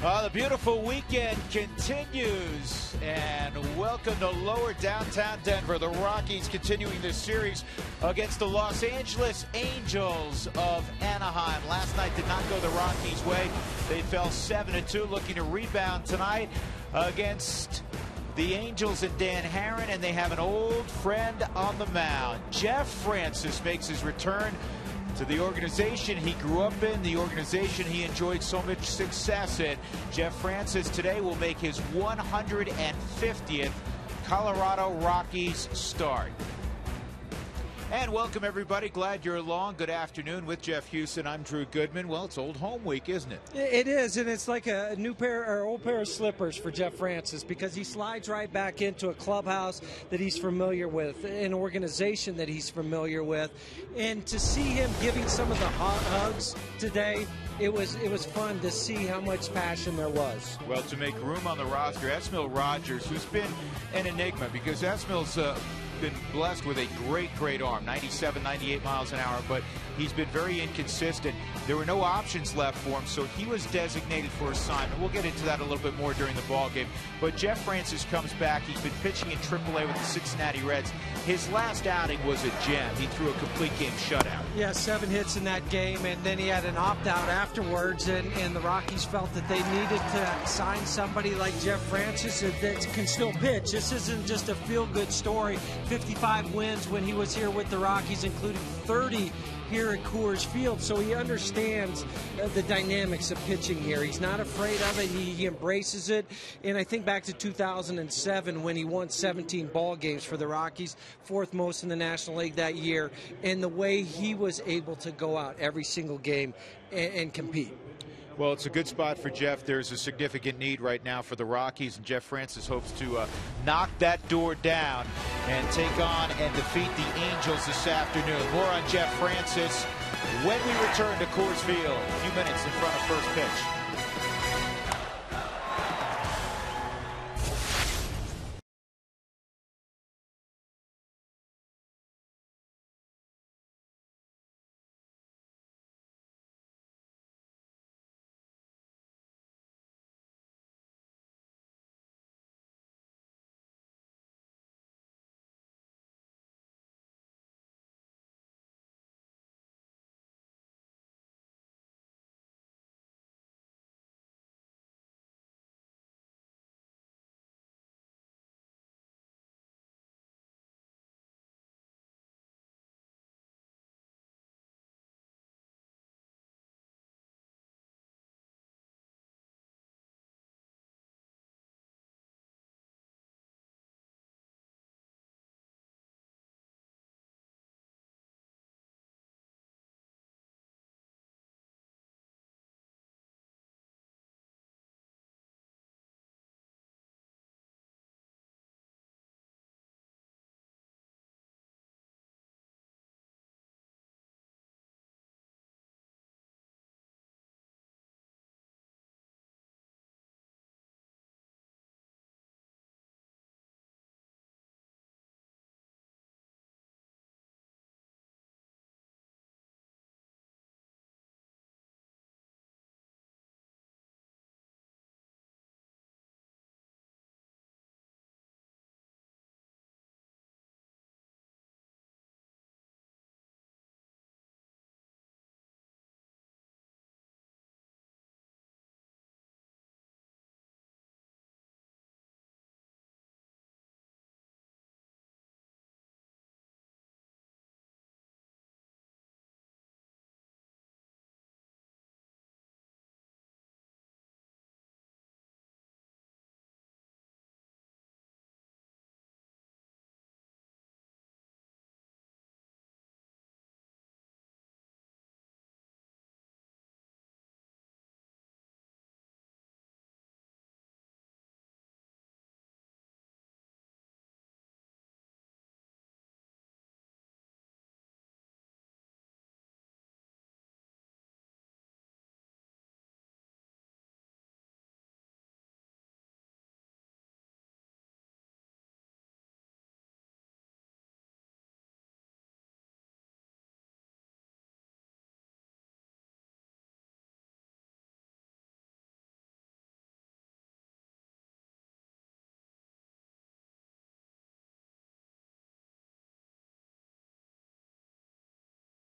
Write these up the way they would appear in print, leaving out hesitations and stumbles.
The beautiful weekend continues, and welcome to lower downtown Denver. The Rockies continuing this series against the Los Angeles Angels of Anaheim. Last night did not go the Rockies' way. They fell 7-2, looking to rebound tonight against the Angels and Dan Herron, and they have an old friend on the mound. Jeff Francis makes his return to the organization he grew up in, the organization he enjoyed so much success in. Jeff Francis today will make his 150th Colorado Rockies start. And welcome, everybody. Glad you're along. Good afternoon with Jeff Houston. I'm Drew Goodman. Well, it's old home week, isn't it? It is, and it's like a new pair or old pair of slippers for Jeff Francis, because he slides right back into a clubhouse that he's familiar with, an organization that he's familiar with, and to see him giving some of the hugs today, it was fun to see how much passion there was. Well, to make room on the roster, Esmil Rogers, who's been an enigma, because Esmil's been blessed with a great arm, 97, 98 miles an hour, but he's been very inconsistent. There were no options left for him, so he was designated for assignment. We'll get into that a little bit more during the ball game. But Jeff Francis comes back. He's been pitching in AAA with the Cincinnati Reds. His last outing was a gem. He threw a complete game shutout. Yeah, 7 hits in that game, and then he had an opt-out afterwards, and the Rockies felt that they needed to sign somebody like Jeff Francis that can still pitch. This isn't just a feel-good story. 55 wins when he was here with the Rockies, including 30 here at Coors Field, so he understands the dynamics of pitching here. He's not afraid of it. He embraces it. And I think back to 2007 when he won 17 ball games for the Rockies, 4th most in the National League that year, and the way he was able to go out every single game and compete. Well, it's a good spot for Jeff. There's a significant need right now for the Rockies, and Jeff Francis hopes to knock that door down and take on and defeat the Angels this afternoon. More on Jeff Francis when we return to Coors Field. A few minutes in front of first pitch.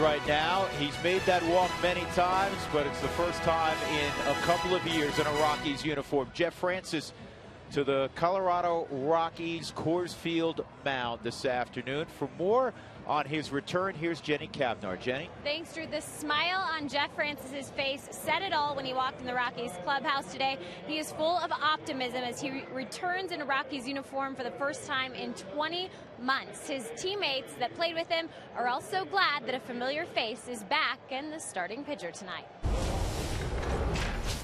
right now. He's made that walk many times, but it's the first time in a couple of years in a Rockies uniform. Jeff Francis to the Colorado Rockies Coors Field mound this afternoon. For more on his return, here's Jenny Cavnar. Jenny? Thanks, Drew. The smile on Jeff Francis's face said it all when he walked in the Rockies clubhouse today. He is full of optimism as he returns in a Rockies uniform for the first time in 20 months. His teammates that played with him are also glad that a familiar face is back and the starting pitcher tonight.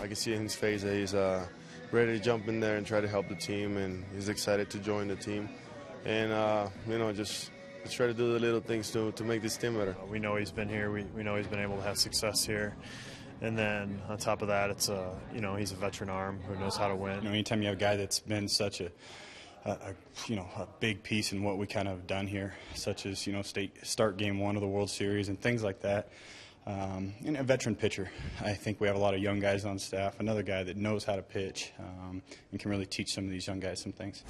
I can see in his face that he's ready to jump in there and try to help the team, and he's excited to join the team. And, you know, just try to do the little things to make this team better. We know he's been here. We know he's been able to have success here. And then on top of that, it's you know, he's a veteran arm who knows how to win. You know, anytime you have a guy that's been such a big piece in what we kind of done here, such as, you know, start game 1 of the World Series and things like that. And a veteran pitcher. I think we have a lot of young guys on staff. Another guy that knows how to pitch and can really teach some of these young guys some things.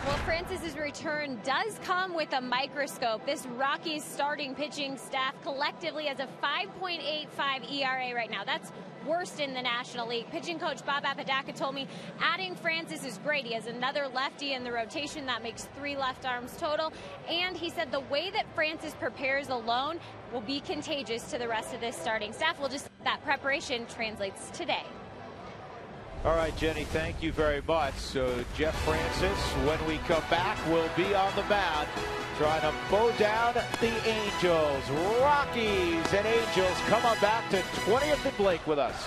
Well, Francis's return does come with a microscope. This Rockies starting pitching staff collectively has a 5.85 ERA right now. That's worst in the National League. Pitching coach Bob Apodaca told me adding Francis is great. He has another lefty in the rotation. That makes 3 left arms total. And he said the way that Francis prepares alone will be contagious to the rest of this starting staff. That preparation translates today. All right, Jenny, thank you very much. So Jeff Francis, when we come back, will be on the mound trying to bow down the Angels. Rockies and Angels come on back to 20th and Blake with us.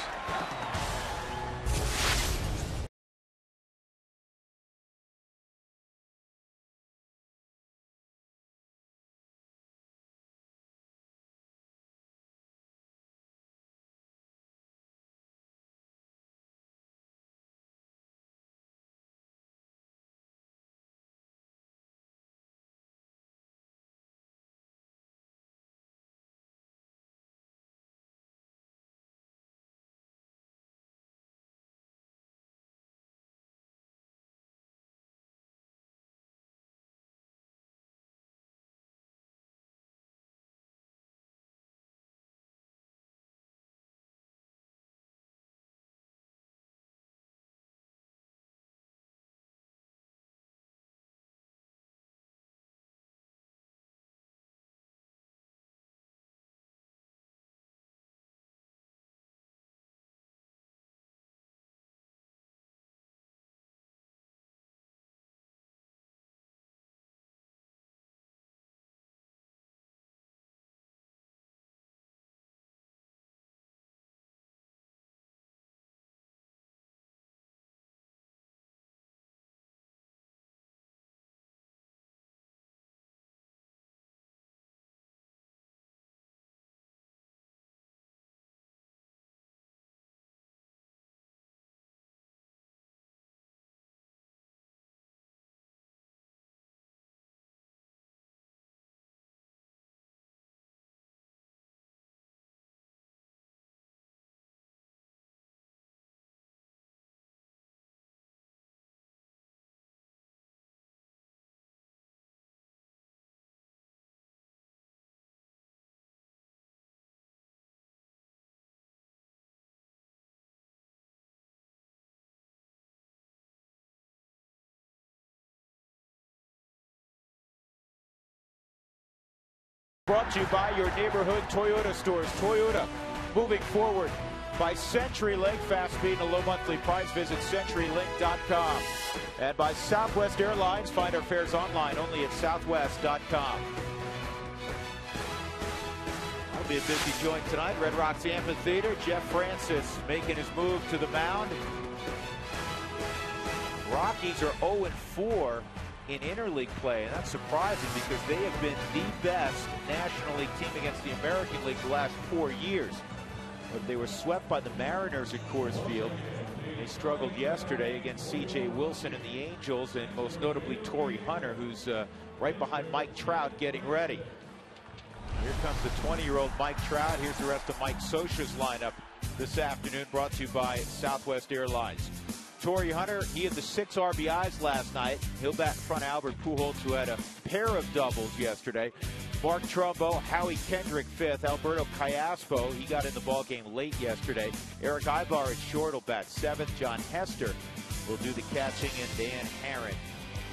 Brought to you by your neighborhood Toyota stores. Toyota moving forward by CenturyLink. Fast speed and a low monthly price. Visit CenturyLink.com. And by Southwest Airlines. Find our fares online only at Southwest.com. That'll be a busy joint tonight. Red Rocks Amphitheater. Jeff Francis making his move to the mound. Rockies are 0-4 in interleague play, and that's surprising because they have been the best National League team against the American League the last 4 years. But they were swept by the Mariners at Coors Field. They struggled yesterday against C.J. Wilson and the Angels, and most notably Torrey Hunter, who's right behind Mike Trout getting ready. Here comes the 20-year-old Mike Trout. Here's the rest of Mike Scioscia's lineup this afternoon, brought to you by Southwest Airlines. Torrey Hunter, he had the 6 RBIs last night. He'll back in front of Albert Pujols, who had a pair of doubles yesterday. Mark Trumbo, Howie Kendrick fifth, Alberto Callaspo, he got in the ball game late yesterday. Eric Ibar at short will bat seventh. John Hester will do the catching, and Dan Herron,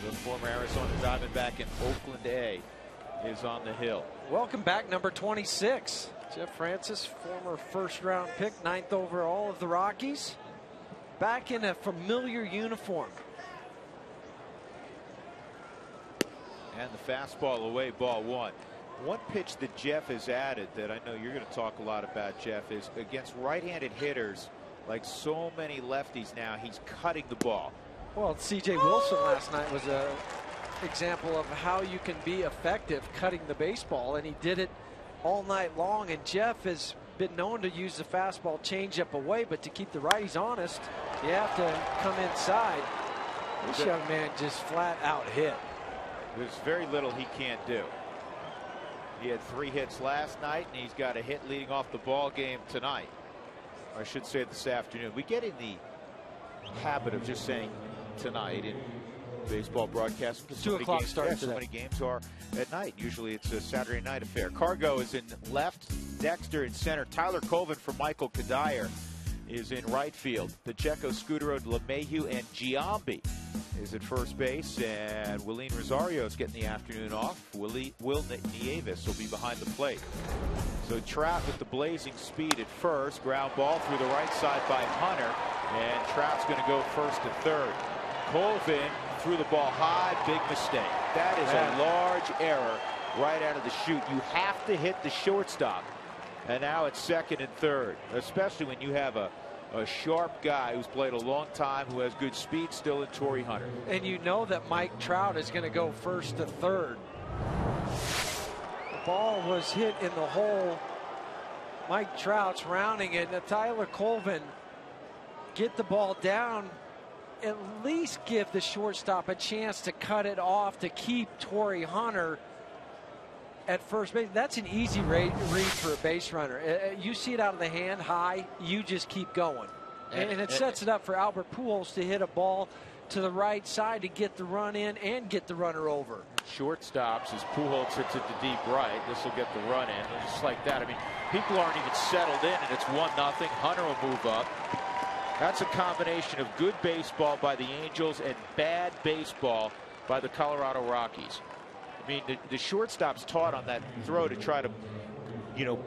the former Arizona Diamondback in Oakland A, is on the hill. Welcome back, number 26. Jeff Francis, former first-round pick, 9th overall of the Rockies. Back in a familiar uniform. And the fastball away, ball one. One pitch that Jeff has added that I know you're going to talk a lot about, Jeff, is against right-handed hitters, like so many lefties now, he's cutting the ball. Well, C.J. Wilson last night was an example of how you can be effective cutting the baseball, and he did it all night long. And Jeff has been known to use the fastball changeup away, but to keep the righties honest, you have to come inside. This young man just flat out hit. There's very little he can't do. He had 3 hits last night, and he's got a hit leading off the ball game tonight. Or I should say this afternoon. We get in the habit of just saying tonight in baseball broadcast. 2 o'clock start today. So many games are at night. Usually it's a Saturday night affair. Cargo is in left, Dexter in center. Tyler Colvin for Michael Kadire is in right field. Pacheco, Scudero, LeMahieu, and Giambi is at first base, and Willeen Rosario is getting the afternoon off. Will Nieves will be behind the plate. So Trout with the blazing speed at first. Ground ball through the right side by Hunter, and Trout's going to go first to third. Colvin threw the ball high, big mistake. That is a large error right out of the chute. You have to hit the shortstop. And now it's second and third, especially when you have a sharp guy who's played a long time, who has good speed still in Torrey Hunter. And you know that Mike Trout is going to go first to third. The ball was hit in the hole. Mike Trout's rounding it. Now Tyler Colvin, get the ball down, at least give the shortstop a chance to cut it off to keep Torrey Hunter at first base. That's an easy read for a base runner. You see it out of the hand high, you just keep going. And it sets it up for Albert Pujols to hit a ball to the right side to get the run in and get the runner over. Shortstops as Pujols hits it to deep right. This will get the run in. And just like that, I mean, people aren't even settled in, and it's 1-0. Hunter will move up. That's a combination of good baseball by the Angels and bad baseball by the Colorado Rockies. I mean, the shortstop's taught on that throw to try to,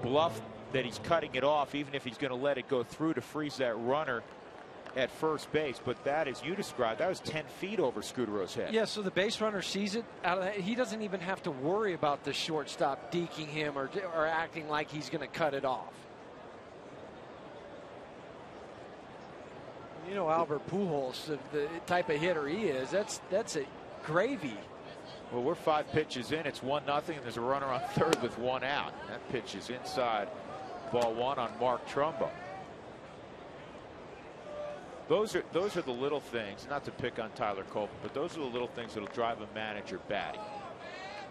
bluff that he's cutting it off, even if he's going to let it go through to freeze that runner at first base. But that, as you described, that was 10 feet over Scudero's head. Yeah, so the base runner sees it out of that. He doesn't even have to worry about the shortstop deking him or acting like he's going to cut it off. You know, Albert Pujols, the type of hitter he is, that's a gravy. Well, we're 5 pitches in. It's 1-0, and there's a runner on third with 1 out. That pitch is inside, ball 1 on Mark Trumbo. Those are the little things, not to pick on Tyler Colvin, but those are the little things that'll drive a manager batty.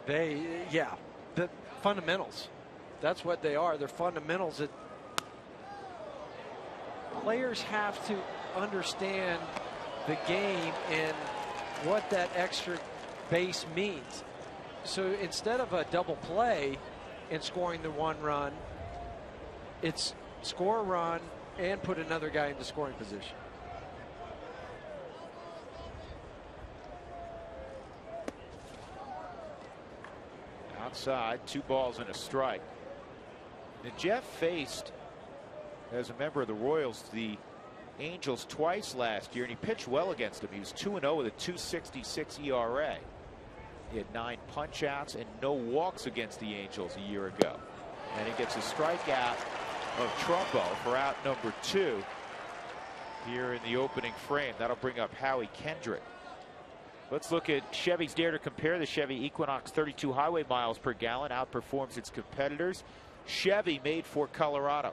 The fundamentals. That's what they are. They're fundamentals that players have to understand the game and what that extra base means. So instead of a double play and scoring the 1 run, it's score a run and put another guy into scoring position. Outside, 2 balls and a strike. Now, Jeff faced, as a member of the Royals, the Angels twice last year, and he pitched well against them. He was 2-0 with a 2.66 ERA. He had 9 punch-outs and no walks against the Angels a year ago. And he gets a strikeout of Trumbo for out number 2 here in the opening frame. That'll bring up Howie Kendrick. Let's look at Chevy's Dare to Compare. The Chevy Equinox 32 highway miles per gallon outperforms its competitors. Chevy made for Colorado.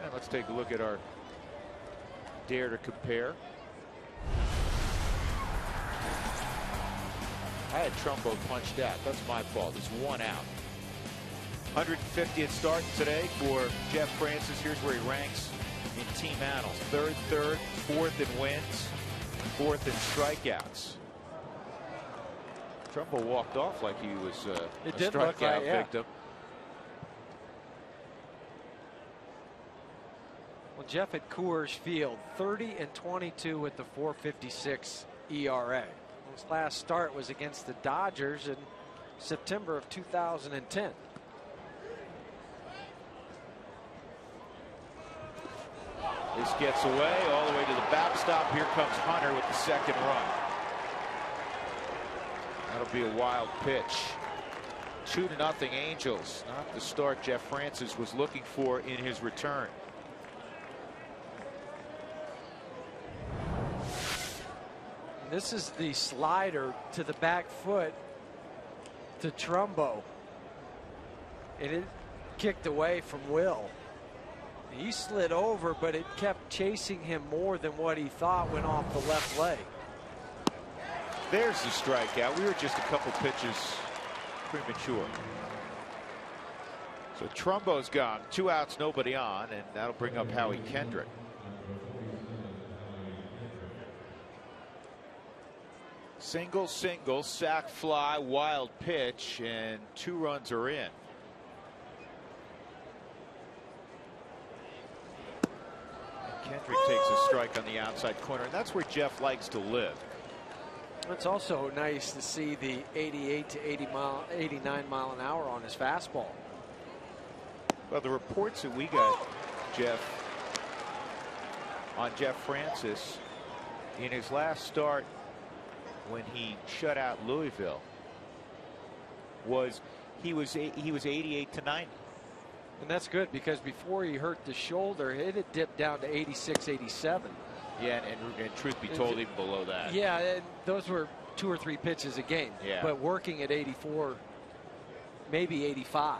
And let's take a look at our Dare to Compare. I had Trumbo punched out. That's my fault. It's 1 out. 150th start today for Jeff Francis. Here's where he ranks in team annals. Third, fourth in wins, fourth in strikeouts. Trumbo walked off like he was a strikeout victim. Well, Jeff at Coors Field, 30-22 with the 4.56 ERA. His last start was against the Dodgers in September of 2010. This gets away all the way to the backstop. Here comes Hunter with the second run. That'll be a wild pitch. 2-0 Angels. Not the start Jeff Francis was looking for in his return. This is the slider to the back foot to Trumbo. And it kicked away from Will. He slid over, but it kept chasing him more than what he thought went off the left leg. There's the strikeout. We were just a couple pitches premature. So Trumbo's gone. 2 outs, nobody on, and that'll bring up Howie Kendrick. Single, sac fly, wild pitch, and 2 runs are in. And Kendrick takes a strike on the outside corner, and that's where Jeff likes to live. It's also nice to see the 88 to 89 mile an hour on his fastball. Well, the reports that we got, Jeff, on Jeff Francis in his last start when he shut out Louisville was he was 88 to 90. And that's good because before he hurt the shoulder, it had dipped down to 86, 87. Yeah, and truth be told, even below that. Yeah, and those were 2 or 3 pitches a game. Yeah. But working at 84, maybe 85.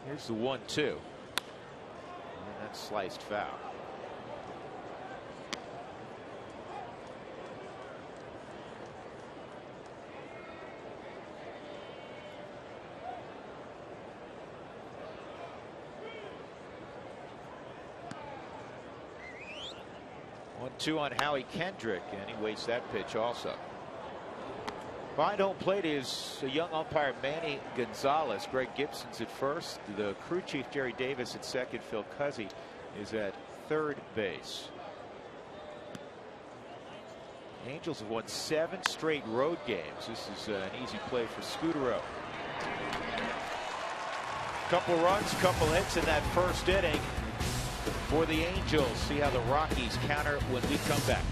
Here's the 1-2. And that's sliced foul. One-two on Howie Kendrick, and he wastes that pitch also. Behind home plate is a young umpire, Manny Gonzalez. Greg Gibson's at first. The crew chief, Jerry Davis, at second. Phil Cuzzy is at third base. The Angels have won 7 straight road games. This is an easy play for Scudero. Couple runs, couple hits in that first inning for the Angels. See how the Rockies counter when we come back.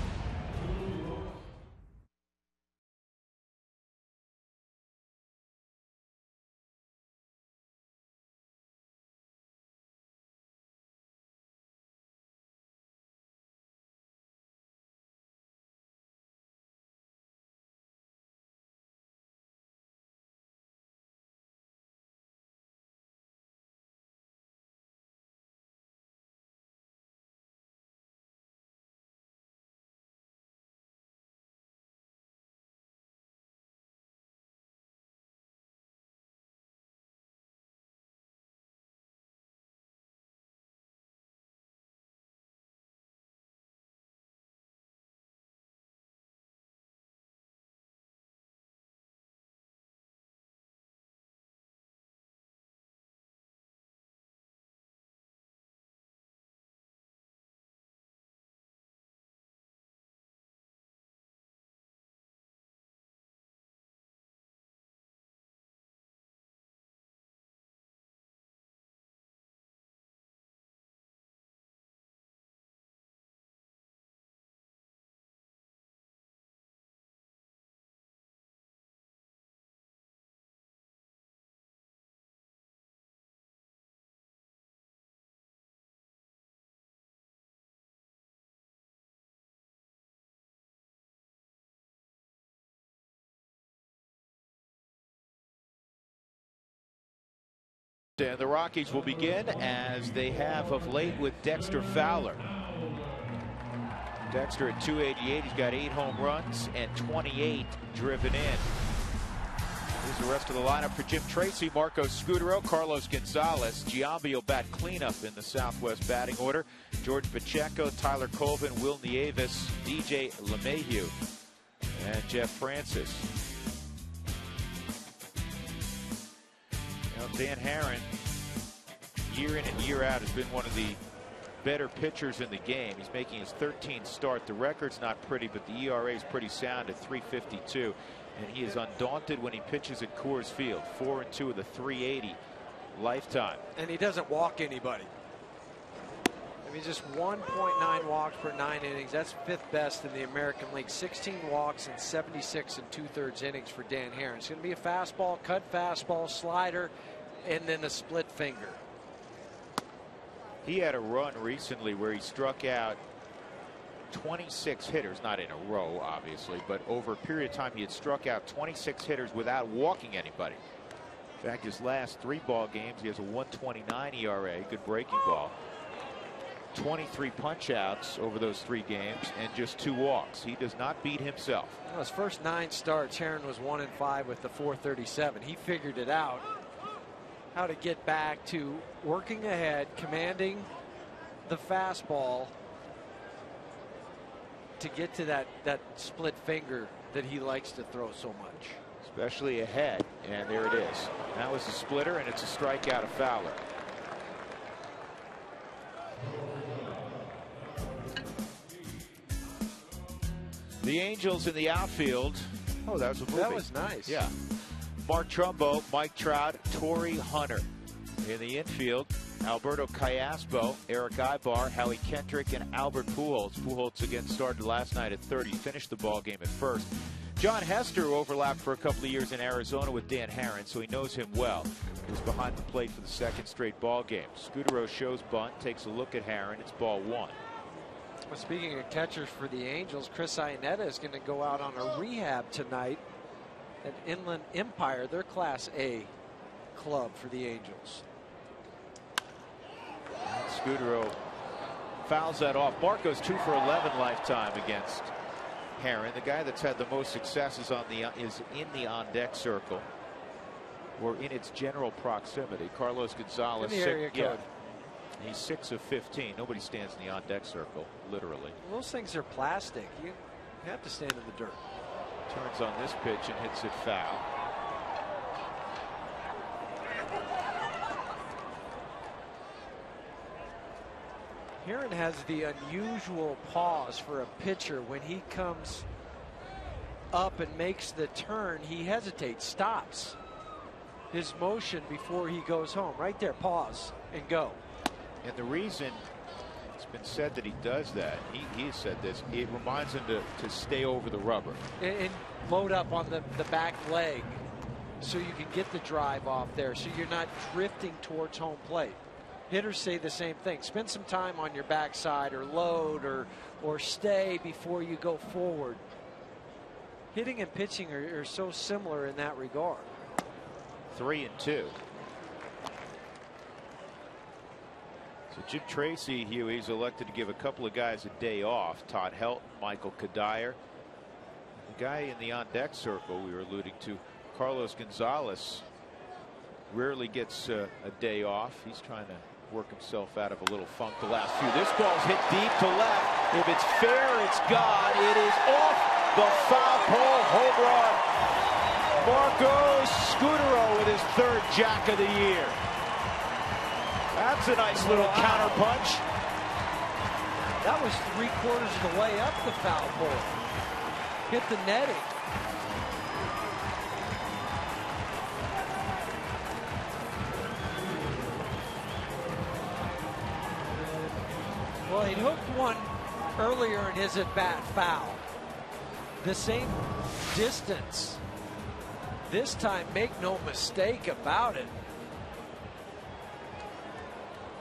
And the Rockies will begin as they have of late with Dexter Fowler. Dexter at 288. He's got 8 home runs and 28 driven in. Here's the rest of the lineup for Jim Tracy. Marco Scudero, Carlos Gonzalez. Giambi will bat cleanup in the Southwest batting order. George Pacheco, Tyler Colvin, Will Nieves, DJ LeMahieu, and Jeff Francis. Now, Dan Herron, year in and year out, has been one of the better pitchers in the game. He's making his 13th start. The record's not pretty, but the ERA is pretty sound at 3.52. And he is undaunted when he pitches at Coors Field. 4-2 with a 380 lifetime. And he doesn't walk anybody. I mean, just 1.9 walks per 9 innings. That's 5th best in the American League. 16 walks and 76 2/3 innings for Dan Herron. It's going to be a fastball, cut fastball, slider, and then a split finger. He had a run recently where he struck out 26 hitters, not in a row, obviously, but over a period of time he had struck out 26 hitters without walking anybody. In fact, his last 3 ball games, he has a 1.29 ERA, good breaking ball. 23 punch outs over those 3 games and just 2 walks. He does not beat himself. Well, his first 9 starts, Herron was 1-5 with the 437. He figured it out, how to get back to working ahead, commanding the fastball to get to that split finger that he likes to throw so much. Especially ahead, and there it is. That was a splitter, and it's a strikeout of Fowler. The Angels in the outfield. Oh, that was a movie. That was nice. Yeah. Mark Trumbo, Mike Trout, Torrey Hunter. In the infield, Alberto Callaspo, Eric Ibar, Howie Kendrick, and Albert Pujols. Pujols again started last night at 30, finished the ball game at first. John Hester, who overlapped for a couple of years in Arizona with Dan Herron, so he knows him well. He was behind the plate for the 2nd straight ball game. Scudero shows bunt, takes a look at Herron. It's ball 1. Well, speaking of catchers for the Angels, Chris Iannetta is going to go out on a rehab tonight at Inland Empire, their Class A club for the Angels. Scudero fouls that off. Marco's 2 for 11 lifetime against Herron. The guy that's had the most success is in the on-deck circle, or in its general proximity. Carlos Gonzalez. In the area code. He's 6 of 15. Nobody stands in the on-deck circle, literally. Those things are plastic. You have to stand in the dirt. Turns on this pitch and hits it foul. Herron has the unusual pause for a pitcher. When he comes up and makes the turn, he hesitates, stops his motion before he goes home. Right there, pause and go. And the reason it's been said that he does that, he has said this, it reminds him to stay over the rubber. And load up on the back leg so you can get the drive off there, so you're not drifting towards home plate. Hitters say the same thing. Spend some time on your backside, or load, or stay before you go forward. Hitting and pitching are so similar in that regard. 3-2. So Jim Tracy, Huey's elected to give a couple of guys a day off. Todd Helton, Michael Kadire. The guy in the on-deck circle we were alluding to, Carlos Gonzalez, rarely gets a day off. He's trying to work himself out of a little funk the last few. This ball's hit deep to left. If it's fair, it's gone. It is off the foul pole. Home run. Marco Scudero with his 3rd jack of the year. That's a nice little counter punch. That was 3/4 of the way up the foul pole. Hit the netting. Well, he'd hooked one earlier in his at-bat foul. The same distance. This time, make no mistake about it.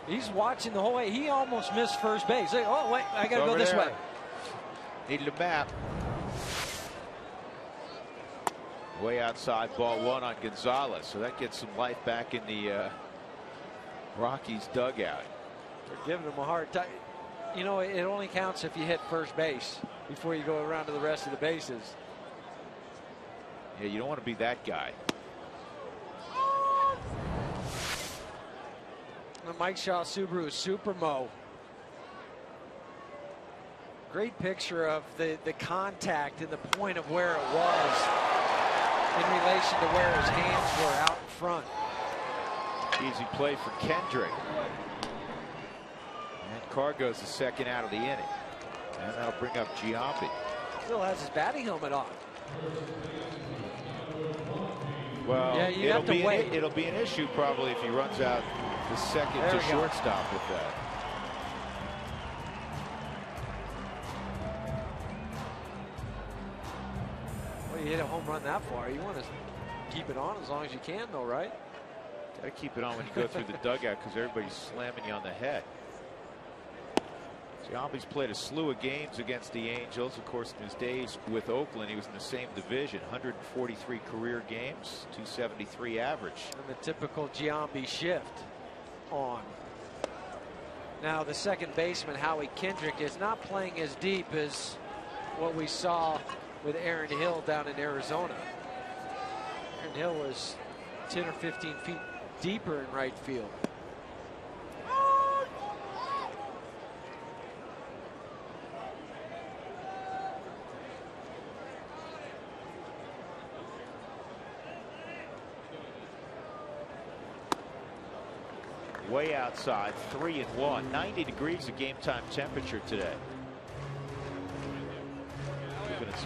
He's watching the whole way. He almost missed first base. Oh, wait, I got to go this way. Needed a map. Way outside, ball 1 on Gonzalez. So that gets some life back in the Rockies dugout. They're giving him a hard time. You know, it only counts if you hit first base before you go around to the rest of the bases. Yeah, you don't want to be that guy. Mike Shaw Subaru Supermo. Great picture of the contact and the point of where it was in relation to where his hands were out in front. Easy play for Kendrick. And Carr goes the second out of the inning. And that'll bring up Giambi. Still has his batting helmet on. Well, yeah, you have to wait. It'll be an issue probably if he runs out the second to shortstop with that. Well, you hit a home run that far. You want to keep it on as long as you can, though, right? Got to keep it on when you go through the dugout because everybody's slamming you on the head. Giambi's played a slew of games against the Angels. Of course, in his days with Oakland, he was in the same division. 143 career games, 273 average. And the typical Giambi shift on. Now, the second baseman, Howie Kendrick, is not playing as deep as what we saw with Aaron Hill down in Arizona. Aaron Hill was 10 or 15 feet deeper in right field. Way outside, 3-1, 90 degrees of game time temperature today.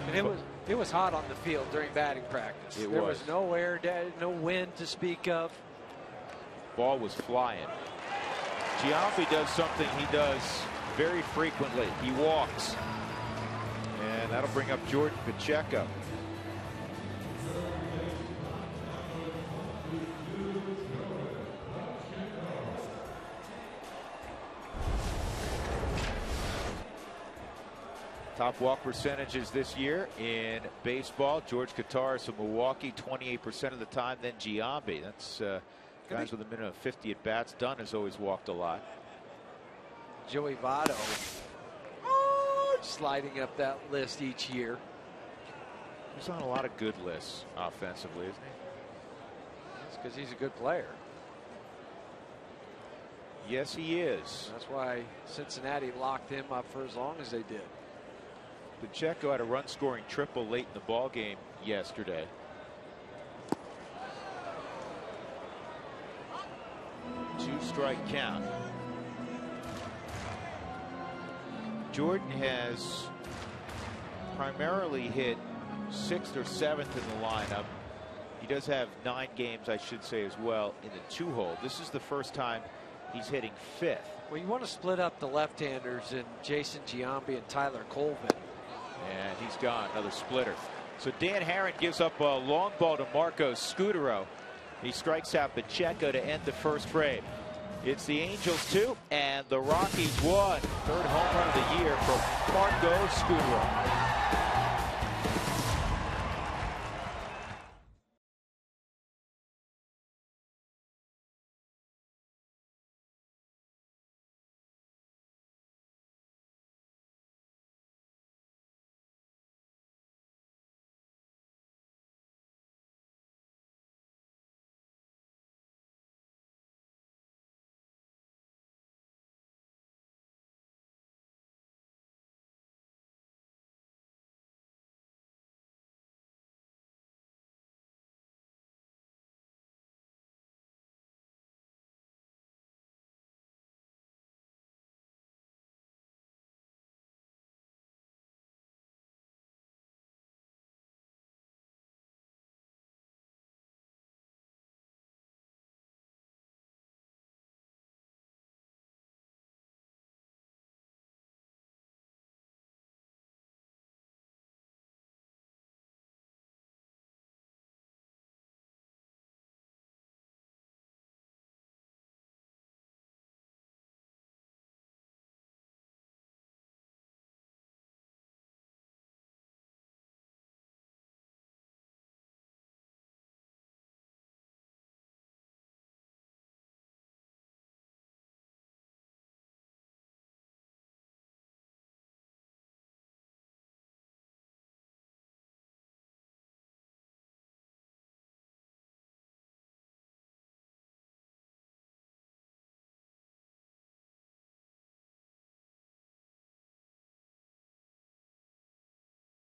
And it was hot on the field during batting practice. There was no air, no wind to speak of. Ball was flying. Giambi does something he does very frequently. He walks. And that'll bring up Jordan Pacheco. Top walk percentages this year in baseball. George Kataris of Milwaukee, 28% of the time. Then Giambi. That's guys with a minimum of 50 at bats. Dunn has always walked a lot. Joey Votto sliding up that list each year. He's on a lot of good lists offensively, isn't he? That's because he's a good player. Yes, he is. That's why Cincinnati locked him up for as long as they did. Pacheco had a run-scoring triple late in the ball game yesterday. Two-strike count. Jordan has primarily hit 6th or 7th in the lineup. He does have 9 games, I should say, as well in the 2-hole. This is the first time he's hitting 5th. Well, you want to split up the left-handers in Jason Giambi and Tyler Colvin. And he's gone, another splitter. So Dan Herron gives up a long ball to Marco Scutaro. He strikes out Pacheco to end the first frame. It's the Angels 2 and the Rockies 1. Third home run of the year from Marco Scutaro.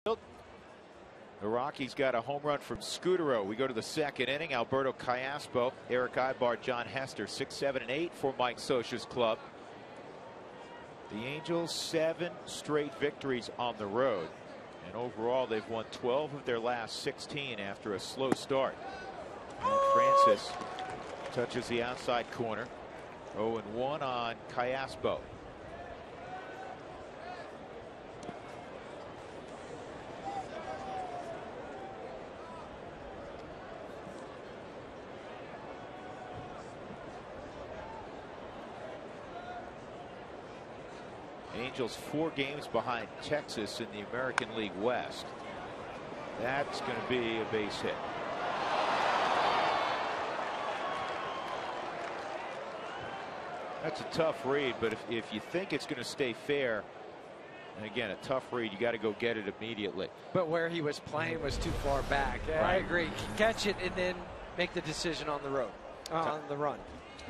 The Rockies got a home run from Scutero. We go to the second inning. Alberto Callaspo, Eric Ibar, John Hester, 6, 7, and 8 for Mike Scioscia's club. The Angels 7 straight victories on the road. And overall, they've won 12 of their last 16 after a slow start. And Francis touches the outside corner. 0-1 on Callaspo. Angels 4 games behind Texas in the American League West. That's going to be a base hit. That's a tough read, but if you think it's going to stay fair, and again, a tough read, you got to go get it immediately. But where he was playing was too far back. Right. I agree. Catch it and then make the decision on the road, on the run.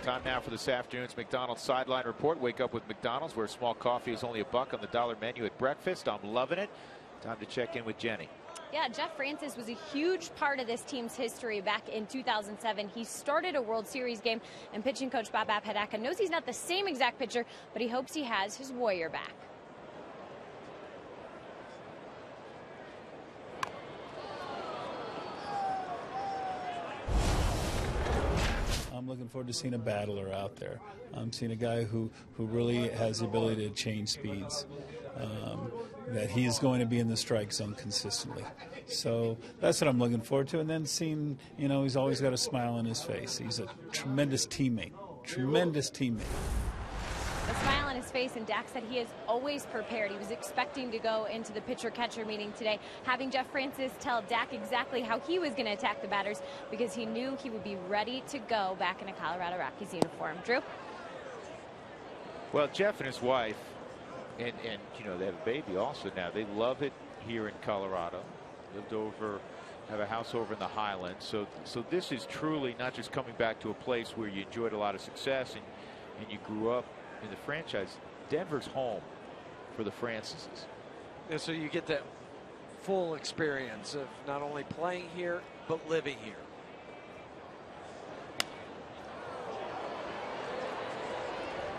Time now for this afternoon's McDonald's Sideline Report. Wake up with McDonald's, where small coffee is only $1 on the dollar menu at breakfast. I'm loving it. Time to check in with Jenny. Yeah, Jeff Francis was a huge part of this team's history back in 2007. He started a World Series game, and pitching coach Bob Apodaca knows he's not the same exact pitcher, but he hopes he has his Warrior back. I'm looking forward to seeing a battler out there. I'm seeing a guy who really has the ability to change speeds, that he's going to be in the strike zone consistently. So that's what I'm looking forward to. And then seeing, he's always got a smile on his face. He's a tremendous teammate, tremendous teammate. A smile on his face, and Dak said he is always prepared. He was expecting to go into the pitcher-catcher meeting today, having Jeff Francis tell Dak exactly how he was going to attack the batters, because he knew he would be ready to go back in a Colorado Rockies uniform. Drew? Well, Jeff and his wife, and they have a baby also now. They love it here in Colorado. Have a house over in the Highlands. So this is truly not just coming back to a place where you enjoyed a lot of success and you grew up in the franchise. Denver's home for the Francises. And so you get that full experience of not only playing here, but living here.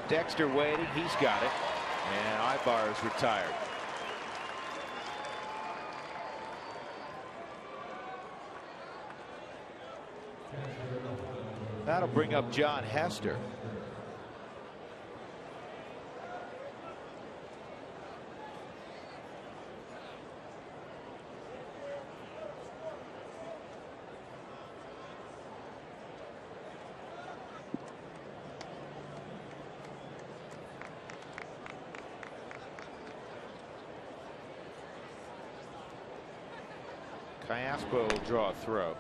Dexter waiting. He's got it. And Ibar is retired. That'll bring up John Hester. Callaspo will draw a throw.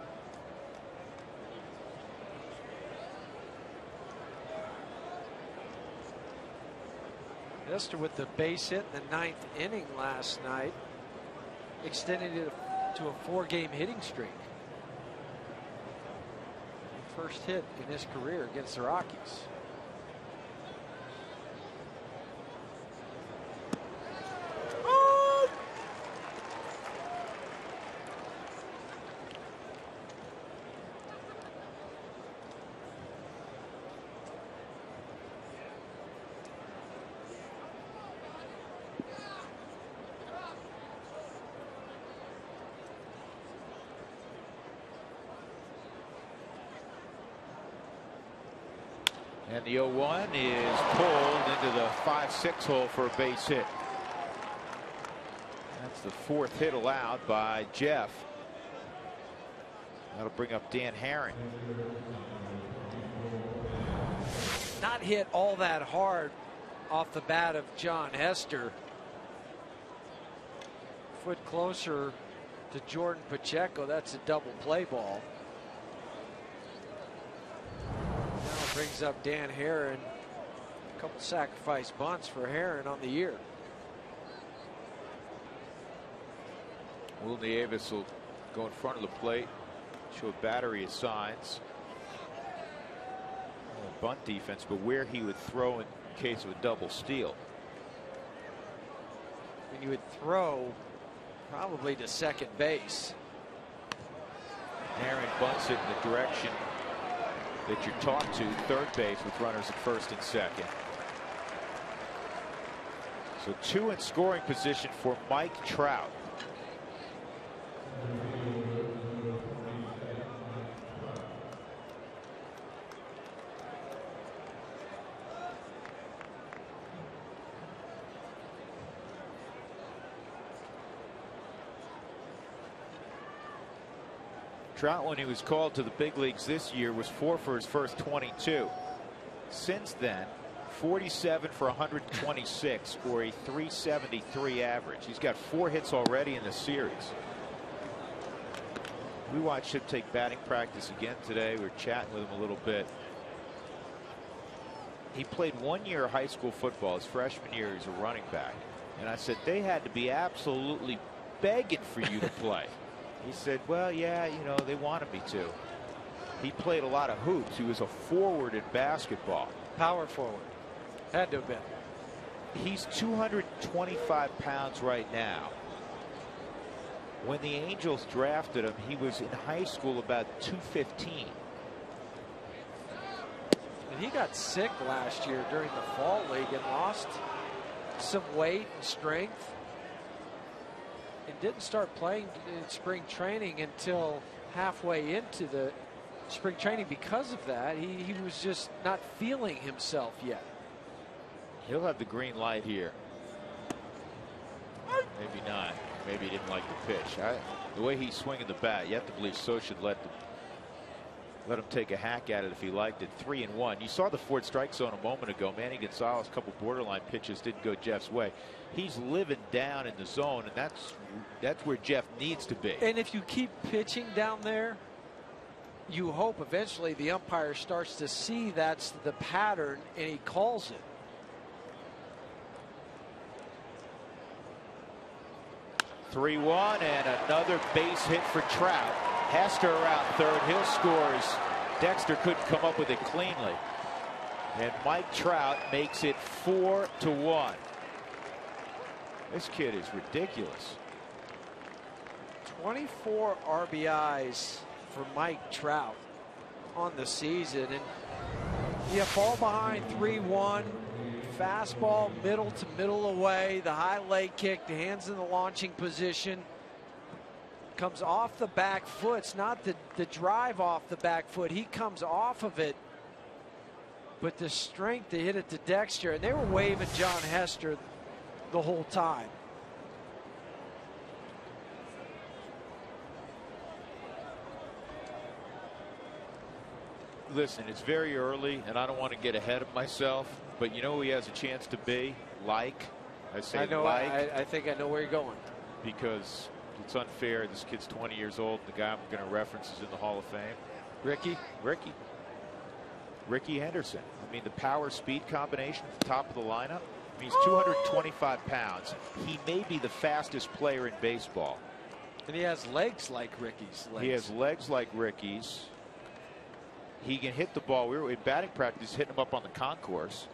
Hester with the base hit in the 9th inning last night, extending it to a 4-game hitting streak. First hit in his career against the Rockies. And the 0-1 is pulled into the 5-6 hole for a base hit. That's the 4th hit allowed by Jeff. That'll bring up Dan Herring. Not hit all that hard off the bat of John Hester. Foot closer to Jordan Pacheco. That's a double play ball. Brings up Dan Herring. A couple sacrifice bunts for Herring on the year. Will Nieves will go in front of the plate, show a battery of signs. Bunt defense, but where he would throw in case of a double steal. And you would throw Probably to second base. Aaron bunts it in the direction that you're taught to, third base, with runners at first and second. So 2 in scoring position for Mike Trout. Trout, when he was called to the big leagues this year, was 4 for his first 22. Since then, 47 for 126, or a 373 average. He's got 4 hits already in the series. We watched him take batting practice again today. We were chatting with him a little bit. He played 1 year of high school football. His freshman year, he was a running back. And I said, they had to be absolutely begging for you to play. He said, well, yeah, you know, they wanted me to. He played a lot of hoops. He was a forward in basketball. Power forward. Had to have been. He's 225 pounds right now. When the Angels drafted him, he was in high school about 215. And he got sick last year during the fall league and lost some weight and strength. And didn't start playing in spring training until halfway into the spring training. Because of that, he was just not feeling himself yet. He'll have the green light here. Maybe not. Maybe he didn't like the pitch. The way he's swinging the bat, you have to believe So should let him take a hack at it if he liked it. 3-1. You saw the Ford strike zone a moment ago. Manny Gonzalez, a couple borderline pitches didn't go Jeff's way. He's living down in the zone, and that's where Jeff needs to be. And if you keep pitching down there, you hope eventually the umpire starts to see that's the pattern and he calls it. (3-1) and another base hit for Trout. Hester around third. Hill scores. Dexter couldn't come up with it cleanly. And Mike Trout makes it 4-1. This kid is ridiculous. 24 RBIs for Mike Trout on the season. And you fall behind 3-1. Fastball middle to middle away. The high leg kick. The hands in the launching position. Comes off the back foot. It's not the drive off the back foot. He comes off of it. But the strength to hit it to Dexter. And they were waving John Hester the whole time. Listen, it's very early, and I don't want to get ahead of myself, but you know who he has a chance to be? I think I know where you're going. Because it's unfair. This kid's 20 years old. The guy I'm going to reference is in the Hall of Fame. Ricky Henderson. I mean, the power speed combination at the top of the lineup. I mean, he's 225 pounds. He may be the fastest player in baseball. And he has legs like Ricky's legs. He has legs like Ricky's. He can hit the ball. We were in batting practice hitting him up on the concourse.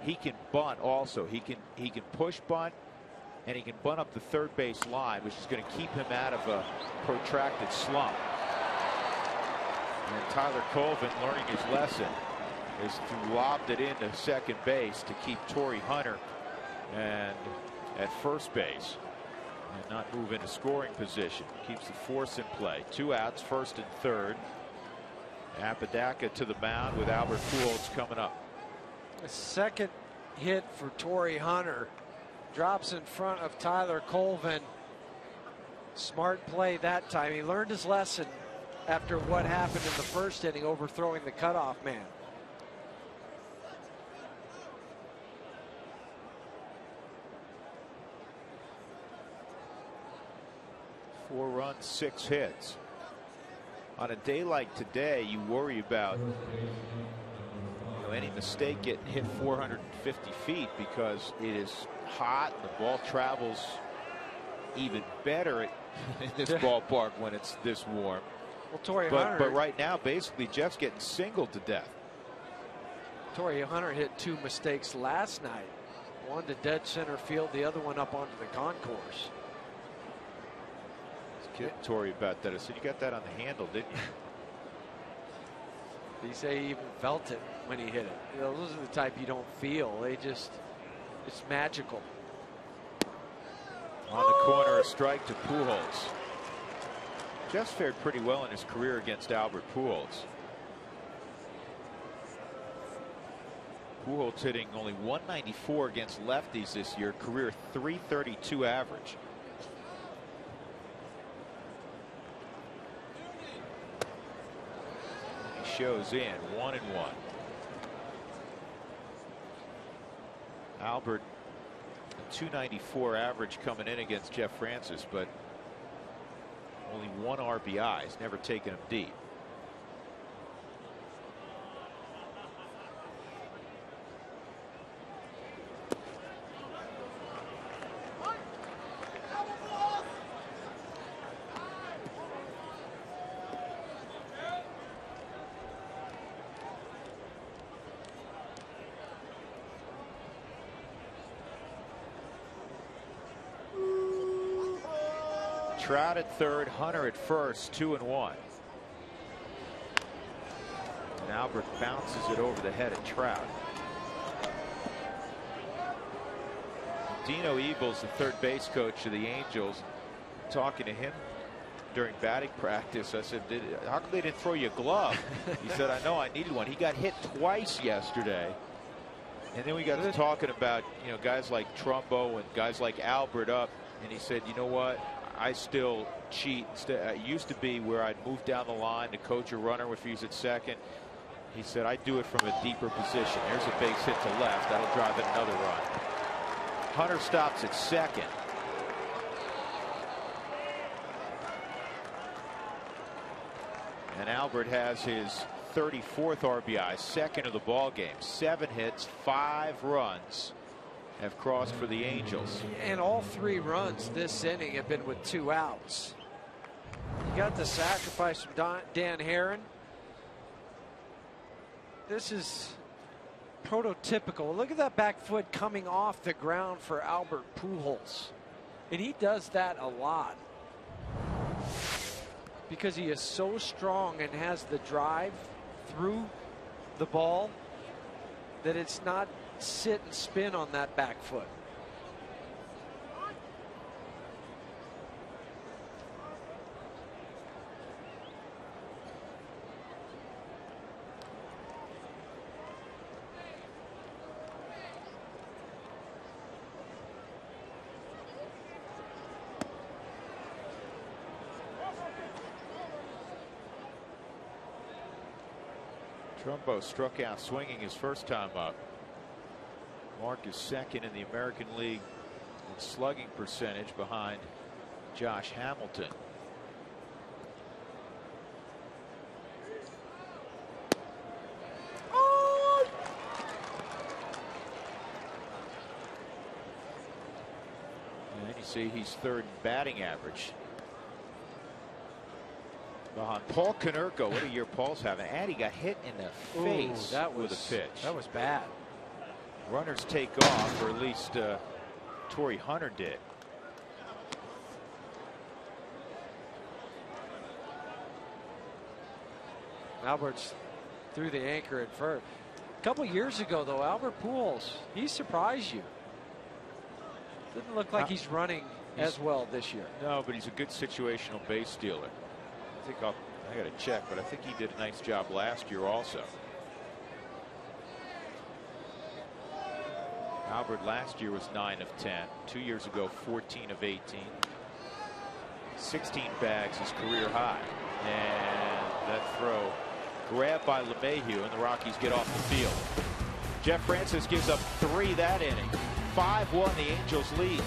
He can bunt also. He can push bunt, and he can bunt up the third base line, which is going to keep him out of a protracted slump. And Tyler Colvin, learning his lesson, is lobbed it into second base to keep Torrey Hunter and at first base and not move into scoring position. Keeps the force in play. 2 outs, first and third. Apodaca to the mound with Albert Pujols coming up. The second hit for Torrey Hunter. Drops in front of Tyler Colvin. Smart play that time. He learned his lesson after what happened in the first inning, overthrowing the cutoff man. Four runs, 6 hits. On a day like today, you worry about any mistake getting hit 450 feet because it is hot. The ball travels even better in this ballpark when it's this warm. Well, Torrey Hunter. But right now, basically, Jeff's getting singled to death. Torrey Hunter hit 2 mistakes last night One to dead center field, the other one up onto the concourse. I was kidding Torrey about that. I said, you got that on the handle, didn't you? He say he even felt it when he hit it. You know, those are the type you don't feel. They just, it's magical. On the corner, a strike to Pujols. Jeff's fared pretty well in his career against Albert Pujols. Pujols hitting only 194 against lefties this year, career 332 average. He shows in 1-1. Albert, a 294 average coming in against Jeff Francis, but only 1 RBI. He's never taken him deep. Trout at third, Hunter at first, 2-1. And Albert bounces it over the head of Trout. Dino Ebles, the third base coach of the Angels, talking to him during batting practice. I said, how come they didn't throw you a glove? He said, I know, I needed one. He got hit twice yesterday. And then we got to talking about, you know, guys like Trumbo and guys like Albert up. And he said, you know what? I still cheat. It used to be where I'd move down the line to coach a runner if he's at second. He said, I do it from a deeper position. There's a base hit to left. That'll drive in another run. Hunter stops at second. And Albert has his 34th RBI, second of the ball game. 7 hits, 5 runs have crossed for the Angels. And all 3 runs this inning have been with 2 outs. You got the sacrifice from Dan Herron. This is prototypical. Look at that back foot coming off the ground for Albert Pujols. And he does that a lot, because he is so strong and has the drive through the ball that it's not sit and spin on that back foot. Trumbo struck out swinging his first time up. Mark is second in the American League in slugging percentage behind Josh Hamilton. And you see he's third in batting average behind Paul Konerko. What a year Paul's having. And he got hit in the face. Ooh, that was with a pitch. That was bad. Runners take off, or at least Torrey Hunter did. Albert's threw the anchor at first. A couple years ago, though, Albert Pujols, he surprised you. Didn't look like he's running as well this year. No, but he's a good situational base stealer. I got to check, but I think he did a nice job last year also. Albert last year was 9 of 10. 2 years ago, 14 of 18. 16 bags, his career high. And that throw grabbed by LeMahieu, and the Rockies get off the field. Jeff Francis gives up 3 that inning. 5-1, the Angels lead.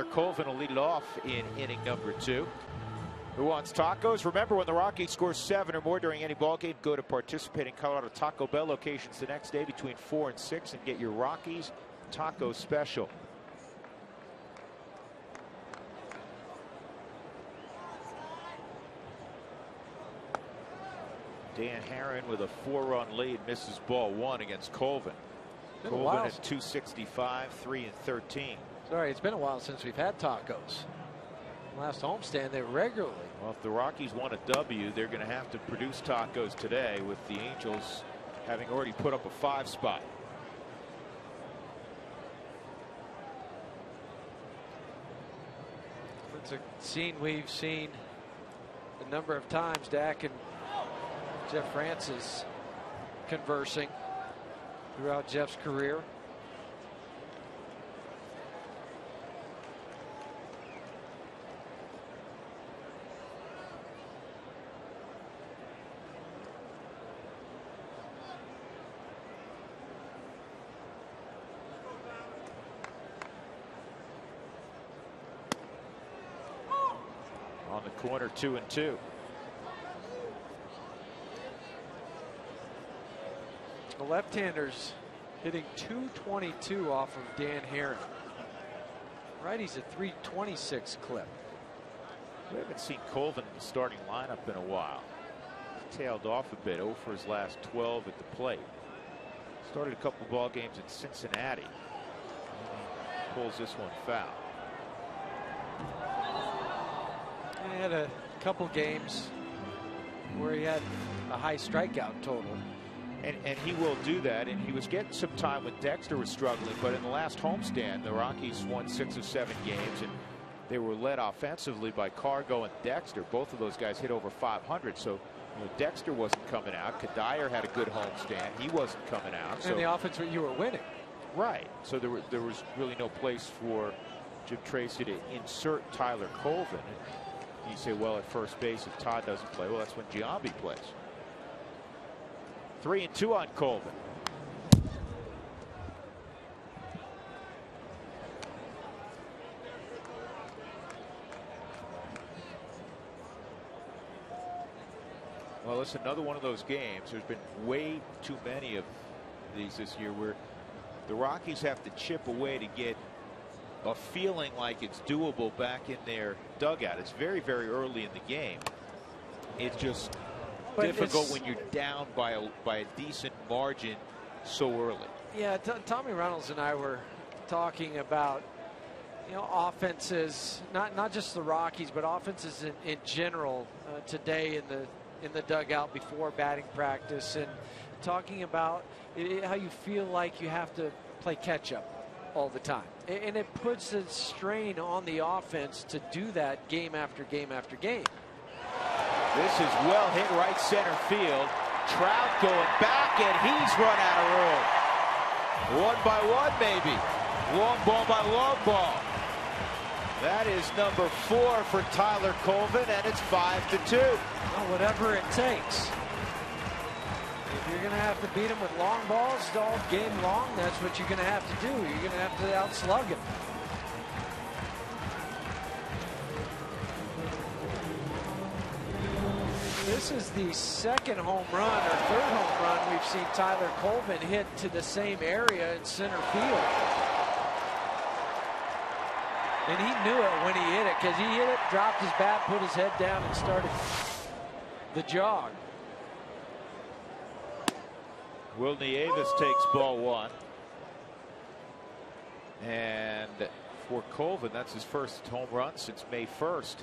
Colvin will lead it off in inning number 2. Who wants tacos? Remember, when the Rockies score 7 or more during any ball game, go to participating Colorado Taco Bell locations the next day between 4 and 6 and get your Rockies taco special. Dan Herron with a 4-run lead misses ball 1 against Colvin. Colvin at 265, 3 and 13. Sorry, it's been a while since we've had tacos. Last homestand, they regularly. Well, if the Rockies want a W, they're going to have to produce tacos today, with the Angels having already put up a 5 spot. It's a scene we've seen a number of times. Dak and Jeff Francis conversing throughout Jeff's career. On the corner, 2-2. The left-handers hitting 222 off of Dan Herron. Righty's a 326 clip. We haven't seen Colvin in the starting lineup in a while. He's tailed off a bit, 0 for his last 12 at the plate. Started a couple ball games in Cincinnati. He pulls this one foul. He had a couple games where he had a high strikeout total. And he will do that, and he was getting some time when Dexter was struggling, but in the last homestand, the Rockies won 6 of 7 games, and they were led offensively by Cargo and Dexter. Both of those guys hit over 500, so Dexter wasn't coming out. Kadire had a good homestand. He wasn't coming out. And the offense, you were winning. Right. So there was really no place for Jim Tracy to insert Tyler Colvin. And you say, well, at first base, if Todd doesn't play, well, that's when Giambi plays. 3-2 on Colvin. Well, it's another one of those games. There's been way too many of these this year where the Rockies have to chip away to get a feeling like it's doable back in their dugout. It's very, very early in the game. It's just difficult when you're down by a decent margin so early. Yeah, Tommy Reynolds and I were talking about, offenses, not just the Rockies, but offenses in general today in the dugout before batting practice, and talking about how you feel like you have to play catch up all the time, and it puts a strain on the offense to do that game after game after game. This is well hit right center field. Trout going back, and he's run out of room. 1 by 1, maybe. Long ball by long ball. That is number 4 for Tyler Colvin, and it's 5-2. Well, whatever it takes. If you're going to have to beat him with long balls all game long, that's what you're going to have to do. You're going to have to outslug him. This is the second home run or third home run we've seen Tyler Colvin hit to the same area in center field. And he knew it when he hit it, because he hit it, dropped his bat, put his head down, and started the jog. Will Nieves takes ball 1. And for Colvin, that's his first home run since May 1st.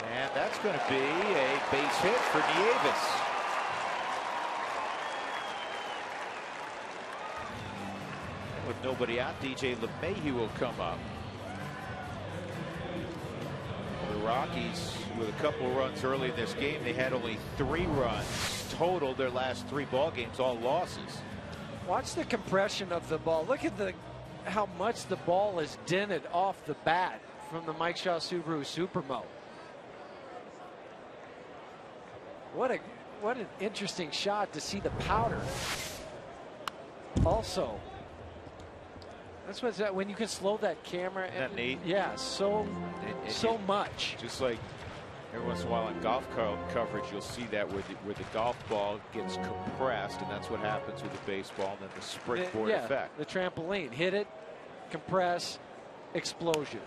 And that's going to be a base hit for Nieves. With nobody out, DJ LeMahieu will come up. The Rockies, with a couple runs early in this game, they had only 3 runs total their last 3 ball games, all losses. Watch the compression of the ball. Look at how much the ball is dented off the bat from the Mike Shaw Subaru Supermo. What what an interesting shot to see the powder. Also, that's what's that when you can slow that camera. Isn't that neat? Yeah, so much. Just like every once in a while on golf coverage, you'll see that where the golf ball gets compressed, and that's what happens with the baseball, and then the springboard effect. The trampoline, hit it, compress, explosion.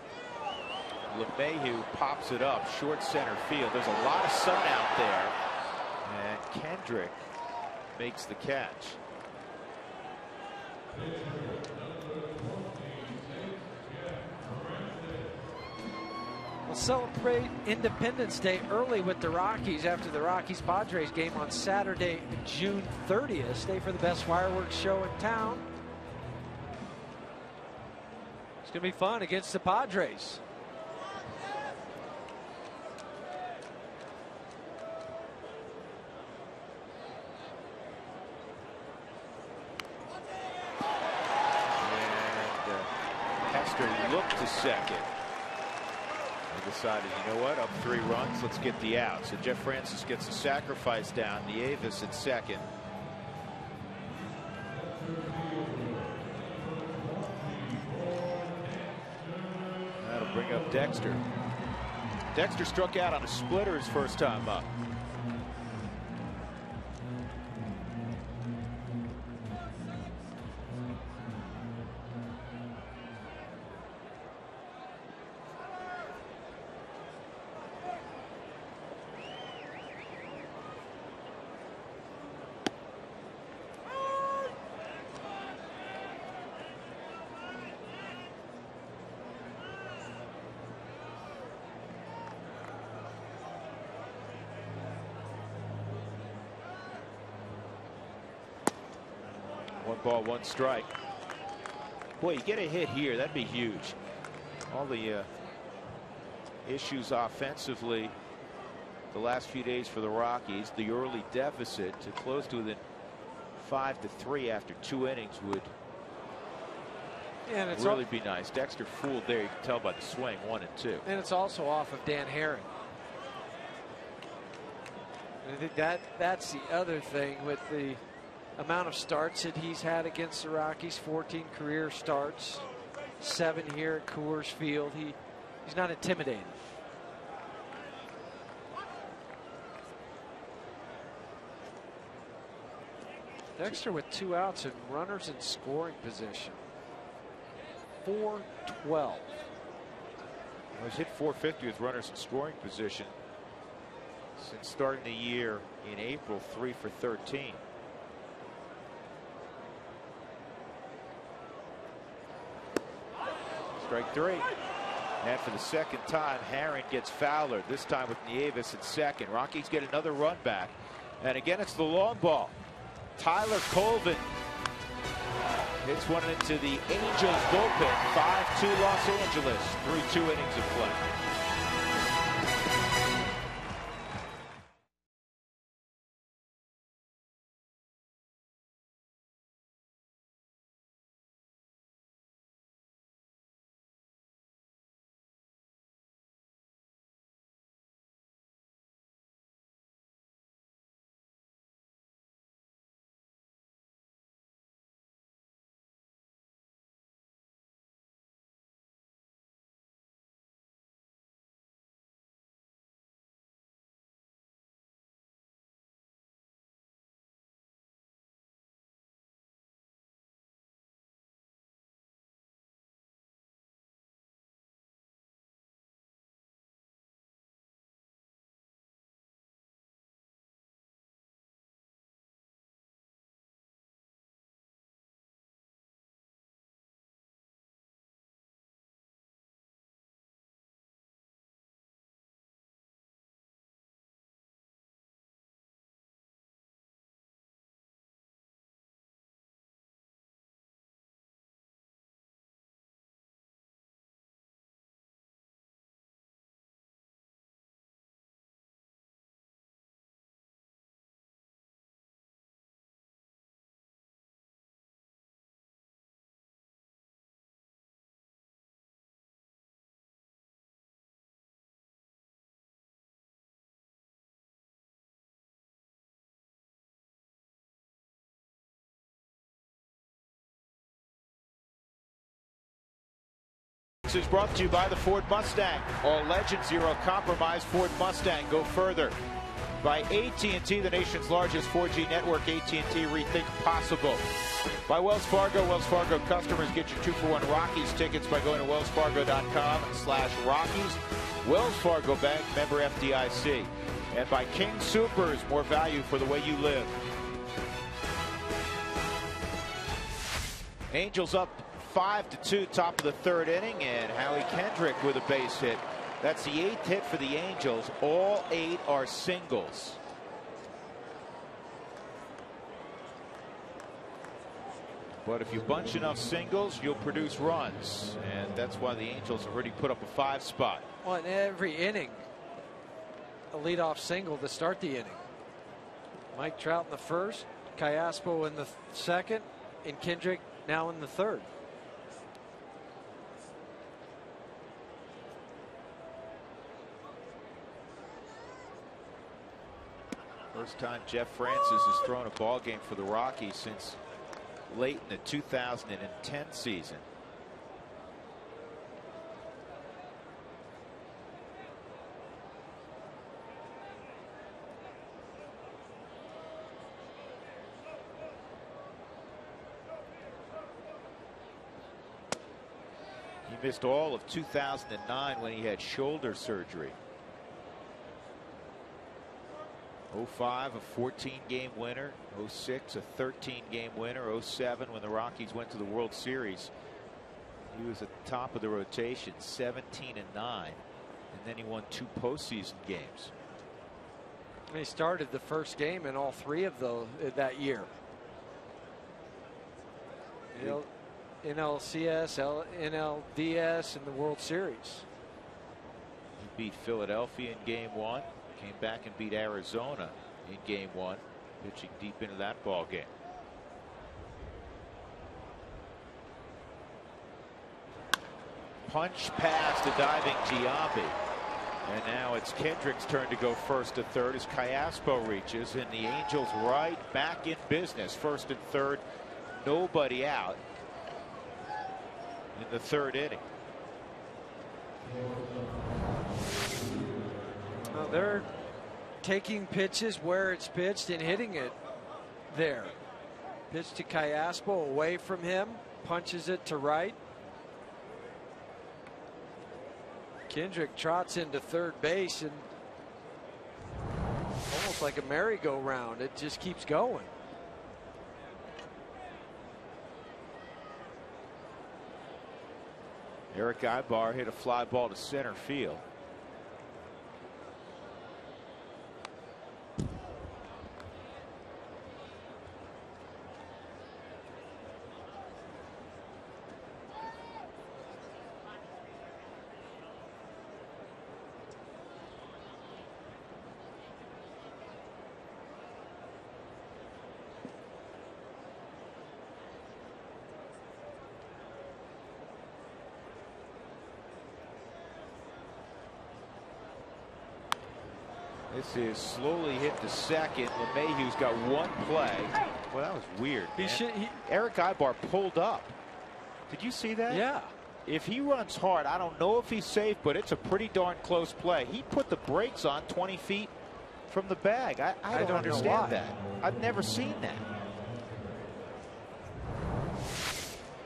LeMahieu pops it up, short center field. There's a lot of sun out there, and Kendrick makes the catch. We'll celebrate Independence Day early with the Rockies after the Rockies-Padres game on Saturday, June 30th. Stay for the best fireworks show in town. It's going to be fun against the Padres. Hester looked to second. They decided, you know what, up 3 runs, let's get the out. So Jeff Francis gets a sacrifice down. Nieves at second. That'll bring up Dexter. Dexter struck out on a splitter his first time up. One ball, one strike. Boy, you get a hit here, that'd be huge. All the issues offensively the last few days for the Rockies. The early deficit to close to within 5-3 after 2 innings would really be nice. Dexter fooled there, you can tell by the swing, 1 and 2. And it's also off of Dan Herring. I think that's the other thing with the amount of starts that he's had against the Rockies. 14 career starts, 7 here at Coors Field. He's not intimidating. Dexter with 2 outs and runners in scoring position. 4-12. He's hit 450 with runners in scoring position since starting the year in April. 3 for 13. Strike 3. And for the second time, Herring gets Fowler, this time with Nieves at second. Rockies get another run back. And again, it's the long ball. Tyler Colvin hits one into the Angels bullpen. 5-2 Los Angeles. 3-2 innings of play. Sports is brought to you by the Ford Mustang. All legend, zero compromise Ford Mustang. Go further. By AT, the nation's largest 4G network. AT, rethink possible. By Wells Fargo. Wells Fargo customers get your 2-for-1 Rockies tickets by going to wellsfargo.com/Rockies. Wells Fargo Bank, member FDIC. And by King Soopers, more value for the way you live. Angels up 5-2, top of the third inning, and Howie Kendrick with a base hit. That's the 8th hit for the Angels. All 8 are singles. But if you bunch enough singles, you'll produce runs, and that's why the Angels have already put up a 5 spot. Well, in every inning, a leadoff single to start the inning. Mike Trout in the first, Callaspo in the second, and Kendrick now in the third. First time Jeff Francis has thrown a ball game for the Rockies since late in the 2010 season. He missed all of 2009 when he had shoulder surgery. 05, a 14-game winner. 06, a 13-game winner. 07, when the Rockies went to the World Series, he was at the top of the rotation, 17-9, and then he won 2 postseason games. He started the first game in all 3 of those that year. NLCS, NLDS, and the World Series. He beat Philadelphia in Game 1. Came back and beat Arizona in Game 1, pitching deep into that ball game. Punch pass to diving Giambi. And now it's Kendrick's turn to go first to third as Callaspo reaches, and the Angels right back in business. First and third, nobody out in the third inning. Well, they're taking pitches where it's pitched and hitting it there. Pitch to Callaspo, away from him, punches it to right. Kendrick trots into third base, and almost like a merry-go-round, it just keeps going. Eric Ibar hit a fly ball to center field. This is slowly hit to second. LeMahieu's got one play. Well, that was weird, man. Eric Ibar pulled up. Did you see that? Yeah. If he runs hard, I don't know if he's safe, but it's a pretty darn close play. He put the brakes on 20 feet from the bag. I don't understand that. I've never seen that.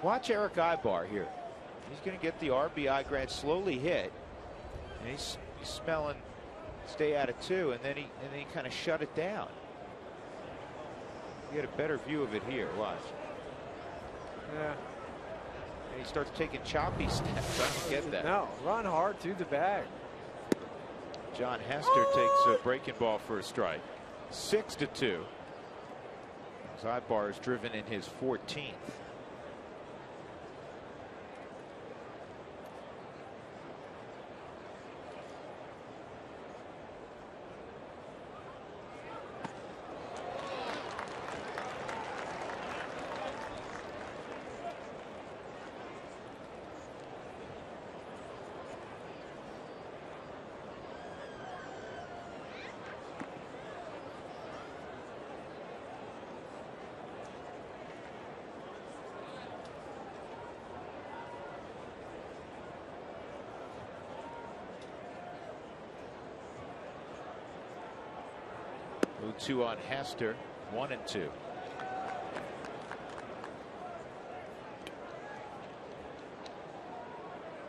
Watch Eric Ibar here. He's going to get the RBI grant, slowly hit, and he's smelling stay out of 2, and then he kind of shut it down. You get a better view of it here. Watch. Yeah. And he starts taking choppy steps. I don't get that. No, run hard through the bag. John Hester takes a breaking ball for a strike. 6-2. Ibar is driven in his 14th. 0-2 on Hester, 1-2.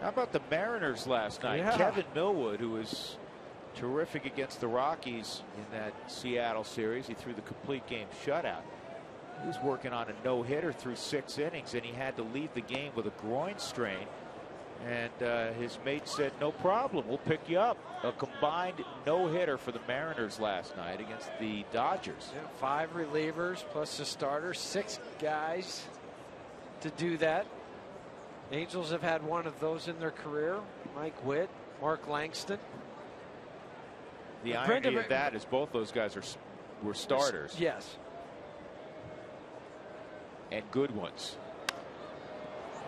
How about the Mariners last night? Yeah. Kevin Millwood, who was terrific against the Rockies in that Seattle series. He threw the complete game shutout. He was working on a no-hitter through 6 innings, and he had to leave the game with a groin strain. And his mate said, no problem, we'll pick you up. A combined no-hitter for the Mariners last night against the Dodgers. Yeah, 5 relievers plus the starter, 6 guys to do that. Angels have had one of those in their career. Mike Witt, Mark Langston. The irony of that is both those guys were starters. Yes. And good ones.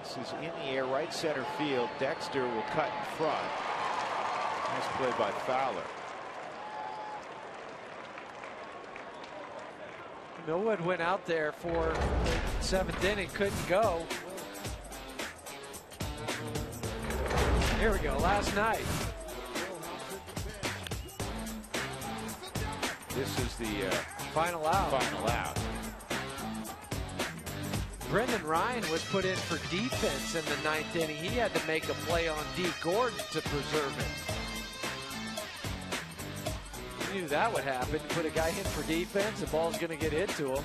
This is in the air, right center field. Dexter will cut in front. Nice play by Fowler. Millwood went out there for the 7th inning, couldn't go. Here we go, last night. This is the final out. Final out. Brendan Ryan was put in for defense in the 9th inning. He had to make a play on D. Gordon to preserve it. You knew that would happen. Put a guy in for defense, the ball's going to get hit to him.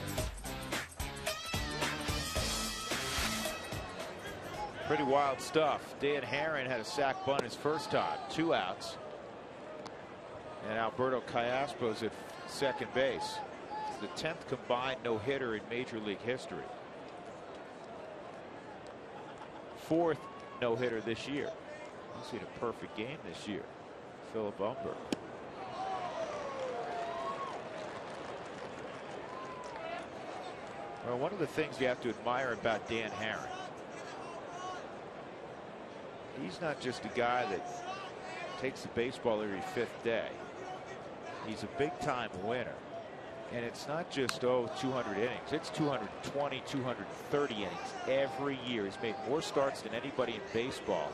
Pretty wild stuff. Dan Herron had a sac bunt his first time. 2 outs. And Alberto Callaspo's at second base. It's the 10th combined no-hitter in Major League history. 4th no-hitter this year. He's seen a perfect game this year. Philip Umber. Well, one of the things you have to admire about Dan Herron, he's not just a guy that takes the baseball every 5th day. He's a big-time winner. And it's not just, 200 innings. It's 220, 230 innings every year. He's made more starts than anybody in baseball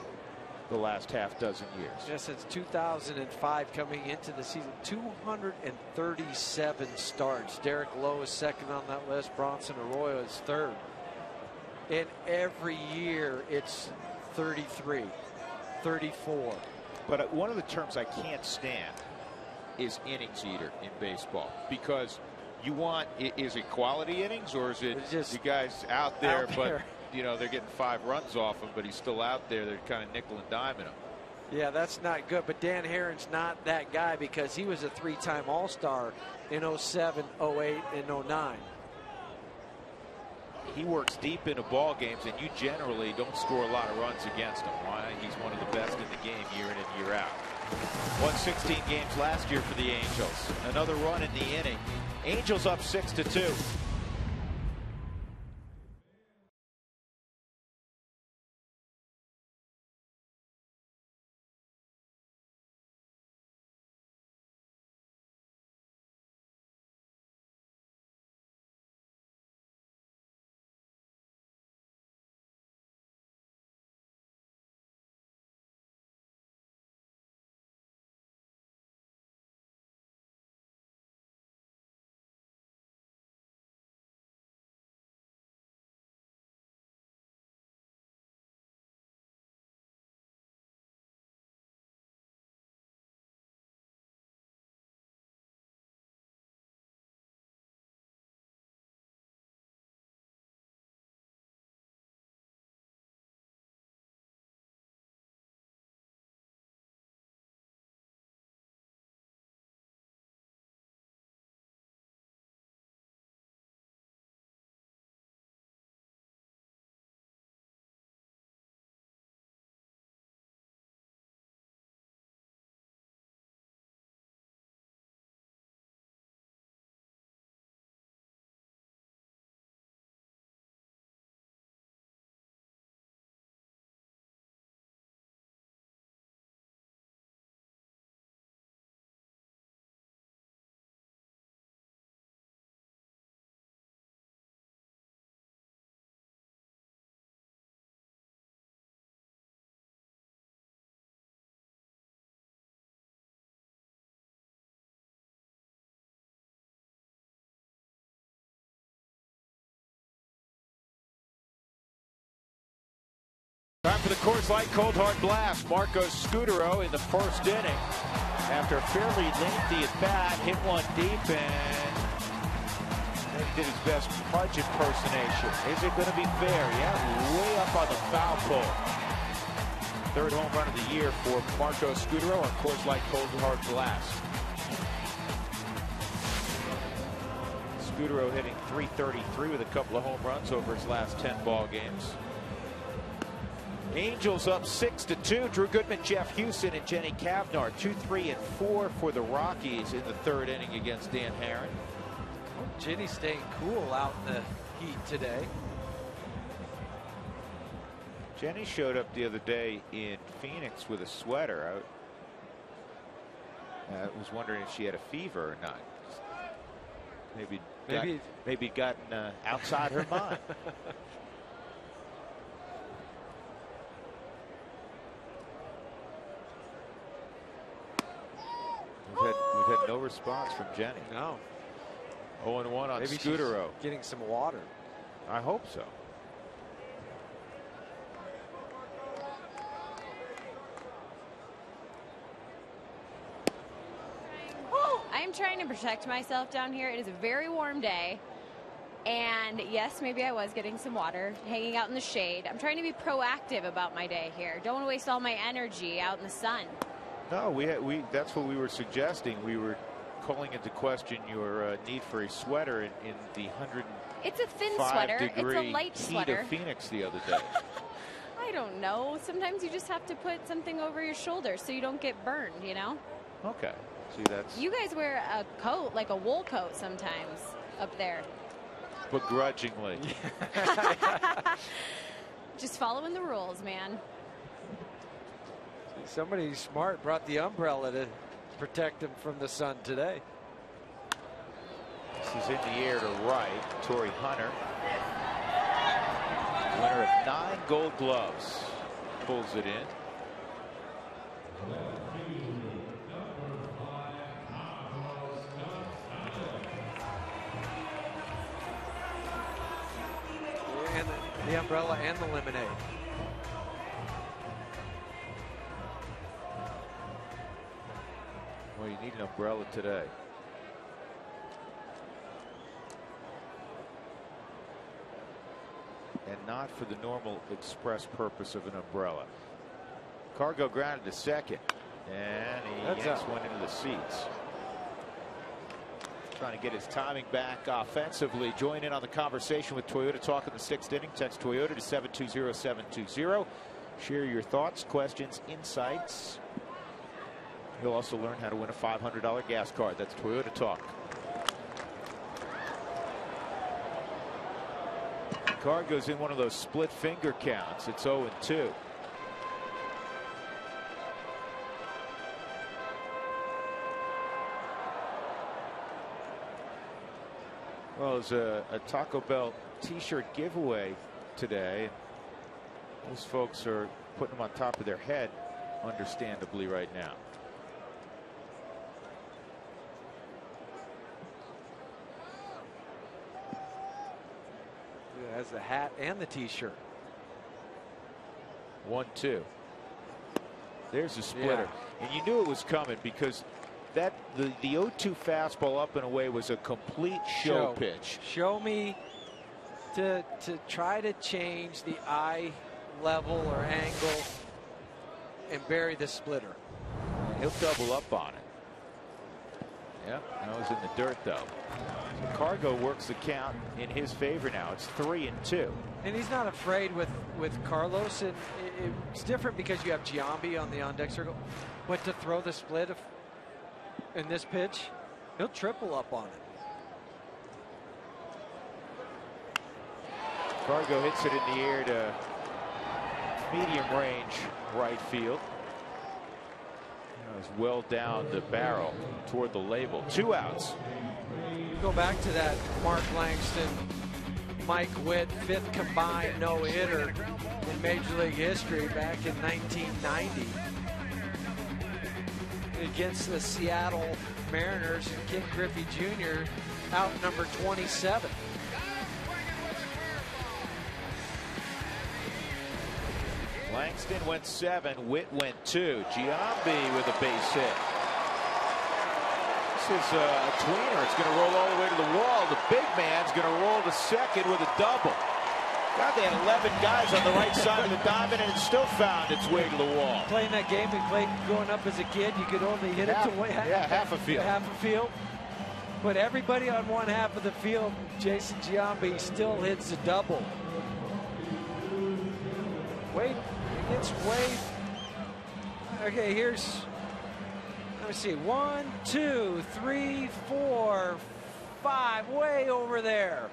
the last half dozen years. Yeah, since 2005 coming into the season, 237 starts. Derek Lowe is second on that list. Bronson Arroyo is third. And every year it's 33, 34. But one of the terms I can't stand is innings eater in baseball, because you want, is it quality innings, or is it just the guys out there, but you know they're getting 5 runs off him, but he's still out there, they're kind of nickel and diming him. Yeah, that's not good. But Dan Herron's not that guy, because he was a 3-time All-Star in 07, 08, and 09. He works deep into ball games, and you generally don't score a lot of runs against him. Why? He's one of the best in the game year in and year out. Won 16 games last year for the Angels. Another run in the inning. Angels up 6-2. Time for the Coors Light Cold Hard Blast. Marcos Scutaro in the first inning. After a fairly lengthy at bat, hit one deep and did his best Pudge impersonation. Is it going to be fair? Yeah, way up on the foul pole. Third home run of the year for Marcos Scutaro on Coors Light Cold Hard Blast. Scutaro hitting .333 with a couple of home runs over his last 10 ball games. Angels up 6-2. Drew Goodman, Jeff Houston, and Jenny Cavnar 2, 3, and 4 for the Rockies in the third inning against Dan Herron. Well, Jenny staying cool out in the heat today. Jenny showed up the other day in Phoenix with a sweater. I was wondering if she had a fever or not. Maybe gotten outside her mind. We've had no response from Jenny. No. 0-1 on Maybe Scutaro. she's getting some water. I hope so. I'm trying to protect myself down here. It is a very warm day. And yes, maybe I was getting some water, hanging out in the shade. I'm trying to be proactive about my day here. Don't want to waste all my energy out in the sun. No, that's what we were suggesting. We were calling into question your need for a sweater in the 105 It's a thin sweater. It's a light heat sweater. of Phoenix the other day. I don't know. Sometimes you just have to put something over your shoulders so you don't get burned, you know? Okay. See, that's... You guys wear a coat, like a wool coat sometimes up there. Begrudgingly. Just following the rules, man. Somebody smart brought the umbrella to protect him from the sun today. This is in the air to right. Torrey Hunter, winner of 9 Gold Gloves, pulls it in. And the umbrella and the lemonade. Well, you need an umbrella today. And not for the normal express purpose of an umbrella. Cargo grounded to second. And he yanks one into the seats. Trying to get his timing back offensively. Join in on the conversation with Toyota Talk in the 6th inning. Text Toyota to 720-720. Share your thoughts, questions, insights. You'll also learn how to win a $500 gas card. That's Toyota Talk. Card goes in one of those split finger counts. It's 0-2. Well, there's a Taco Bell t-shirt giveaway today. Those folks are putting them on top of their head, understandably, right now. It has the hat and the t-shirt. 1-2. There's a splitter. Yeah. And you knew it was coming because the 0-2 fastball up and away was a complete show pitch. Show me to try to change the eye level or angle and bury the splitter. He'll double up on it. Yep, that was in the dirt though. So Cargo works the count in his favor now. It's 3-2. And he's not afraid with Carlos, and it's different because you have Giambi on the on-deck circle. But to throw the split in this pitch, he'll triple up on it. Cargo hits it in the air to medium range right field. It's well down the barrel toward the label. 2 outs. You go back to that Mark Langston, Mike Witt 5th combined no-hitter in Major League history back in 1990 against the Seattle Mariners. Ken Griffey Jr. out number 27. Langston went 7, Witt went 2. Giambi with a base hit. This is a tweener. It's going to roll all the way to the wall. The big man's going to roll to second with a double. God, they had 11 guys on the right side of the diamond, and it still found its way to the wall. Playing that game we played growing up as a kid, you could only hit it to half a field. Half a field. But everybody on one half of the field, Jason Giambi still hits a double. Wade against Wade. Okay, here's, let me see, 1, 2, 3, 4, 5, way over there.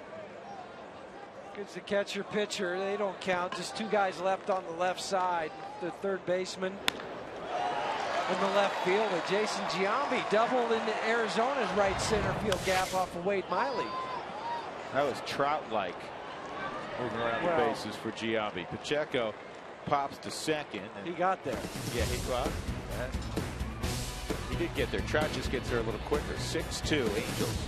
Good to catcher pitcher. They don't count. Just 2 guys left on the left side. The third baseman in the left fielder. Jason Giambi doubled into Arizona's right center field gap off of Wade Miley. That was Trout-like moving around the bases for Giambi. Pacheco pops to second. He got there. Yeah, he did get there. Trout just gets there a little quicker. 6-2 Angels.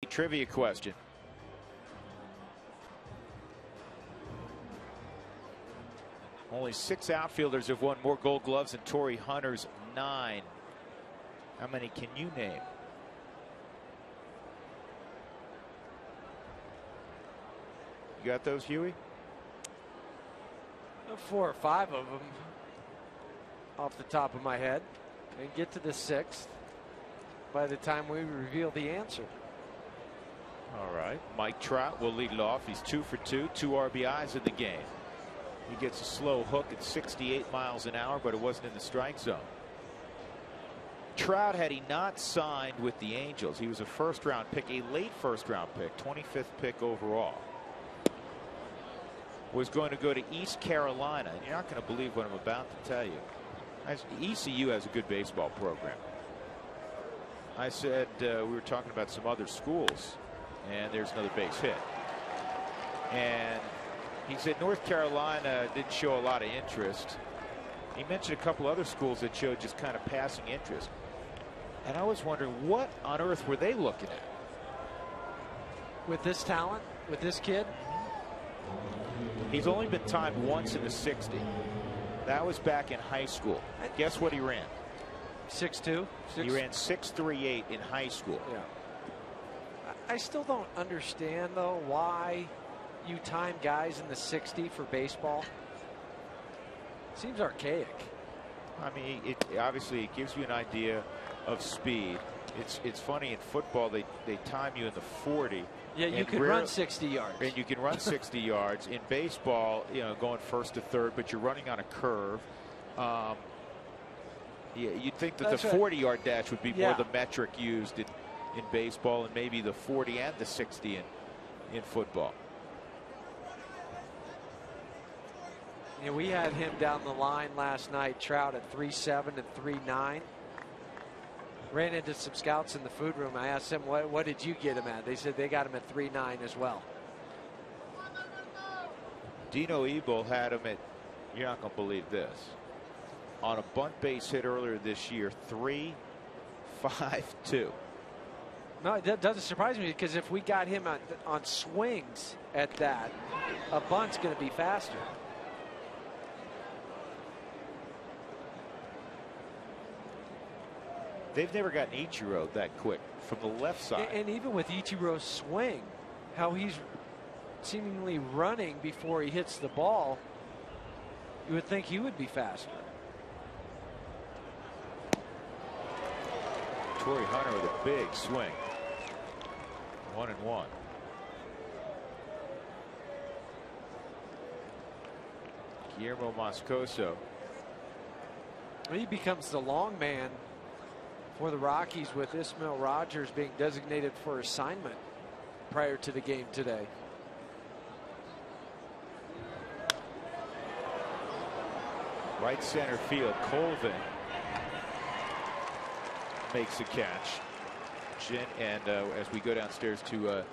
Trivia question. Only 6 outfielders have won more Gold Gloves than Torrey Hunter's 9. How many can you name? You got those, Huey? 4 or 5 of them off the top of my head, and get to the 6th by the time we reveal the answer. All right. Mike Trout will lead it off. He's 2 for 2, 2 RBIs in the game. He gets a slow hook at 68 miles an hour, but it wasn't in the strike zone. Trout, had he not signed with the Angels, he was a first-round pick, a late first-round pick, 25th pick overall. Was going to go to East Carolina, and you're not going to believe what I'm about to tell you. ECU has a good baseball program. I said we were talking about some other schools, and there's another base hit. And he said North Carolina didn't show a lot of interest. He mentioned a couple other schools that showed just kind of passing interest. And I was wondering, what on earth were they looking at? With this talent, with this kid? He's only been timed once in the 60. That was back in high school. Guess what he ran? 6'2". He ran 6'3" in high school. Yeah. I still don't understand, though, why you time guys in the 60 for baseball. Seems archaic. I mean, obviously it gives you an idea of speed. It's funny, in football they time you in the 40. Yeah, you can run 60 yards. And you can run 60 yards. In baseball, you know, going first to third, but you're running on a curve. Yeah, you'd think that the 40-yard dash would be more the metric used in baseball, and maybe the 40 and the 60 in football. Yeah, we had him down the line last night, Trout at 3.7 and 3.9. ran into some scouts in the food room. I asked them, what did you get him at? They said they got him at 3.9 as well. Dino Ebel had him at, you're not going to believe this, on a bunt base hit earlier this year, 3.52. No, that doesn't surprise me, because if we got him on swings at that, a bunt's going to be faster. They've never gotten Ichiro that quick from the left side. And even with Ichiro's swing, how he's seemingly running before he hits the ball, you would think he would be faster. Torrey Hunter with a big swing. 1-1. Guillermo Moscoso. He becomes the long man for the Rockies, with Ismail Rogers being designated for assignment prior to the game today. Right center field, Colvin makes a catch. And as we go downstairs to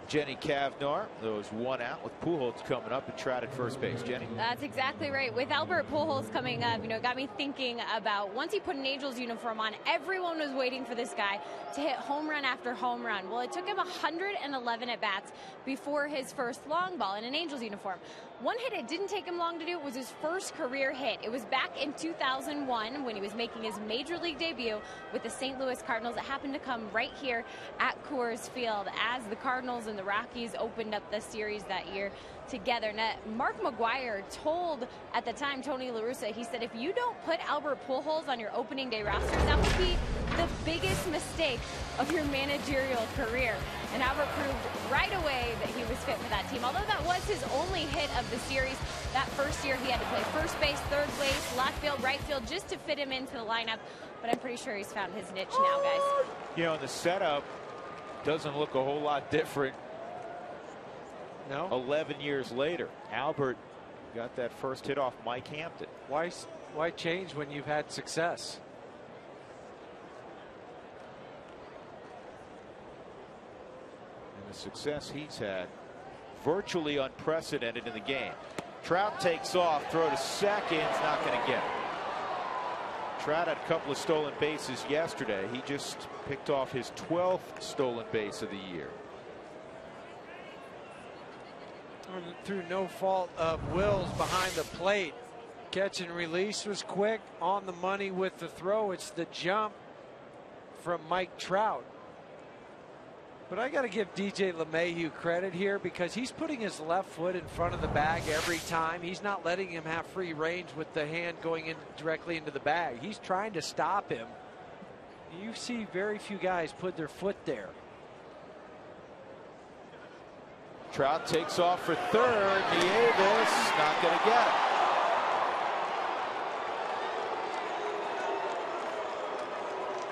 Jenny Cavnar, those one out with Pujols coming up and Trout at first base. Jenny? That's exactly right. With Albert Pujols coming up, you know, it got me thinking about once he put an Angels uniform on, everyone was waiting for this guy to hit home run after home run. Well, it took him 111 at-bats before his first long ball in an Angels uniform. One hit it didn't take him long to do was his first career hit. It was back in 2001 when he was making his major league debut with the St. Louis Cardinals. It happened to come right here at Coors Field as the Cardinals and the Rockies opened up the series that year together. Now, Mark McGuire told at the time Tony La Russa, he said, if you don't put Albert Pujols on your opening day roster, that would be the biggest mistake of your managerial career. And Albert proved right away that he was fit for that team. Although that was his only hit of the series, that first year he had to play first base, third base, left field, right field, just to fit him into the lineup. But I'm pretty sure he's found his niche now, guys. You know, the setup doesn't look a whole lot different. No. 11 years later, Albert got that first hit off Mike Hampton. Why change when you've had success? And the success he's had, virtually unprecedented in the game. Trout takes off, throw to second, it's not going to get it. Trout had a couple of stolen bases yesterday. He just picked off his 12th stolen base of the year. Through no fault of Will's behind the plate. Catch and release was quick, on the money with the throw. It's the jump from Mike Trout. But I got to give DJ LeMahieu credit here, because he's putting his left foot in front of the bag every time. He's not letting him have free range with the hand going in directly into the bag. He's trying to stop him. You see very few guys put their foot there. Trout takes off for third. Nieves not going to get it.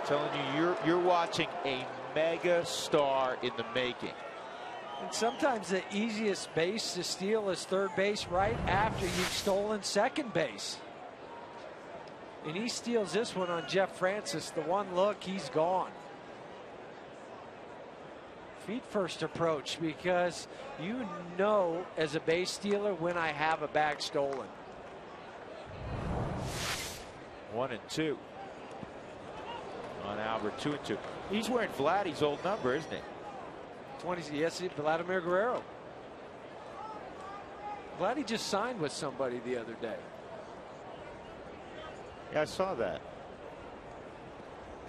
Telling you, you're watching a mega star in the making. And sometimes the easiest base to steal is third base right after you've stolen second base. And he steals this one on Jeff Francis. The one look, he's gone. Feet first approach, because you know as a base stealer when I have a bag stolen. 1-2 on Albert. 2-2. He's wearing Vladdy's old number, isn't he? 20. Yes, Vladimir Guerrero. Vladdy just signed with somebody the other day. Yeah, I saw that.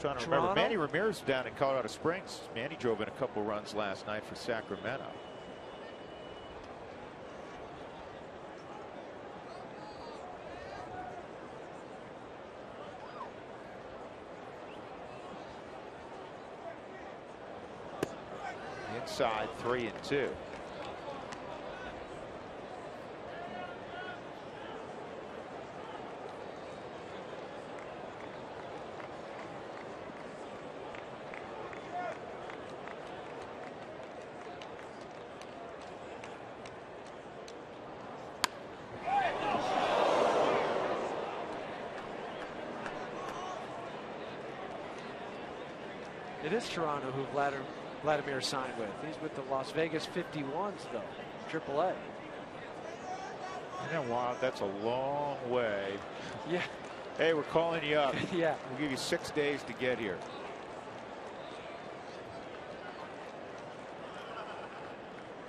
Trying to remember. Manny Ramirez down in Colorado Springs. Manny drove in a couple runs last night for Sacramento. Inside, 3-2. It is Toronto who Vladimir signed with. He's with the Las Vegas 51s, though, AAA. You know, wow, that's a long way. Yeah. Hey, we're calling you up. Yeah. We'll give you 6 days to get here.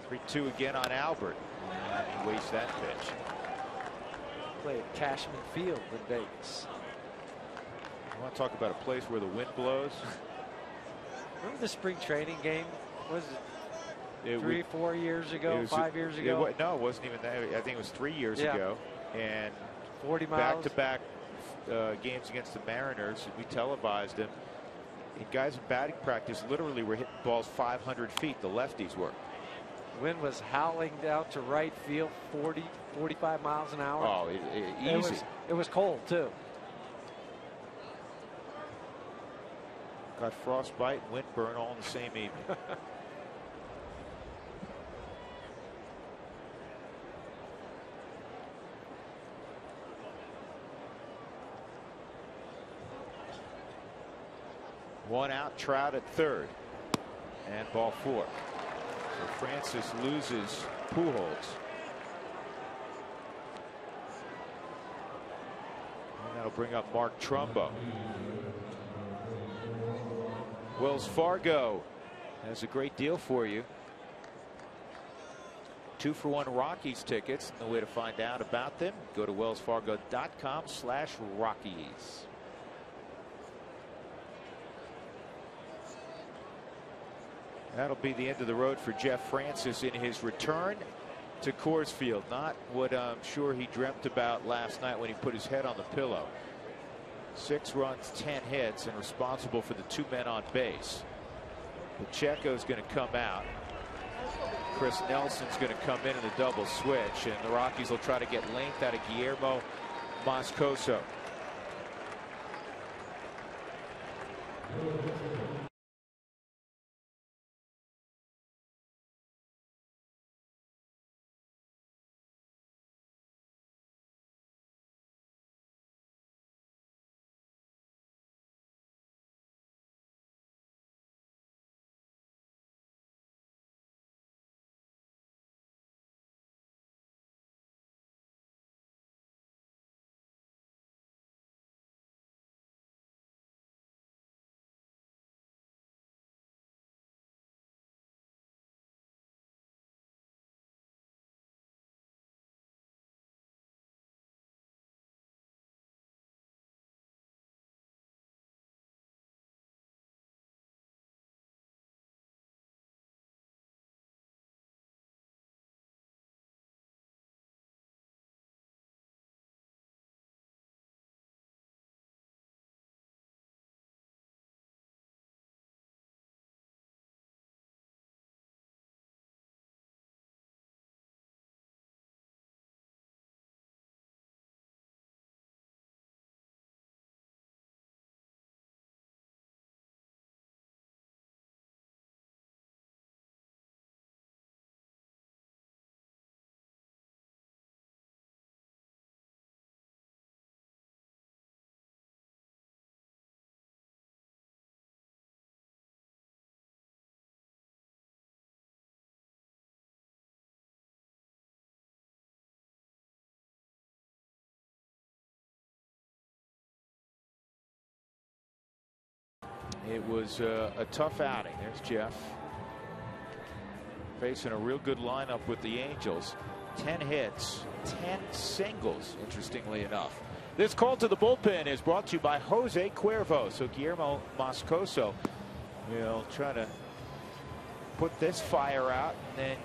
3-2 again on Albert. And he wastes that pitch. Play at Cashman Field in Vegas. I want to talk about a place where the wind blows. Remember the spring training game? Was it 3 or 4 years ago? 5 years ago? No, it wasn't even that. I think it was 3 years ago. And 40 miles. Back-to-back games against the Mariners. We televised them. And guys in batting practice literally were hitting balls 500 feet. The lefties were. Wind was howling out to right field, 40, 45 miles an hour. Oh, easy. It was cold, too. Got frostbite and windburn all in the same evening. One out, Trout at third. And ball 4. So Francis loses Pujols. And that'll bring up Mark Trumbo. Wells Fargo has a great deal for you. 2-for-1 Rockies tickets. The way to find out about them, go to wellsfargo.com/Rockies. That'll be the end of the road for Jeff Francis in his return to Coors Field. Not what I'm sure he dreamt about last night when he put his head on the pillow. 6 runs, 10 hits, and responsible for the 2 men on base. Pacheco's going to come out. Chris Nelson's going to come in a double switch, and the Rockies will try to get length out of Guillermo Moscoso. It was a tough outing. There's Jeff facing a real good lineup with the Angels. 10 hits, 10 singles, interestingly enough. This call to the bullpen is brought to you by Jose Cuervo. So Guillermo Moscoso will try to put this fire out and then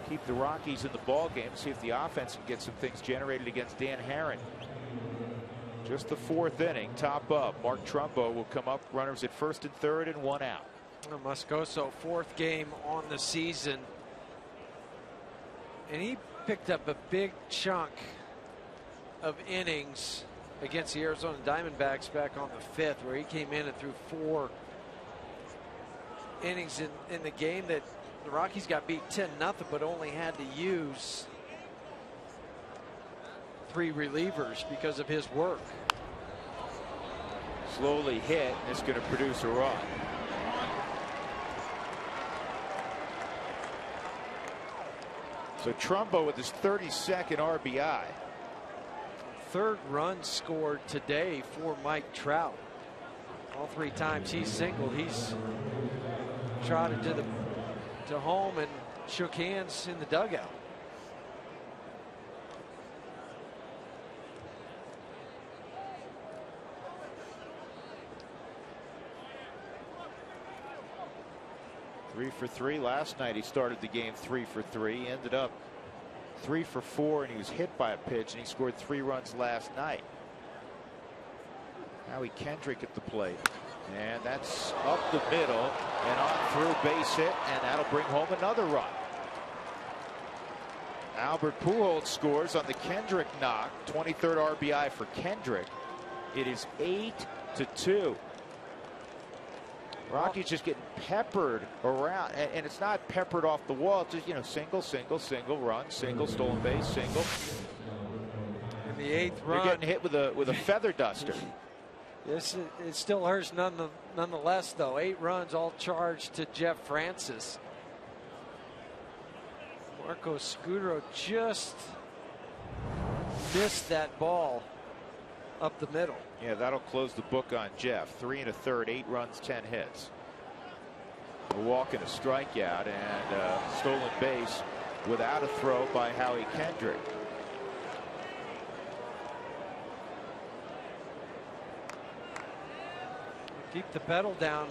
keep the Rockies in the ball game. See if the offense can get some things generated against Dan Herron. Just the 4th inning, top up. Mark Trumbo will come up, runners at first and third, and 1 out. Moscoso, 4th game on the season, and he picked up a big chunk of innings against the Arizona Diamondbacks back on the 5th, where he came in and threw 4 innings in the game that the Rockies got beat 10-0, but only had to use 3 relievers because of his work. slowly hit, and it's going to produce a run. So Trumbo with his 32nd RBI. Third run scored today for Mike Trout. All 3 times he's singled, he's trotted to home and shook hands in the dugout. Three for 3 last night. He started the game 3 for 3. He ended up 3 for 4, and he was hit by a pitch, and he scored 3 runs last night. Howie Kendrick at the plate, and that's up the middle and on through, base hit, and that'll bring home another run. Albert Pujols scores on the Kendrick knock, 23rd RBI for Kendrick. It is 8-2. Rockies just getting peppered around, and it's not peppered off the wall. It's just, you know, single run, single, stolen base, single. In the 8th run, you're getting hit with a feather duster. Yes, it still hurts nonetheless, though. 8 runs, all charged to Jeff Francis. Marco Scudero just missed that ball up the middle. Yeah, that'll close the book on Jeff. 3 1/3, 8 runs, 10 hits. A walk and a strikeout, and a stolen base without a throw by Howie Kendrick. Keep the pedal down.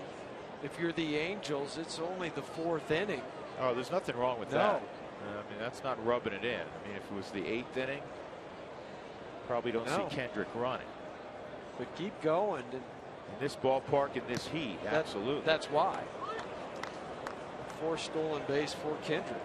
If you're the Angels, it's only the 4th inning. Oh, there's nothing wrong with that. I mean, that's not rubbing it in. I mean, if it was the 8th inning, probably don't see Kendrick running. But keep going. In this ballpark, in this heat, absolutely. That's why. 4 stolen base for Kendrick.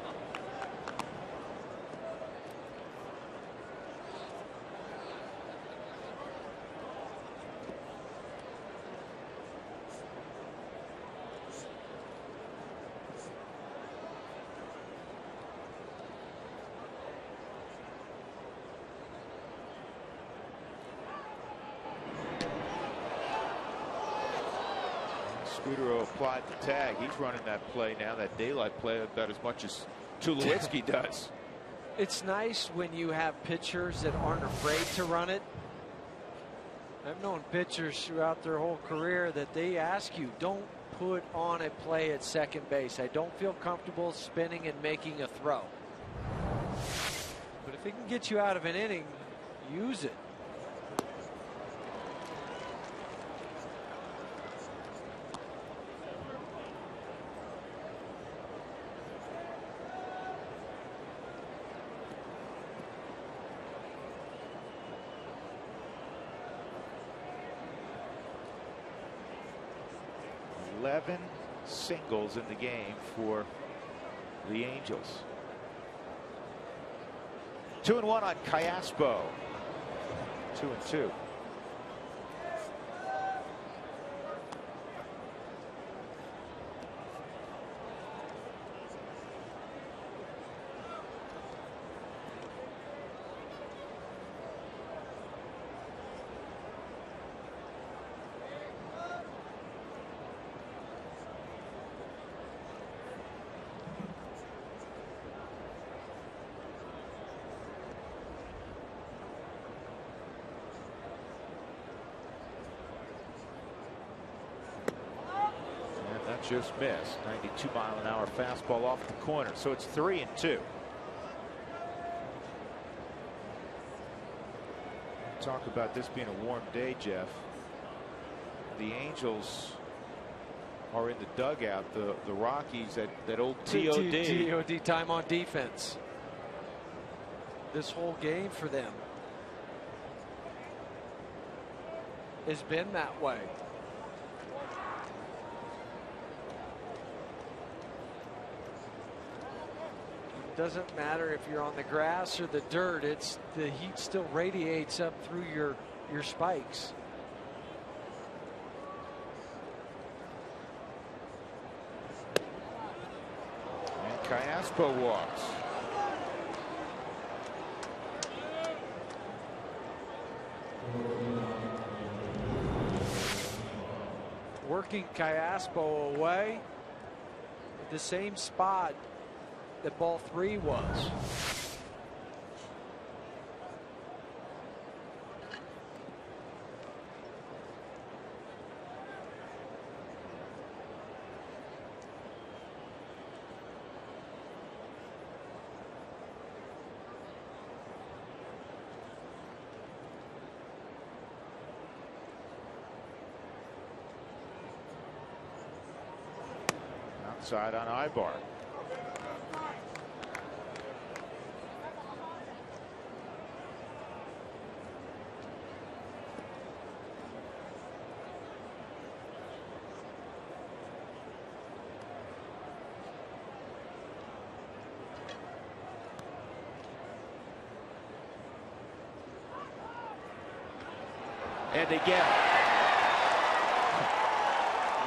Scudero applied the tag. He's running that play now, that daylight play, about as much as Tulowitzki does. It's nice when you have pitchers that aren't afraid to run it. I've known pitchers throughout their whole career that they ask you, don't put on a play at second base. I don't feel comfortable spinning and making a throw. But if it can get you out of an inning, use it. Singles in the game for the Angels. 2-1 on Callaspo. 2-2. Just missed. 92-mile-an-hour fastball off the corner. So it's 3-2. Talk about this being a warm day, Jeff. The Angels are in the dugout. The Rockies, that old TOD. TOD, time on defense. This whole game for them has been that way. Doesn't matter if you're on the grass or the dirt, it's the heat still radiates up through your spikes. And Callaspo walks. working Callaspo away. The same spot that ball 3 was. Outside on Ibar. And again,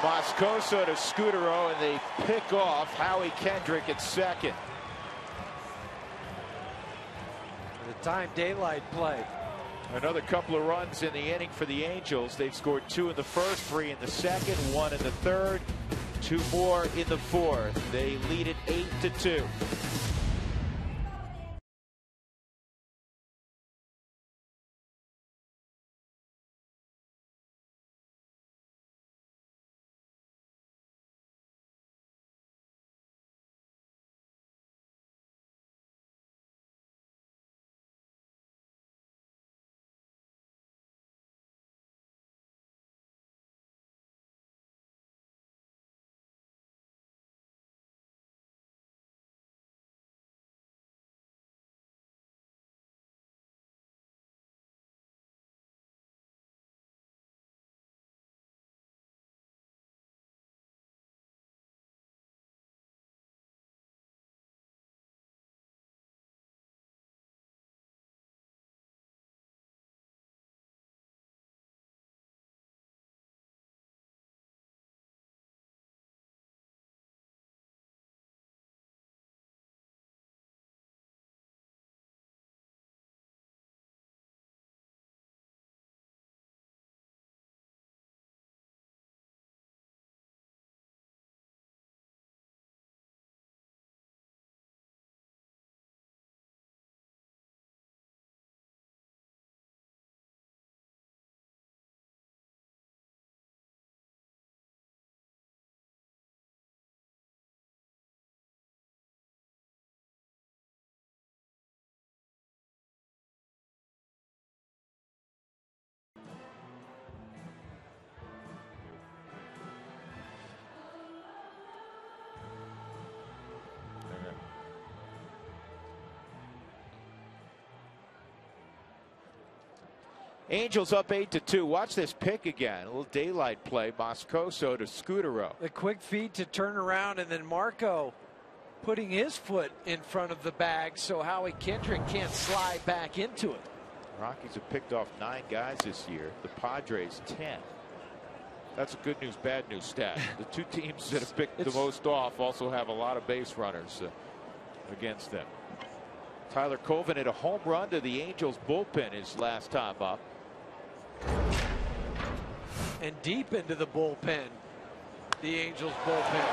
Moscoso to Scutero, and they pick off Howie Kendrick at second. The time daylight play. Another couple of runs in the inning for the Angels. They've scored 2 in the first, 3 in the second, 1 in the third, 2 more in the fourth. They lead it 8-2. Angels up 8-2. Watch this pick again. A little daylight play. Moscoso to Scutero. The quick feed to turn around, and then Marco putting his foot in front of the bag so Howie Kendrick can't slide back into it. Rockies have picked off 9 guys this year. The Padres 10. That's a good news, bad news stat. The 2 teams that have picked the most off also have a lot of base runners against them. Tyler Colvin hit a home run to the Angels bullpen his last time up. And deep into the bullpen, the Angels bullpen.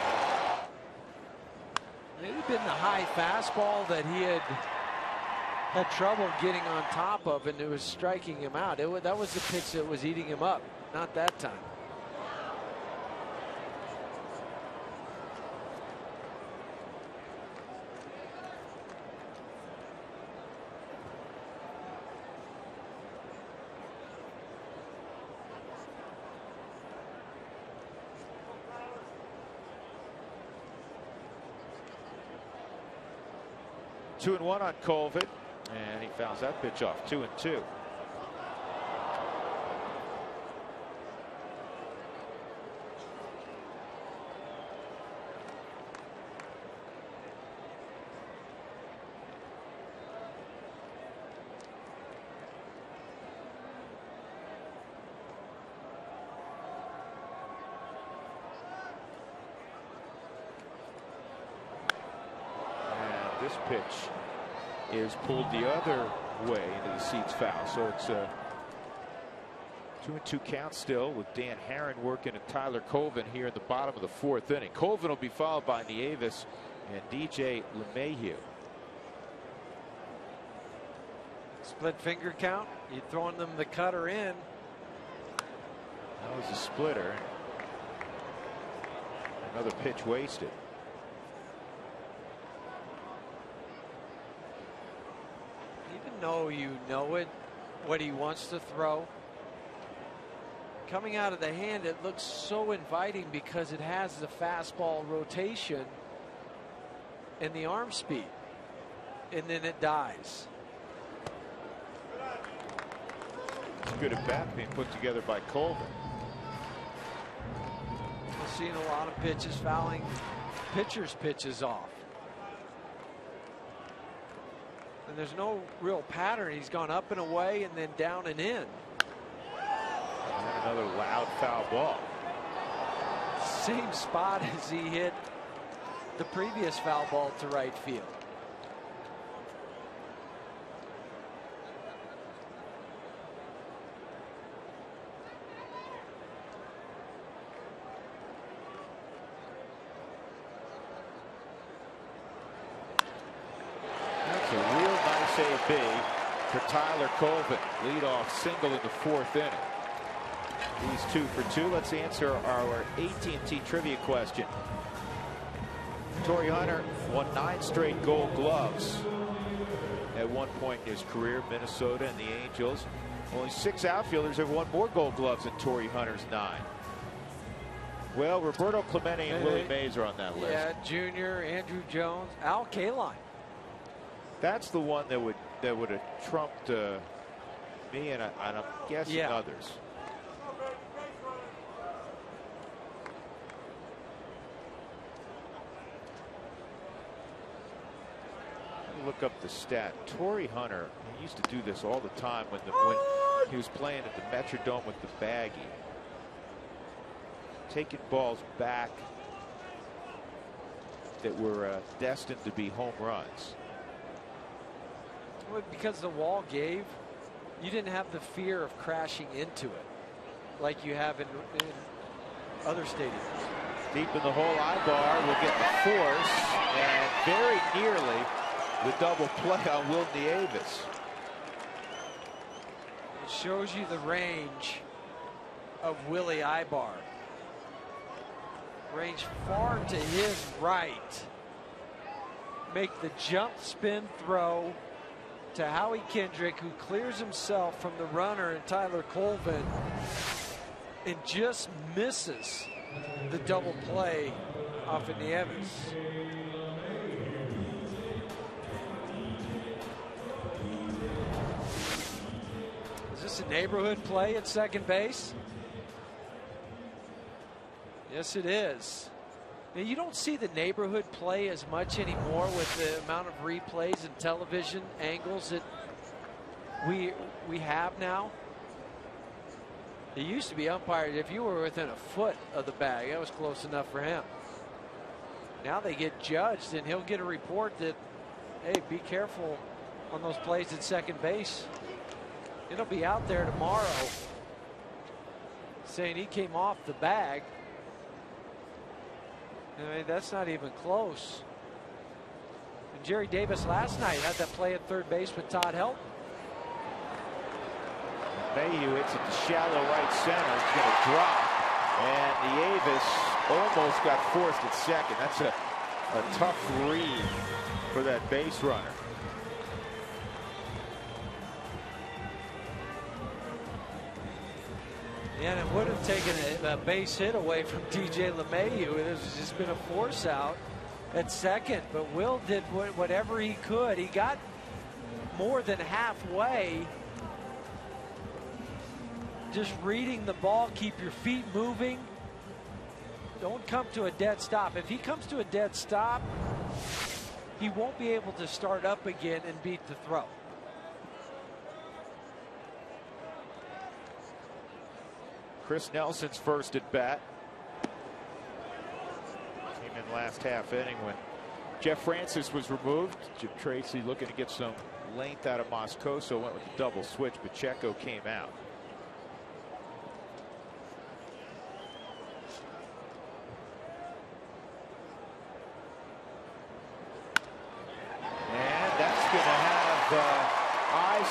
It had been the high fastball that he had trouble getting on top of, and it was striking him out. That was the pitch that was eating him up, not that time. Two and 1 on Colvin, and he fouls that pitch off. 2-2. This pitch is pulled the other way into the seats foul. So it's 2-2 count still with Dan Herron working at Tyler Colvin here in the bottom of the 4th inning. Colvin will be followed by Nieves and DJ LeMahieu. Split finger count. You throwing them the cutter in. That was a splitter. Another pitch wasted. Even though you know it, what he wants to throw, coming out of the hand, it looks so inviting because it has the fastball rotation and the arm speed, and then it dies. It's good at bat being put together by Colvin. We're seeing a lot of pitches fouling pitchers' pitches off. And there's no real pattern. He's gone up and away and then down and in. And another loud foul ball. Same spot as he hit the previous foul ball to right field. That's a real nice AB for Tyler Colvin. Leadoff single in the 4th inning. He's 2 for 2. Let's answer our AT trivia question. Torrey Hunter won 9 straight Gold Gloves at one point in his career. Minnesota and the Angels. Only 6 outfielders have won more Gold Gloves than Torrey Hunter's 9. Well, Roberto Clemente and Willie Mays are on that list. Yeah, Junior, Andrew Jones, Al Kaline. That's the one that would have trumped me and I'm guessing others. Look up the stat. Torrey Hunter, he used to do this all the time when he was playing at the Metrodome with the Baggie. Taking balls back that were destined to be home runs. Well, because the wall gave, you didn't have the fear of crashing into it like you have in other stadiums. Deep in the hole, Ibar will get the force, and very nearly the double play on Will Nieves. It shows you the range of Willie Ibar. Range far to his right. Make the jump spin throw to Howie Kendrick, who clears himself from the runner and Tyler Colvin and just misses the double play off of Nieves. Is this a neighborhood play at second base? Yes, it is. Now, you don't see the neighborhood play as much anymore with the amount of replays and television angles that we have now. It used to be umpired if you were within a foot of the bag. That was close enough for him. Now they get judged, and he'll get a report that, hey, be careful on those plays at second base. It'll be out there tomorrow saying he came off the bag. I mean, that's not even close. And Jerry Davis last night had that play at third base with Todd Helton. Mayhew hits it to shallow right center. It's going to drop. And Nieves almost got forced at second. That's a tough read for that base runner. Yeah, and it would have taken a base hit away from DJ LeMahieu. It has just been a force out at second. But Will did whatever he could. He got more than halfway. Just reading the ball, keep your feet moving. Don't come to a dead stop. If he comes to a dead stop, he won't be able to start up again and beat the throw. Chris Nelson's first at bat. Came in last half inning when Jeff Francis was removed. Jim Tracy looking to get some length out of Moscoso. Went with the double switch. Pacheco came out.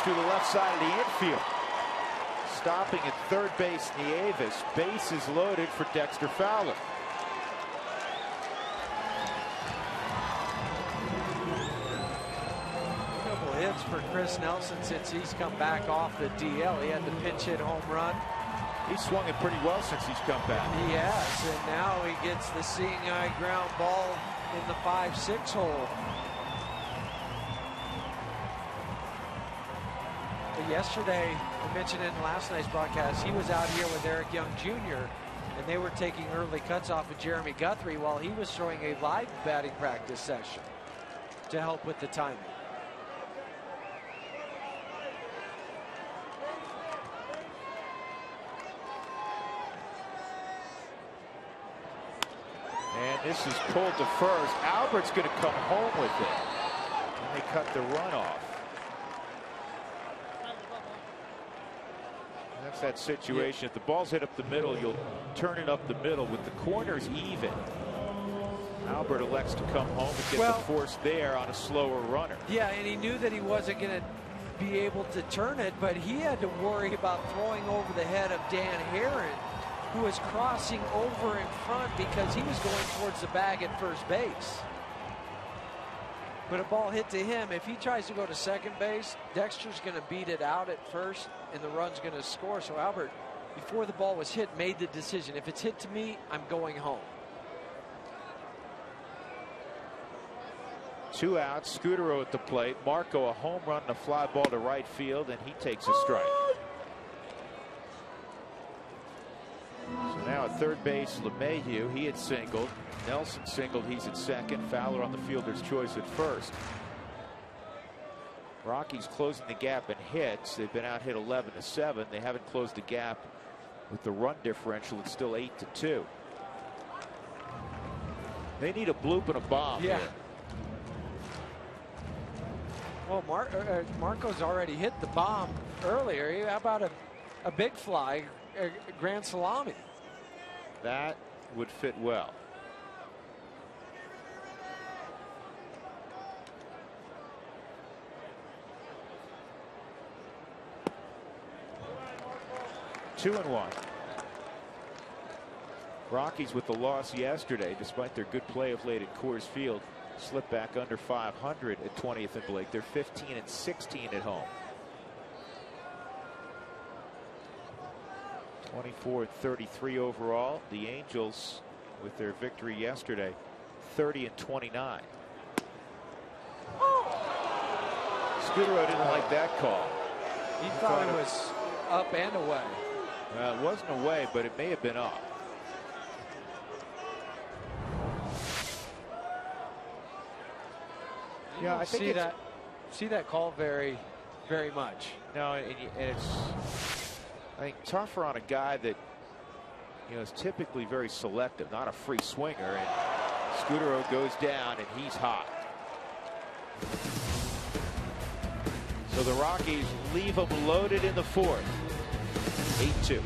through the left side of the infield. Stopping at third base, Nieves. Base is loaded for Dexter Fowler. A couple hits for Chris Nelson since he's come back off the DL. He had the pinch hit home run. He's swung it pretty well since he's come back. He has, and now he gets the seeing eye ground ball in the 5-6 hole. But yesterday, I mentioned in last night's broadcast, he was out here with Eric Young Jr., and they were taking early cuts off of Jeremy Guthrie while he was throwing a live batting practice session to help with the timing. And this is pulled to first. Albert's going to come home with it. And they cut the run off. That's that situation. If the ball's hit up the middle, you'll turn it up the middle with the corners even. Albert elects to come home and get the force there on a slower runner. Yeah, and he knew that he wasn't going to be able to turn it, but he had to worry about throwing over the head of Dan Herron, who was crossing over in front because he was going towards the bag at first base. But a ball hit to him. If he tries to go to second base, Dexter's going to beat it out at first, and the run's going to score. So Albert, before the ball was hit, made the decision. If it's hit to me, I'm going home. 2 outs. Scudero at the plate. Marco a home run and a fly ball to right field, and he takes a strike. So now at third base, LeMahieu, he had singled. Nelson singled, he's at second. Fowler on the fielder's choice at first. Rockies closing the gap in hits. They've been out hit 11-7. They haven't closed the gap with the run differential. It's still 8-2. They need a bloop and a bomb. Yeah. Here. Well, Marco's already hit the bomb earlier. How about a big fly, a grand salami? That would fit well. Two and one. Rockies with the loss yesterday, despite their good play of late at Coors Field, slipped back under 500 at 20th and Blake. They're 15-16 at home. 24-33 overall. The Angels, with their victory yesterday, 30-29. Scudero didn't like that call. He thought it was up and away. Well, it wasn't away, but it may have been up. Yeah, I think see that call very, very much. No, and it's, I think, tougher on a guy that, you know, is typically very selective, not a free swinger. And Scudero goes down, and he's hot. So the Rockies leave him loaded in the fourth. 8-2.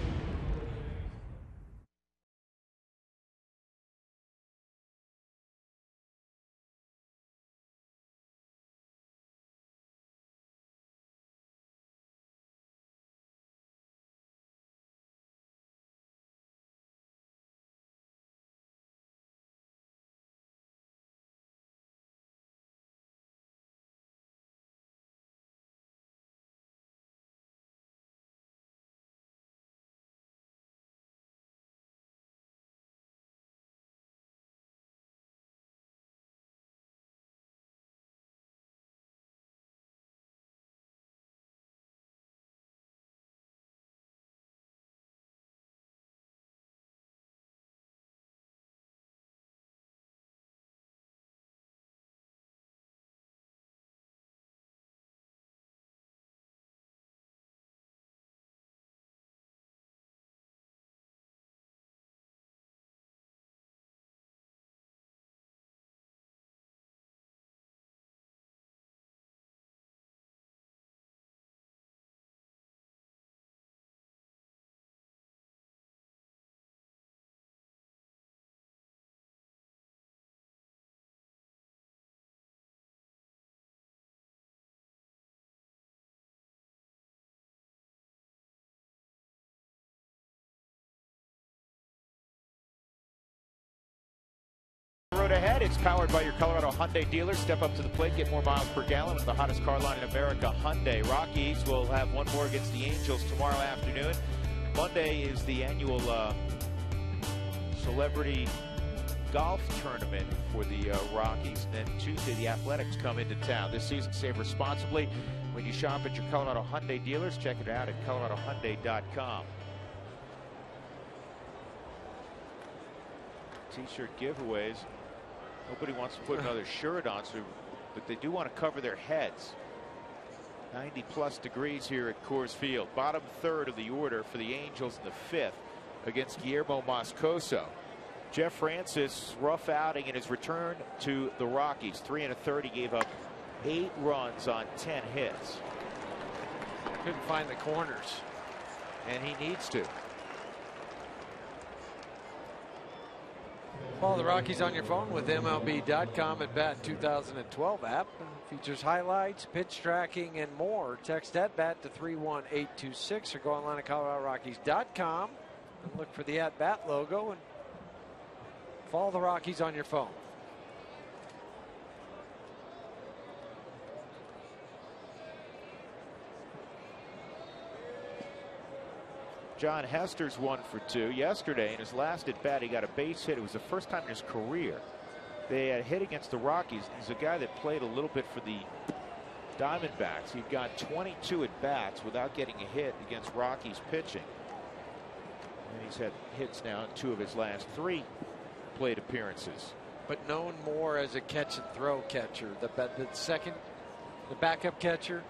ahead. It's powered by your Colorado Hyundai dealer. Step up to the plate, get more miles per gallon with the hottest car line in America, Hyundai. Rockies will have one more against the Angels tomorrow afternoon. Monday is the annual celebrity golf tournament for the Rockies. And then Tuesday, the Athletics come into town. This season, save responsibly when you shop at your Colorado Hyundai dealers. Check it out at coloradohyundai.com. T-shirt giveaways. Nobody wants to put another shirt on, but they do want to cover their heads. 90-plus degrees here at Coors Field. Bottom third of the order for the Angels in the fifth against Guillermo Moscoso. Jeff Francis, rough outing in his return to the Rockies. 3 1/3. He gave up 8 runs on 10 hits. Couldn't find the corners. And he needs to. Follow the Rockies on your phone with MLB.com at Bat 2012 app. Features highlights, pitch tracking, and more. Text at Bat to 31826 or go online at ColoradoRockies.com and look for the at Bat logo and follow the Rockies on your phone. John Hester's 1 for 2. Yesterday, in his last at bat, he got a base hit. It was the first time in his career they had hit against the Rockies. He's a guy that played a little bit for the Diamondbacks. He'd got 22 at bats without getting a hit against Rockies pitching. And he's had hits now in 2 of his last 3 plate appearances. But known more as a catch and throw catcher. The backup catcher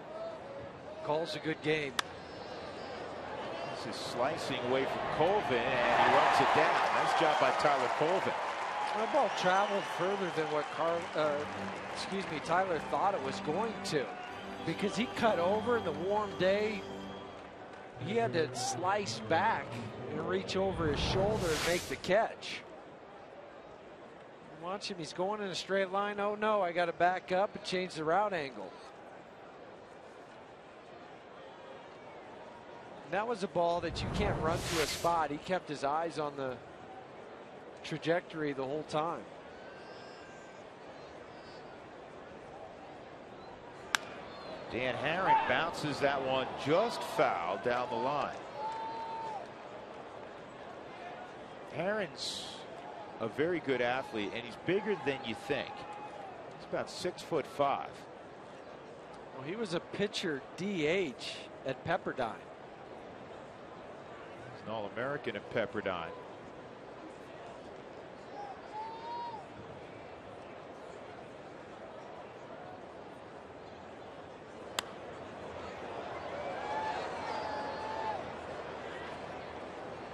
calls a good game. This is slicing away from Colvin, and he runs it down. Nice job by Tyler Colvin. The ball traveled further than what Tyler thought it was going to, because he cut over in the warm day. He had to slice back and reach over his shoulder and make the catch. Watch him, he's going in a straight line. Oh no, I got to back up and change the route angle. That was a ball that you can't run to a spot. He kept his eyes on the trajectory the whole time. Dan Herron bounces that one just foul down the line. Herron's a very good athlete, and he's bigger than you think. He's about 6'5". Well, he was a pitcher DH at Pepperdine. He's an All-American at Pepperdine.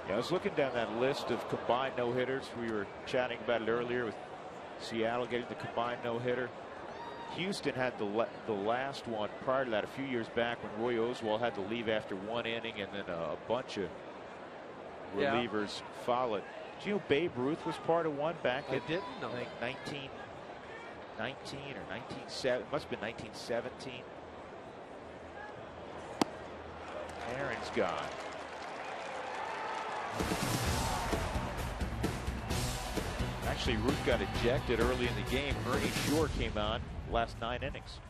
Yeah, I was looking down that list of combined no-hitters. We were chatting about it earlier with Seattle getting the combined no-hitter. Houston had the last one prior to that a few years back when Roy Oswalt had to leave after 1 inning, and then a bunch of relievers followed. Do you know Babe Ruth was part of one back in, I didn't know. I think 1919 or 1970. It must have been 1917. Aaron's gone. Actually, Ruth got ejected early in the game. Ernie Shore came on last 9 innings.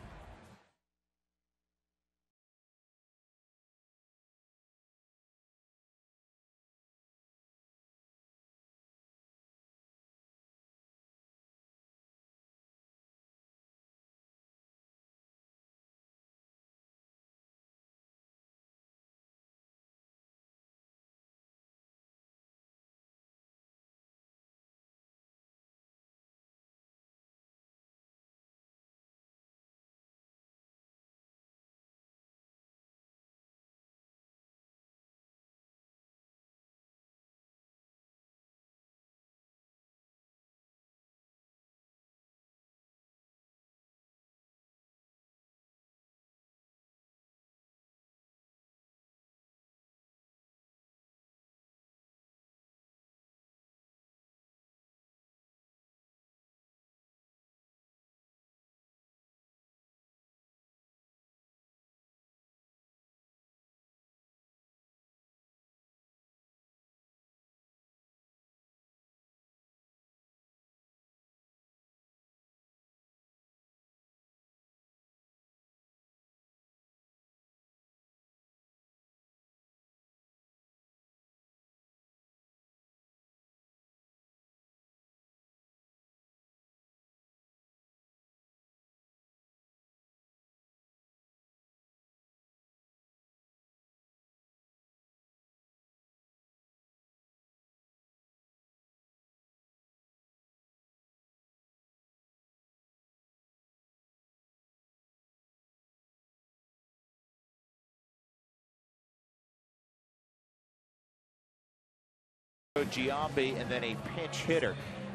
Giambi, and then a pinch hitter.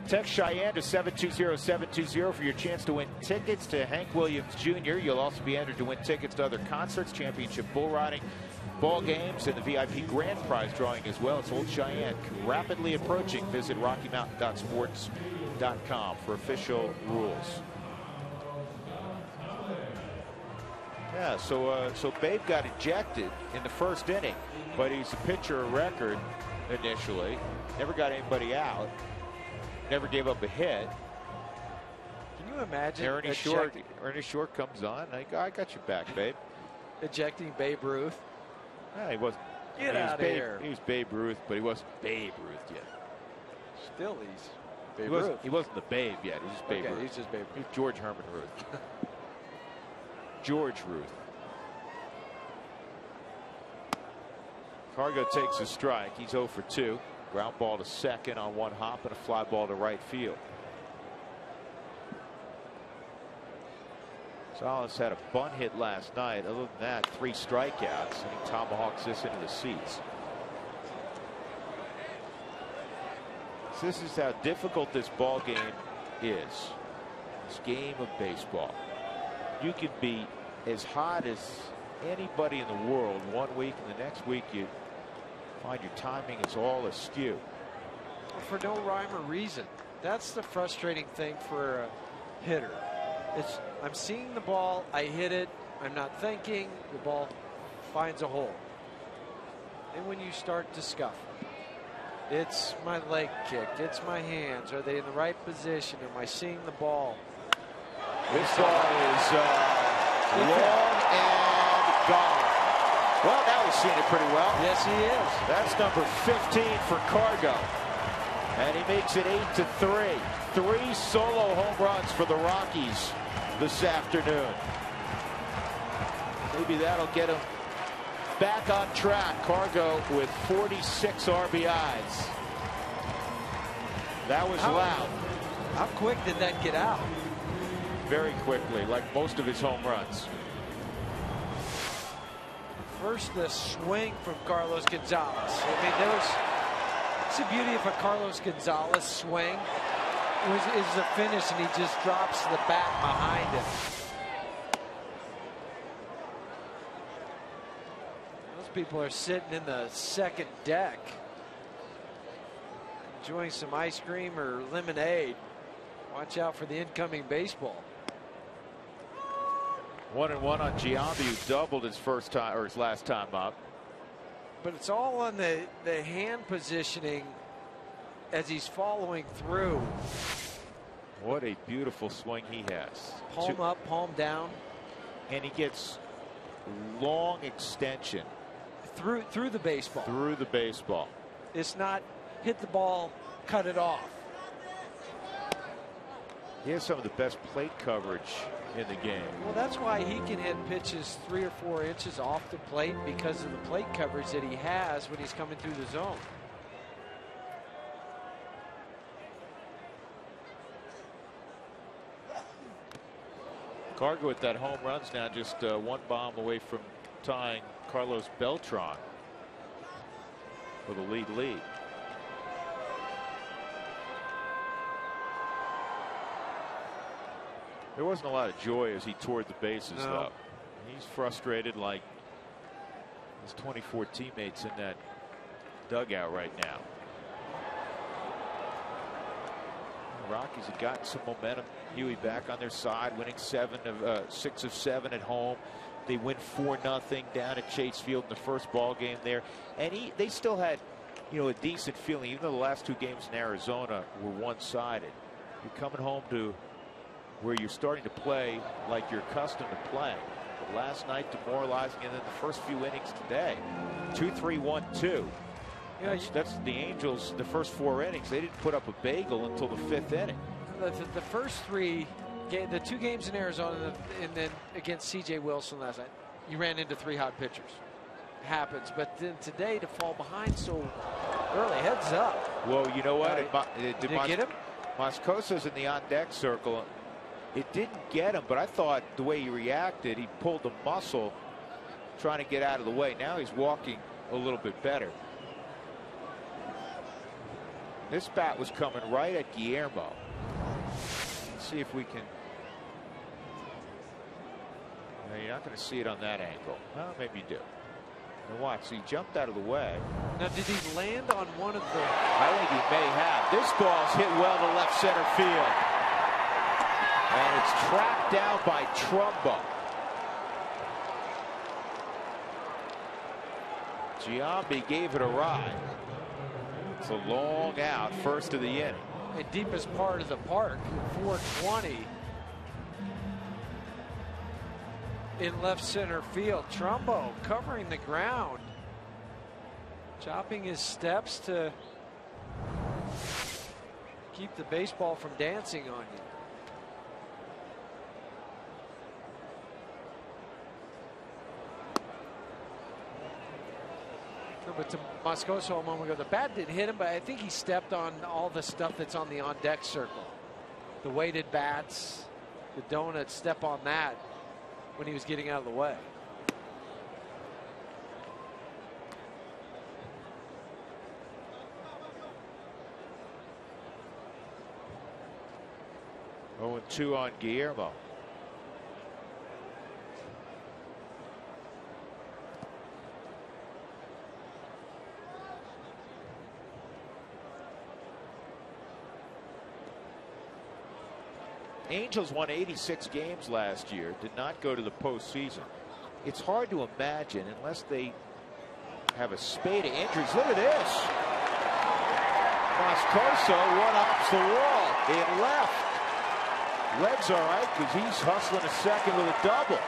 Text Cheyenne to 720-720 for your chance to win tickets to Hank Williams Jr. You'll also be entered to win tickets to other concerts, championship bull riding, ball games, and the VIP grand prize drawing as well. It's Old Cheyenne rapidly approaching. Visit RockyMountain.sports.com for official rules. Yeah, so Babe got ejected in the first inning, but he's a pitcher of record initially. Never got anybody out. Never gave up a hit. Can you imagine Ernie Short comes on. I got your back, Babe. Ejecting Babe Ruth? Yeah, he wasn't. Get out of here. He was Babe Ruth, but he wasn't Babe Ruth yet. Still, he's Babe Ruth. He wasn't the Babe yet. He was just Babe Ruth. He's just Babe Ruth. He was George Herman Ruth. George Ruth. Cargo takes a strike. He's 0 for 2. Ground ball to second on one hop and a fly ball to right field. Salas had a bunt hit last night. Other than that, 3 strikeouts, and he tomahawks this into the seats. So this is how difficult this ball game is. This game of baseball. You can be as hot as anybody in the world one week, and the next week you find your timing is all askew. For no rhyme or reason. That's the frustrating thing for a hitter. I'm seeing the ball, I hit it, I'm not thinking, the ball finds a hole. And when you start to scuff, it's my leg kicked, it's my hands, are they in the right position, am I seeing the ball? This ball is long and gone. Well, now he's seen it pretty well. Yes, he is. That's number 15 for Cargo. And he makes it 8-3. 3 solo home runs for the Rockies this afternoon. Maybe that'll get him back on track. Cargo with 46 RBIs. That was loud. How quick did that get out? Very quickly, like most of his home runs. First, the swing from Carlos Gonzalez. I mean, it's the beauty of a Carlos Gonzalez swing. Is the finish, and he just drops the bat behind him. Those people are sitting in the second deck, enjoying some ice cream or lemonade. Watch out for the incoming baseball. 1-1 on Giambi, who doubled his first time or his last time up. But it's all on the hand positioning as he's following through. What a beautiful swing he has. Palm up, palm down. And he gets long extension. Through the baseball. Through the baseball. It's not hit the ball, cut it off. He has some of the best plate coverage in the game. Well, that's why he can hit pitches 3 or 4 inches off the plate, because of the plate coverage that he has when he's coming through the zone. Cargo with that home run's now just 1 bomb away from tying Carlos Beltran for the lead. There wasn't a lot of joy as he toured the bases, though. He's frustrated like his 24 teammates in that dugout right now. The Rockies have gotten some momentum. Huey back on their side, winning 6 of 7 at home. They win 4-0 down at Chase Field in the first ball game there, and they still had, a decent feeling, even though the last 2 games in Arizona were one-sided. You're coming home to where you're starting to play like you're accustomed to playing. But last night, demoralizing, and then the first few innings today, 2-3-1-2. Yeah, that's the Angels. The first 4 innings, they didn't put up a bagel until the 5th inning. The first 3, the 2 games in Arizona, and then against C.J. Wilson last night, you ran into 3 hot pitchers. Happens, but then today to fall behind so early, heads up. Well, you know what? Did it get him? Moscoso's in the on-deck circle. It didn't get him, but I thought the way he reacted, he pulled the muscle trying to get out of the way. Now he's walking a little bit better. This bat was coming right at Guillermo. Let's see if we can. No, you're not going to see it on that angle. Well, maybe you do. Now watch, he jumped out of the way. Now, did he land on one of the... I think he may have. This ball's hit well to left center field. And it's tracked down by Trumbo. Giambi gave it a ride. It's a long out, first of the inning. The deepest part of the park, 420. In left center field, Trumbo covering the ground, chopping his steps to keep the baseball from dancing on you. No, but to Moscoso a moment ago, the bat didn't hit him, but I think he stepped on all the stuff that's on the on-deck circle. The weighted bats, the donuts, step on that when he was getting out of the way. Oh, 2 on Guillermo. Angels won 86 games last year, did not go to the postseason. It's hard to imagine unless they have a spate of injuries. Look at this. Moscoso one off the wall in left. Leg's all right because he's hustling a second with a double.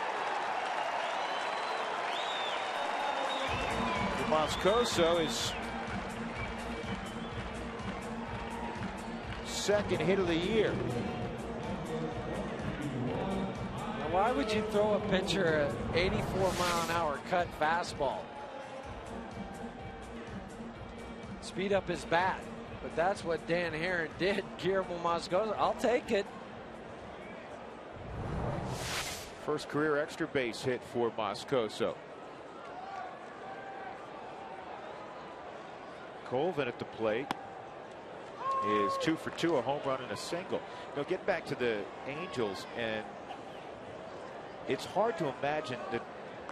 Moscoso is second hit of the year. Why would you throw a pitcher an 84-mile-an-hour cut fastball? Speed up his bat. But that's what Dan Herron did. Guillermo Moscoso, I'll take it. First career extra base hit for Moscoso. Colvin at the plate is 2 for 2, a home run and a single. Now get back to the Angels, and it's hard to imagine that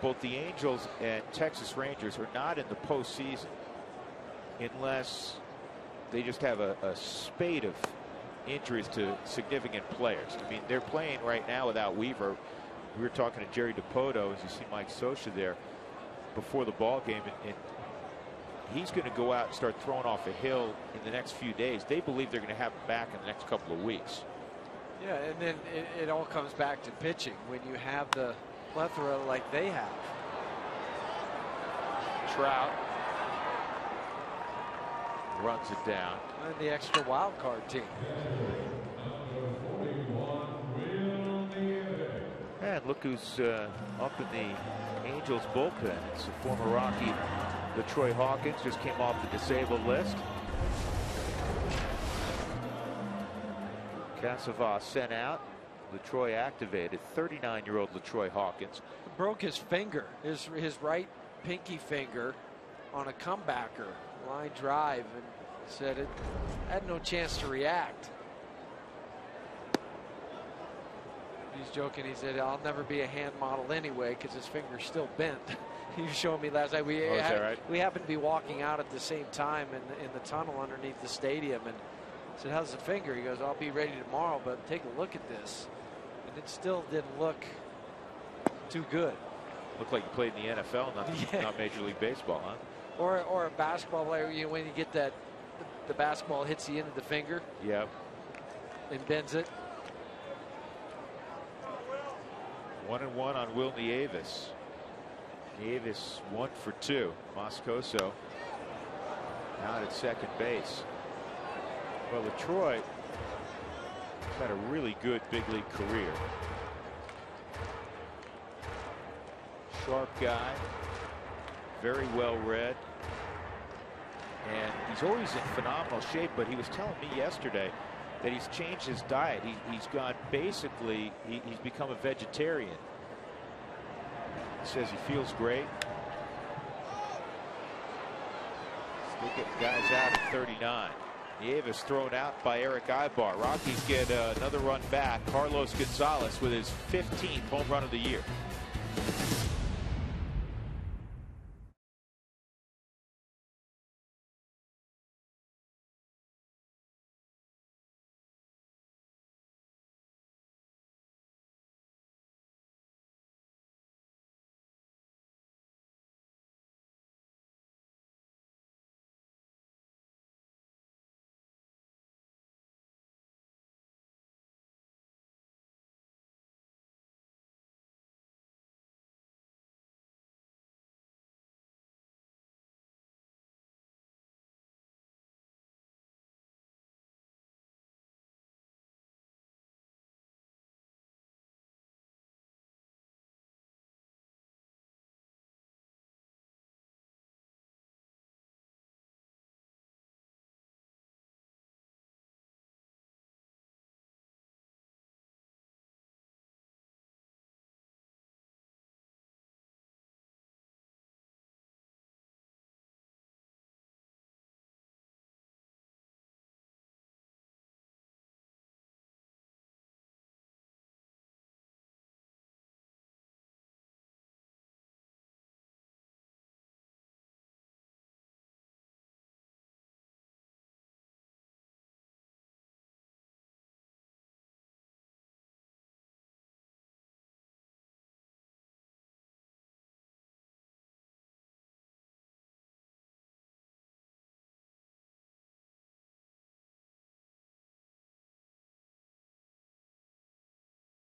both the Angels and Texas Rangers are not in the postseason unless they just have a spate of injuries to significant players. I mean, they're playing right now without Weaver. We were talking to Jerry DiPoto, as you see Mike Scioscia there, before the ball game, and he's going to go out and start throwing off a hill in the next few days. They believe they're going to have him back in the next couple of weeks. Yeah, and then it all comes back to pitching when you have the plethora like they have. Trout runs it down. And the extra wild card team. And look who's up in the Angels bullpen. It's the former Rocky, LaTroy Hawkins, just came off the disabled list. Casavas sent out. LaTroy activated. 39-year-old LaTroy Hawkins. Broke his finger, his right pinky finger, on a comebacker line drive, and said it had no chance to react. He's joking. He said, "I'll never be a hand model anyway because his finger's still bent." He was showing me last night. We happened to be walking out at the same time in the tunnel underneath the stadium, and I said, "How's the finger?" He goes, "I'll be ready tomorrow, but take a look at this." And it still didn't look too good. Looked like he played in the NFL, not Major League Baseball, huh? Or a basketball player, when you get that, the basketball hits the end of the finger. Yep. And bends it. 1-1 on Will Nieves. Nieves 1 for 2. Moscoso out at second base. Well, LaTroy had a really good big league career. Sharp guy, very well read, and he's always in phenomenal shape. But he was telling me yesterday that he's changed his diet. He's gone basically, he's become a vegetarian. He says he feels great. Still getting guys out at 39. Nieves thrown out by Eric Ibar. Rockies get another run back. Carlos Gonzalez with his 15th home run of the year.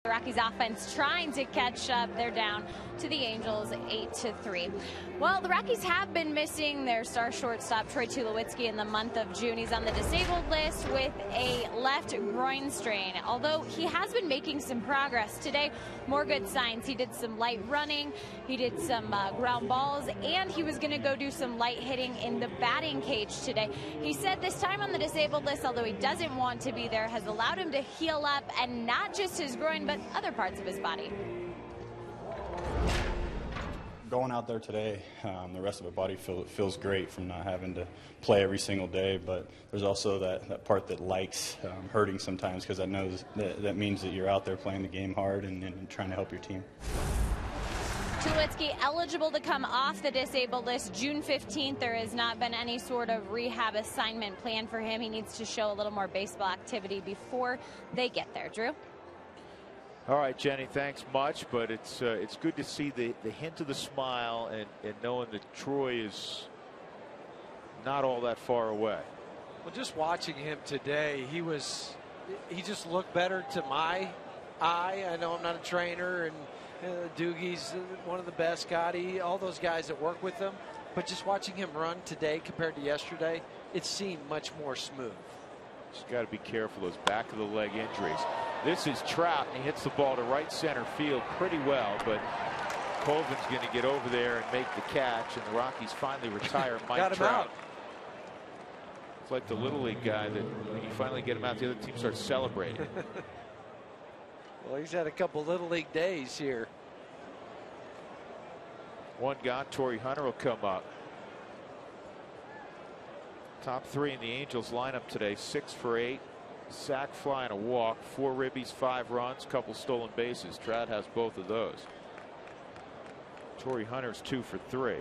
The Rockies offense trying to catch up. They're down to the Angels 8-3. Well, the Rockies have been missing their star shortstop Troy Tulowitzki in the month of June. He's on the disabled list with a left groin strain, although he has been making some progress. Today, more good signs. He did some light running, he did some ground balls, and he was going to go do some light hitting in the batting cage today. He said this time on the disabled list, although he doesn't want to be there, has allowed him to heal up, and not just his groin, but other parts of his body. Going out there today, the rest of my body feels great from not having to play every single day, but there's also that part that likes hurting sometimes, because I know that means that you're out there playing the game hard and trying to help your team. Tulowitzki eligible to come off the disabled list June 15th. There has not been any sort of rehab assignment planned for him. He needs to show a little more baseball activity before they get there. Drew? All right, Jenny, thanks much, but it's good to see the hint of the smile and knowing that Troy is not all that far away. Well, just watching him today, he just looked better to my eye. I know I'm not a trainer, and Doogie's one of the best, Scotty, all those guys that work with him, but just watching him run today compared to yesterday, it seemed much more smooth. Just got to be careful those back of the leg injuries. This is Trout, and he hits the ball to right center field pretty well, but Colvin's going to get over there and make the catch, and the Rockies finally retire Mike Trout. Out. It's like the Little League guy that when you finally get him out, the other team starts celebrating. Well, he's had a couple Little League days here. One gone. Torrey Hunter will come up. Top three in the Angels lineup today, 6 for 8. Sack, fly, and a walk. 4 ribbies, 5 runs, couple stolen bases. Trout has both of those. Torrey Hunter's 2 for 3.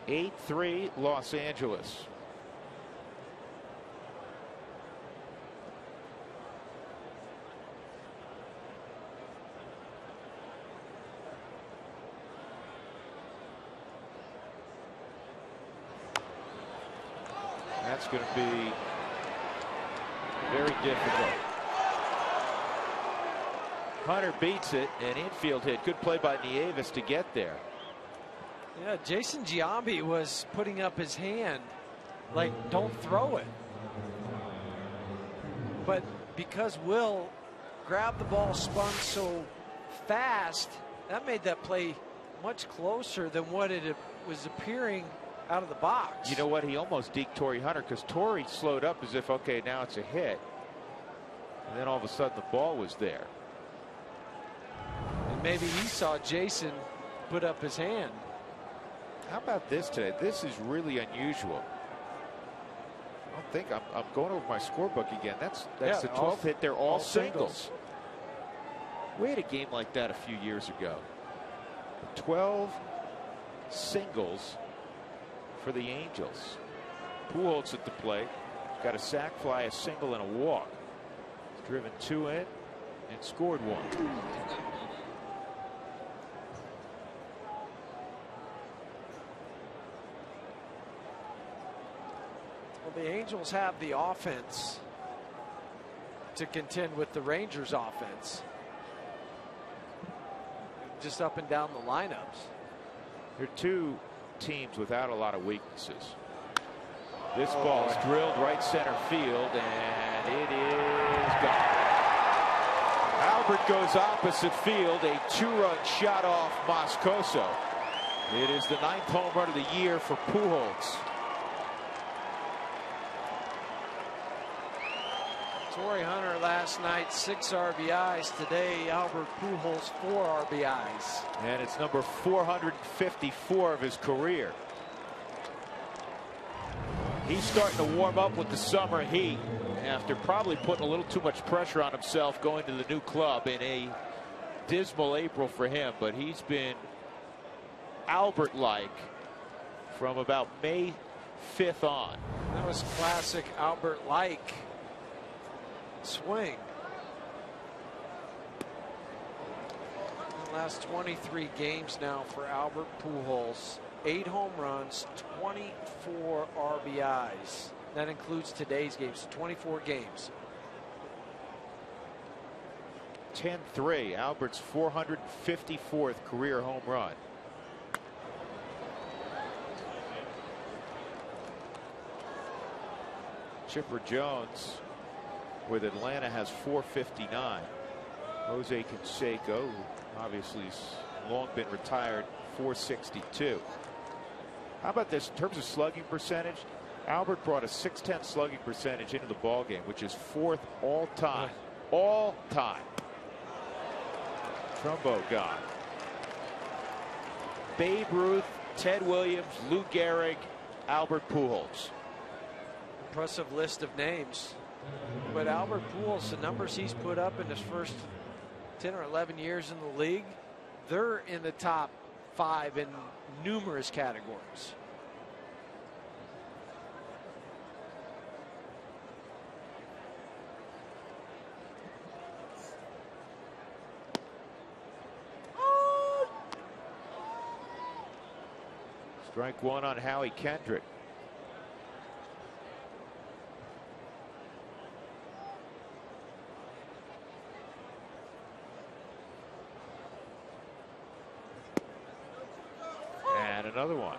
Eight 3 Los Angeles. That's going to be very difficult. Hunter beats it, and infield hit. Good play by Nieves to get there. Yeah, Jason Giambi was putting up his hand like, don't throw it. But because Will grabbed the ball, spun so fast, that made that play much closer than what it was appearing out of the box. You know what? He almost deked Torrey Hunter because Torrey slowed up as if, okay, now it's a hit. And then all of a sudden the ball was there. And maybe he saw Jason put up his hand. How about this today? This is really unusual. I don't think I'm going over my scorebook again. That's the 12th hit. They're all singles. We had a game like that a few years ago. 12 singles for the Angels. Pujols at the plate. Got a sac fly, a single, and a walk. He's driven 2 in and scored 1. Well, the Angels have the offense to contend with the Rangers offense. Just up and down the lineups. There are 2 teams without a lot of weaknesses. This ball is drilled right center field, and it is gone. Albert goes opposite field, a 2-run shot off Moscoso. It is the 9th home run of the year for Pujols. Torrey Hunter last night 6 RBIs. Today Albert Pujols 4 RBIs. And it's number 454 of his career. He's starting to warm up with the summer heat after probably putting a little too much pressure on himself going to the new club in a dismal April for him. But he's been Albert-like from about May 5th on. That was classic Albert-like swing. The last 23 games now for Albert Pujols. 8 home runs, 24 RBIs. That includes today's games, 24 games. 10-3, Albert's 454th career home run. Chipper Jones with Atlanta has 459. Jose Canseco, obviously has long been retired, 462. How about this in terms of slugging percentage? Albert brought a .610 slugging percentage into the ball game, which is 4th all time. All time. Trumbo gone. Babe Ruth, Ted Williams, Lou Gehrig, Albert Pujols. Impressive list of names. But Albert Pujols, the numbers he's put up in his first 10 or 11 years in the league, they're in the top 5 in numerous categories. Strike 1 on Howie Kendrick. And another one.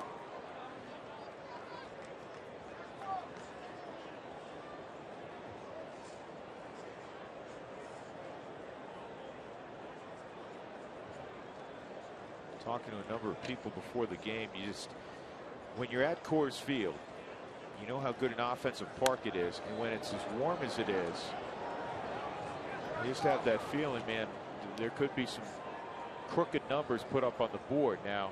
Talking to a number of people before the game, when you're at Coors Field, you know how good an offensive park it is, and when it's as warm as it is, you just have that feeling, man, there could be some crooked numbers put up on the board. Now,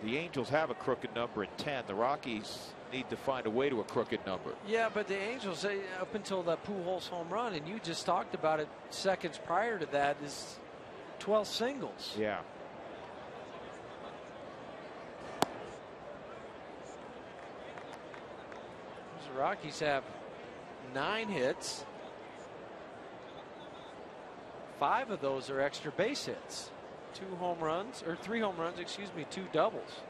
the Angels have a crooked number in 10. The Rockies need to find a way to a crooked number. Yeah, but the Angels, up until that Pujols home run, and you just talked about it seconds prior to that, is 12 singles. Yeah. The Rockies have 9 hits. 5 of those are extra base hits. 3 home runs, 2 doubles.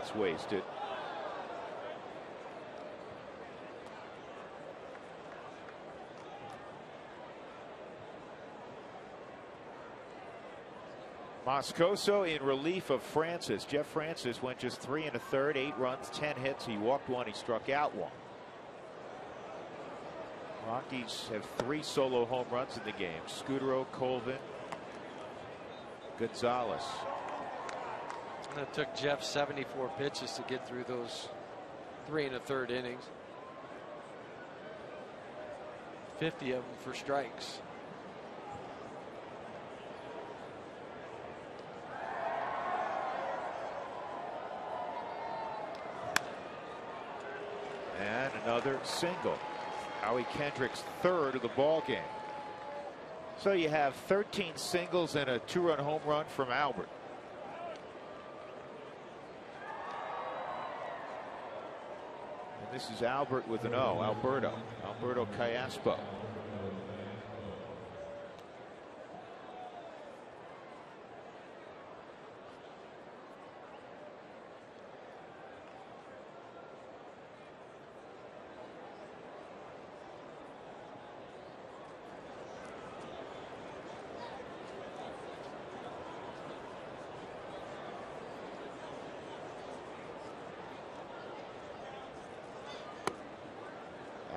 gas wasted. Moscoso in relief of Francis. Jeff Francis went just 3 1/3, 8 runs, 10 hits. He walked one, he struck out one. Rockies have 3 solo home runs in the game. Scudero, Colvin, Gonzalez. And it took Jeff 74 pitches to get through those 3 1/3 innings. 50 of them for strikes. And another single. Howie Kendrick's 3rd of the ball game. So you have 13 singles and a 2-run home run from Albert. And this is Albert with an O. Alberto Callaspo.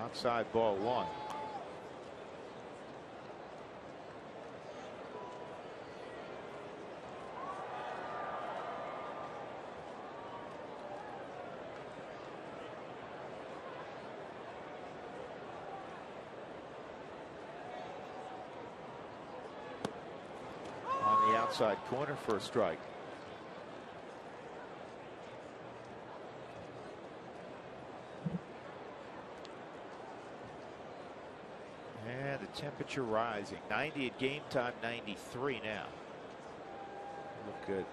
Outside ball 1. On the outside corner for a strike. And the temperature rising. 90 at game time, 93 now. Look good.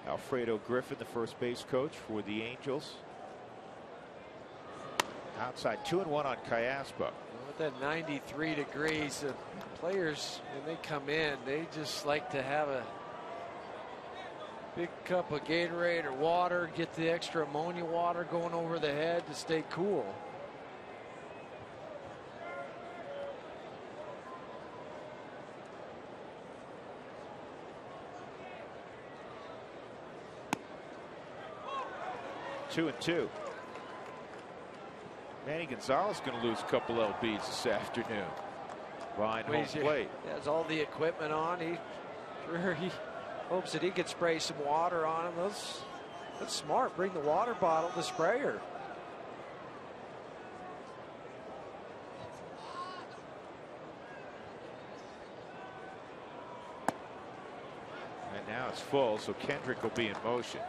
Alfredo Griffin, the first base coach for the Angels. Outside 2-1 on Callaspo. With that 93 degrees, the players, when they come in, they just like to have a big cup of Gatorade or water, get the extra ammonia water going over the head to stay cool. Two and two. Manny Gonzalez going to lose a couple LBs this afternoon. Behind home plate. He has all the equipment on. He hopes that he could spray some water on him. That's smart. Bring the water bottle, the sprayer. And now it's full, so Kendrick will be in motion.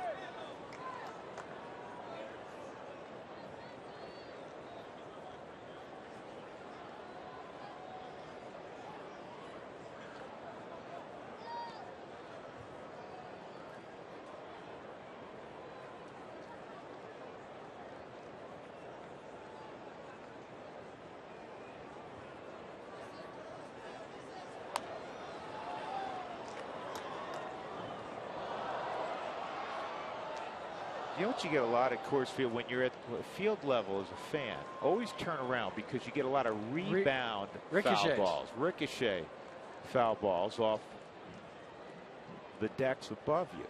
You know what you get a lot at Coors Field when you're at field level as a fan? Always turn around because you get a lot of rebound foul balls, ricochet foul balls off the decks above you.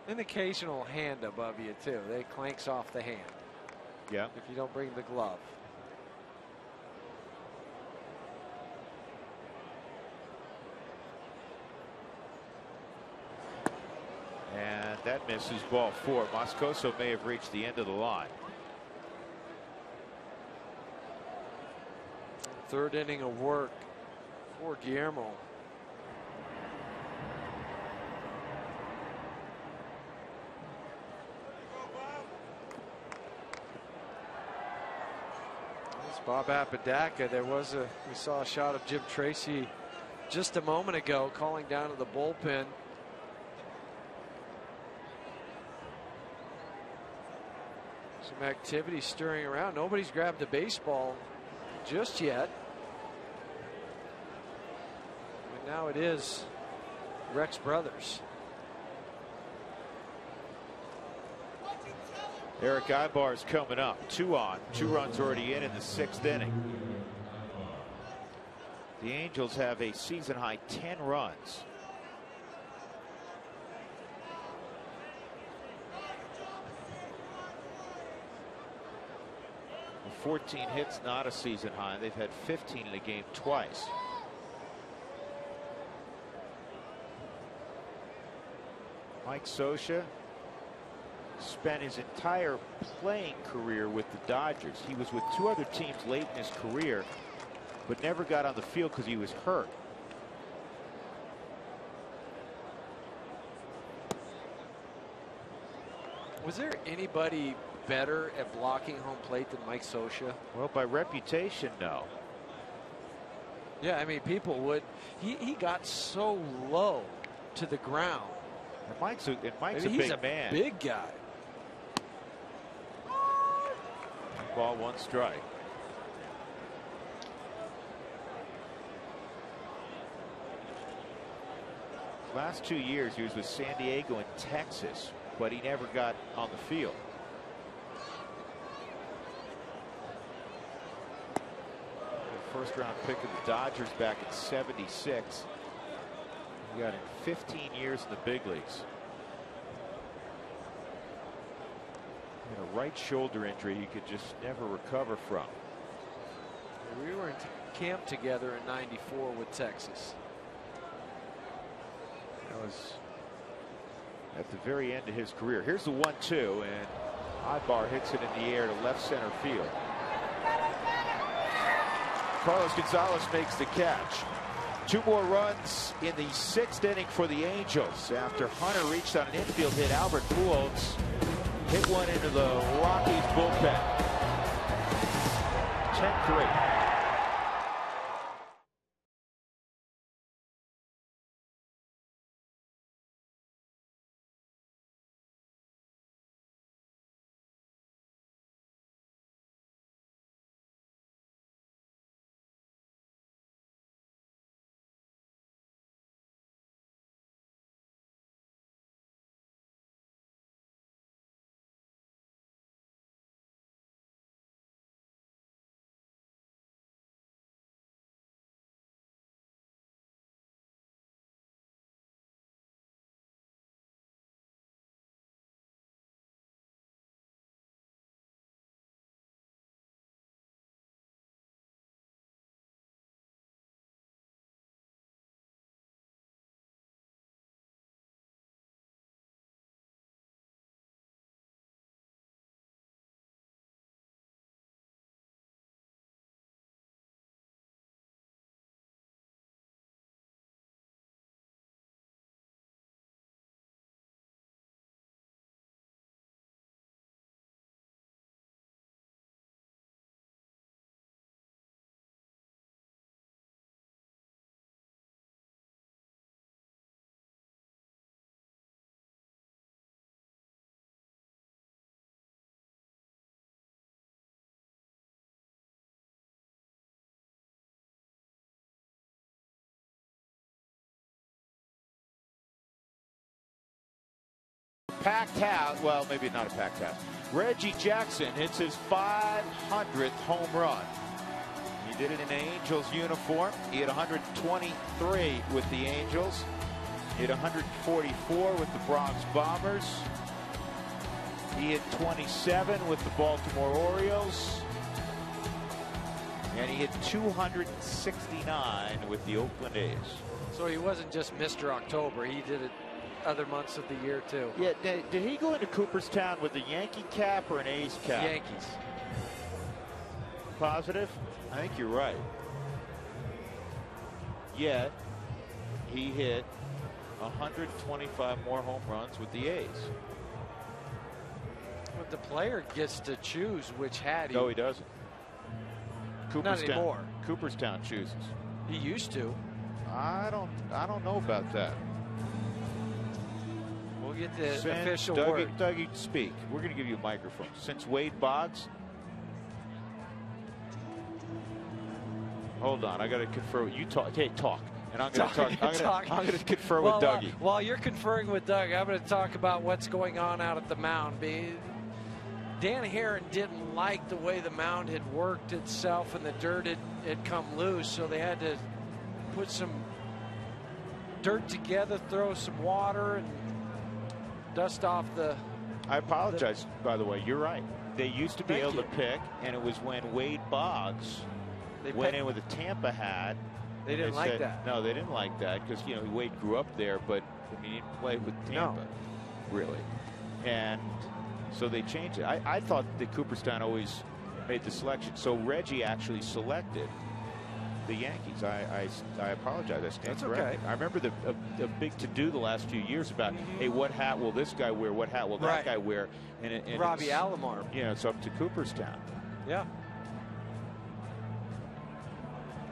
An occasional hand above you too. They clanks off the hand. Yeah. If you don't bring the glove. And that misses ball 4. Moscoso may have reached the end of the line. 3rd inning of work for Guillermo. It's Bob Apodaca. We saw a shot of Jim Tracy just a moment ago calling down to the bullpen. Some activity stirring around. Nobody's grabbed a baseball just yet. And now it is Rex Brothers. Eric Ibar's coming up. 2 on. 2 runs already in the 6th inning. The Angels have a season high 10 runs. With 14 hits, not a season high. They've had 15 in a game twice. Mike Scioscia spent his entire playing career with the Dodgers. He was with 2 other teams late in his career, but never got on the field because he was hurt. Was there anybody better at blocking home plate than Mike Scioscia? Well, by reputation, no. Yeah, I mean, people would. He got so low to the ground. And Mike's a he's big man. Big guy. Ball, 1 strike. Last 2 years he was with San Diego and Texas, but he never got on the field. The 1st round pick of the Dodgers back in '76. He got in 15 years in the big leagues. He had a right shoulder injury he could just never recover from. We were in camp together in '94 with Texas. That was at the very end of his career. Here's the 1-2, and Ibar hits it in the air to left center field. Carlos Gonzalez makes the catch. 2 more runs in the 6th inning for the Angels after Hunter reached on an infield hit. Albert Pujols hit one into the Rockies bullpen. 10-3. Packed house. Well, maybe not a packed house. Reggie Jackson hits his 500th home run. He did it in an Angels uniform. He had 123 with the Angels. He had 144 with the Bronx Bombers. He hit 27 with the Baltimore Orioles. And he hit 269 with the Oakland A's. So he wasn't just Mr. October. He did it other months of the year, too. Yeah, did he go into Cooperstown with a Yankee cap or an A's cap? Yankees. Positive? I think you're right. Yet, he hit 125 more home runs with the A's. But the player gets to choose which hat he... No, he doesn't. Not anymore. Cooperstown chooses. He used to. I don't know about that. We'll get the official word. Dougie, speak. We're going to give you a microphone. Since Wade Boggs. Hold on, I got to confer. You talk. Hey, talk. And I'm going to talk. I'm going to confer with Dougie. While you're conferring with Doug, I'm going to talk about what's going on out at the mound. Dan Herron didn't like the way the mound had worked itself and the dirt had come loose, so they had to put some dirt together, throw some water, and dust off the... I apologize, by the way. You're right. They used to be able to pick, and it was when Wade Boggs went in with a Tampa hat. They didn't like that. No, they didn't like that because, you know, Wade grew up there, but I mean, he didn't play with Tampa, really. And so they changed it. I thought that Cooperstown always made the selection. So Reggie actually selected the Yankees. I apologize. I stand corrected. Okay. I remember a big to-do the last few years about, hey, what hat will this guy wear? What hat will that guy wear? And Robbie Alomar. You know, it's up to Cooperstown. Yeah.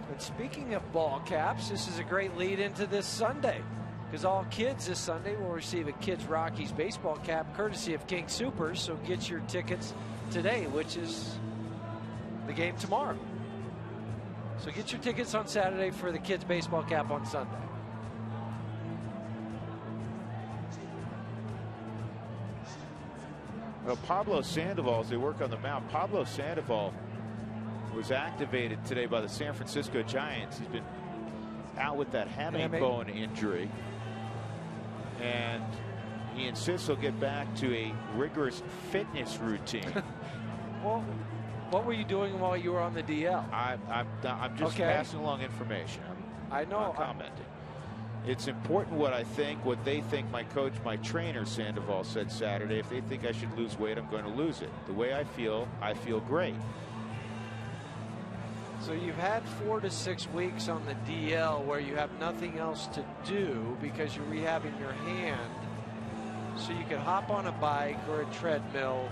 And speaking of ball caps, this is a great lead into this Sunday, because all kids this Sunday will receive a Kids Rockies baseball cap courtesy of King Soopers. So get your tickets today, which is the game tomorrow. So get your tickets on Saturday for the kids baseball cap on Sunday. Well, Pablo Sandoval, as they work on the mound, Pablo Sandoval was activated today by the San Francisco Giants. He's been out with that hamate bone injury, and he insists he'll get back to a rigorous fitness routine. Well, what were you doing while you were on the DL? I'm just passing along information. I know. I'm commenting. It's important what I think, what they think. My coach, my trainer, Sandoval, said Saturday, if they think I should lose weight, I'm going to lose it. The way I feel great. So you've had 4 to 6 weeks on the DL where you have nothing else to do because you're rehabbing your hand. So you can hop on a bike or a treadmill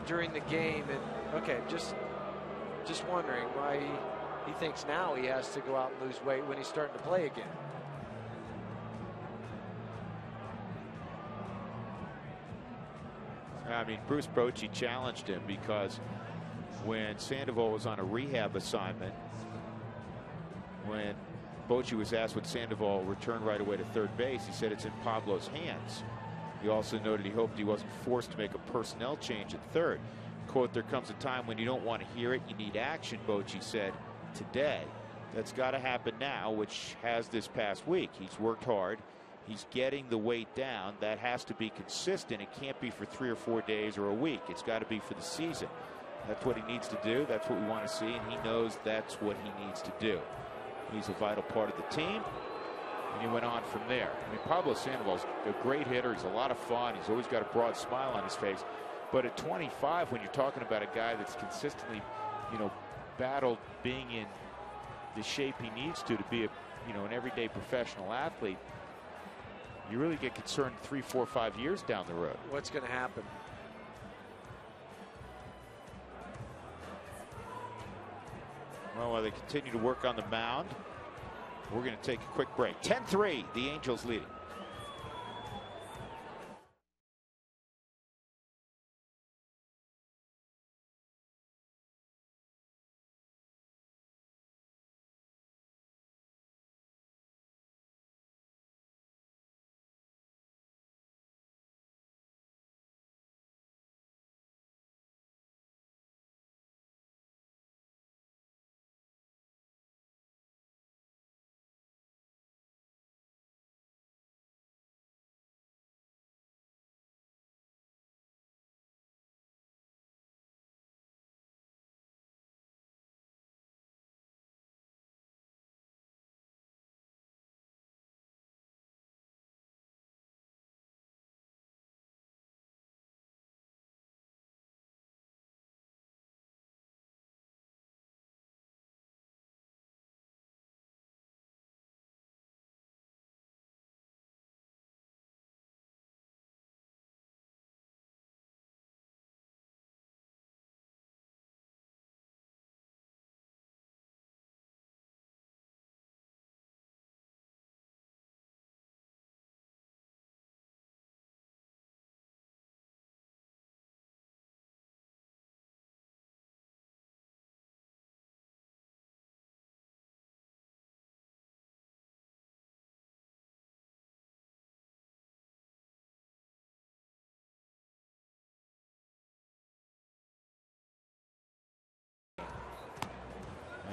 during the game. And okay, just wondering why he thinks now he has to go out and lose weight when he's starting to play again. I mean, Bruce Bochy challenged him because when Sandoval was on a rehab assignment, when Bochy was asked would Sandoval return right away to third base, he said it's in Pablo's hands. He also noted he hoped he wasn't forced to make a personnel change at third. Quote, there comes a time when you don't want to hear it, you need action, Bochy said today. That's got to happen now, which has this past week. He's worked hard. He's getting the weight down. That has to be consistent. It can't be for 3 or 4 days or a week. It's got to be for the season. That's what he needs to do. That's what we want to see, and he knows that's what he needs to do. He's a vital part of the team, and he went on from there. I mean, Pablo Sandoval's a great hitter. He's a lot of fun. He's always got a broad smile on his face. But at 25, when you're talking about a guy that's consistently, you know, battled being in the shape he needs to be a, you know, an everyday professional athlete, you really get concerned 3, 4, 5 years down the road. What's going to happen? Well, while they continue to work on the mound, we're going to take a quick break. 10-3, the Angels leading.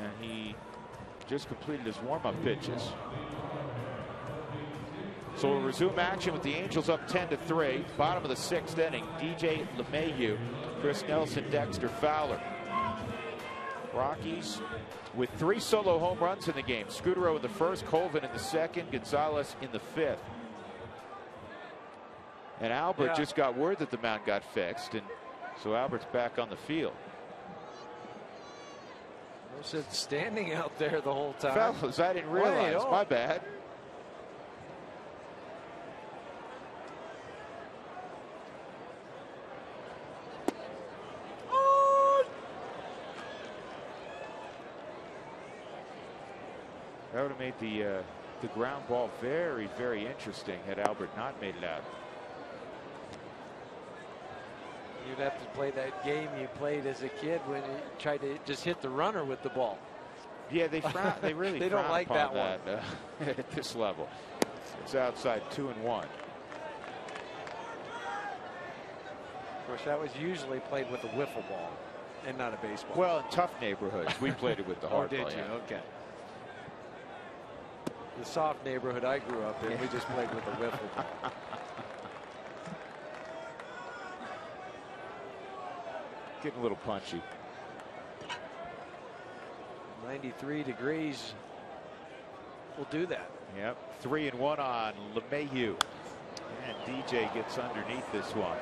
And he just completed his warm-up pitches. So we'll resume action with the Angels up 10-3. Bottom of the 6th inning. DJ LeMahieu, Chris Nelson, Dexter Fowler. Rockies with 3 solo home runs in the game. Scudero in the first, Colvin in the second, Gonzalez in the 5th. And Albert just got word that the mound got fixed, and so Albert's back on the field. I was standing out there the whole time. Fellas, I didn't realize. Wait, my bad. That would have made the ground ball very, very interesting had Albert not made it out. You'd have to play that game you played as a kid when you tried to just hit the runner with the ball. Yeah, they frown, they really they don't like that one at this level. It's outside 2-1. Of course, that was usually played with a wiffle ball and not a baseball. Well, in tough neighborhoods, we played it with the hard ball. Oh, did you? Okay. The soft neighborhood I grew up in, we just played with a wiffle ball. Getting a little punchy. 93 degrees will do that. Yep. 3-1 on LeMahieu. And DJ gets underneath this one.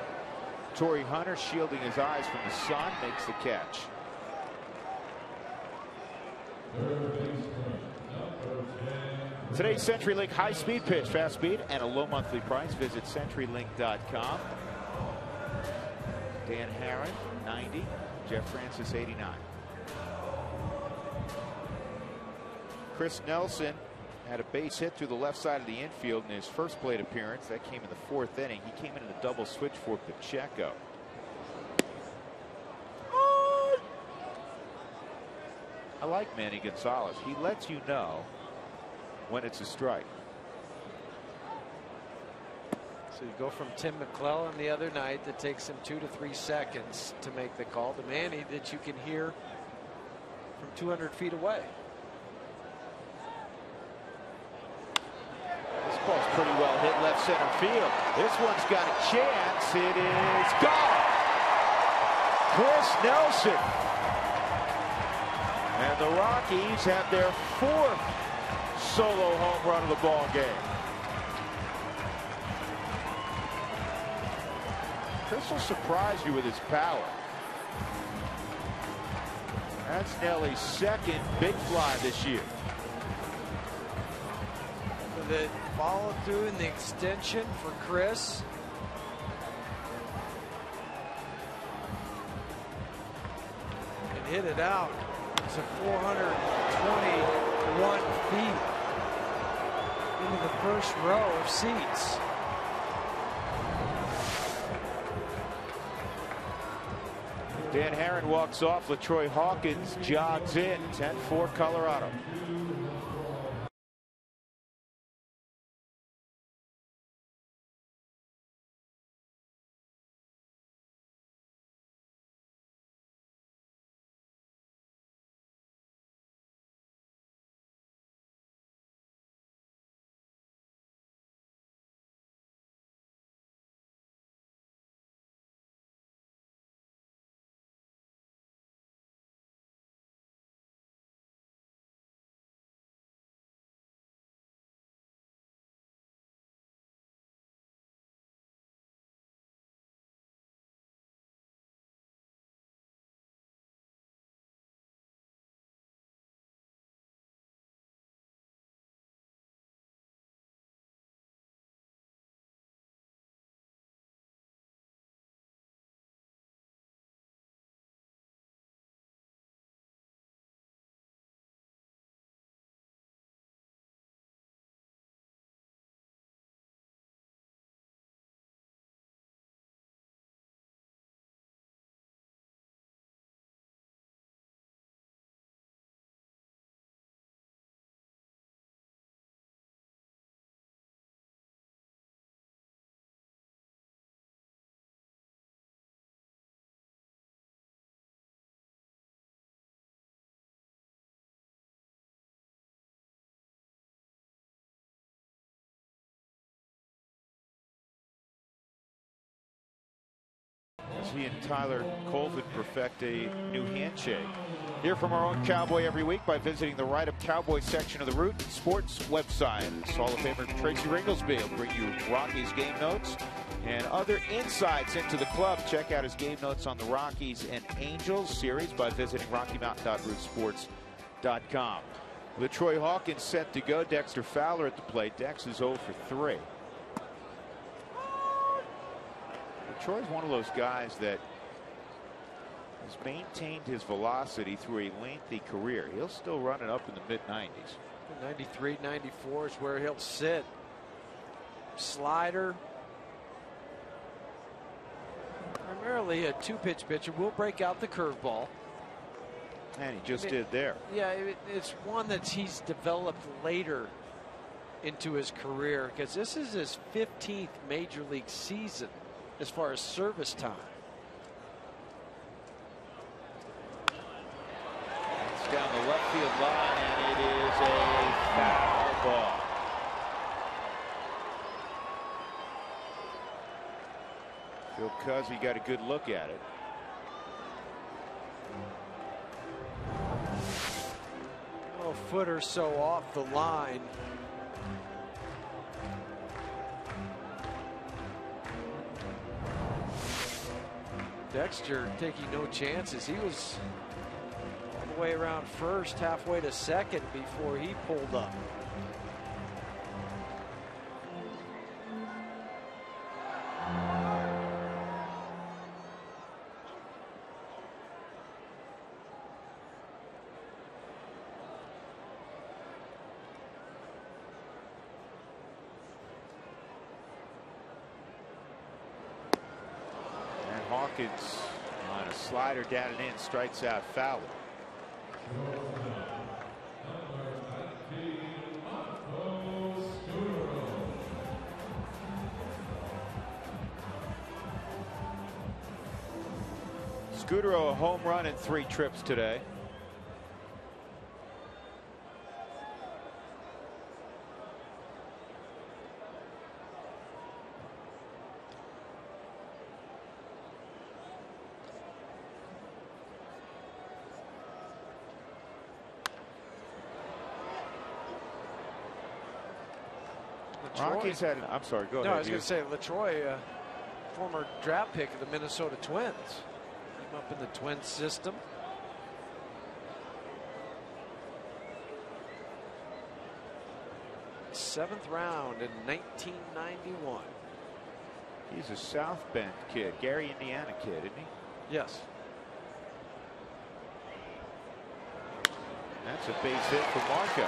Torrey Hunter, shielding his eyes from the sun, makes the catch. Today's CenturyLink high-speed pitch, fast speed, and a low monthly price. Visit CenturyLink.com. Dan Herron, 90. Jeff Francis, 89. Chris Nelson had a base hit through the left side of the infield in his first plate appearance. That came in the 4th inning. He came in a double switch for Pacheco. I like Manny Gonzalez. He lets you know when it's a strike. So you go from Tim McClellan the other night that takes him 2 to 3 seconds to make the call to Manny that you can hear from 200 feet away. This ball's pretty well hit left center field. This one's got a chance. It is gone. Chris Nelson. And the Rockies have their 4th solo home run of the ball game. Chris will surprise you with his power. That's Nelly's 2nd big fly this year. The follow through and the extension for Chris. And hit it out to 421 feet into the first row of seats. Dan Herron walks off. LaTroy Hawkins jogs in. 10-4 Colorado. he and Tyler Colvin perfect a new handshake. Hear from our own Cowboy every week by visiting the Write-Up Cowboy section of the Root Sports website. Hall of Famer Tracy Ringlesby will bring you Rockies game notes and other insights into the club. Check out his game notes on the Rockies and Angels series by visiting RockyMountain.rootsports.com. LaTroy Hawkins set to go. Dexter Fowler at the plate. Dex is 0 for 3. LaTroy's one of those guys that has maintained his velocity through a lengthy career. He'll still run it up in the mid-90s. 93, 94 is where he'll sit. Slider. Primarily a two-pitch pitcher. Will break out the curveball. And he just did there. Yeah, it's one that he's developed later into his career, because this is his 15th major league season as far as service time. It's down the left field line, and it is a foul ball. Phil Cuzzy got a good look at it. A foot or so off the line. Dexter taking no chances. He was all the way around first, halfway to second before he pulled up. Hawkins on a slider down and in, strikes out Fowler. Scudero a home run in 3 trips today. Rockies had, I'm sorry, go ahead. No, I was going to say, LaTroy, former draft pick of the Minnesota Twins. Came up in the Twins system. Seventh round in 1991. He's a South Bend kid, Gary, Indiana kid, isn't he? Yes. That's a base hit for Marco.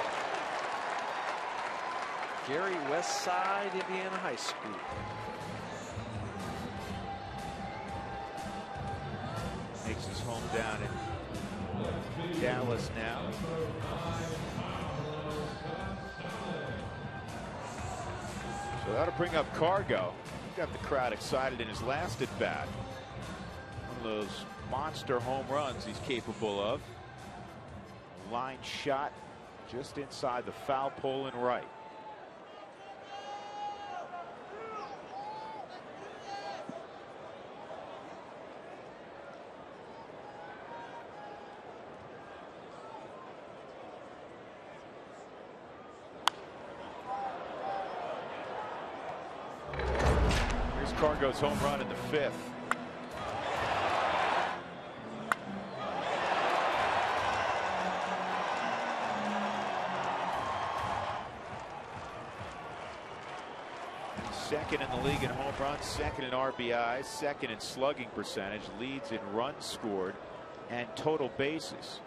Gary, West Side, Indiana High School. Makes his home down in Dallas now. So that'll bring up Cargo. He got the crowd excited in his last at bat. One of those monster home runs he's capable of. Line shot just inside the foul pole and right. Cargo's home run in the 5th. Second in the league in home runs, second in RBIs, second in slugging percentage, leads in runs scored and total bases.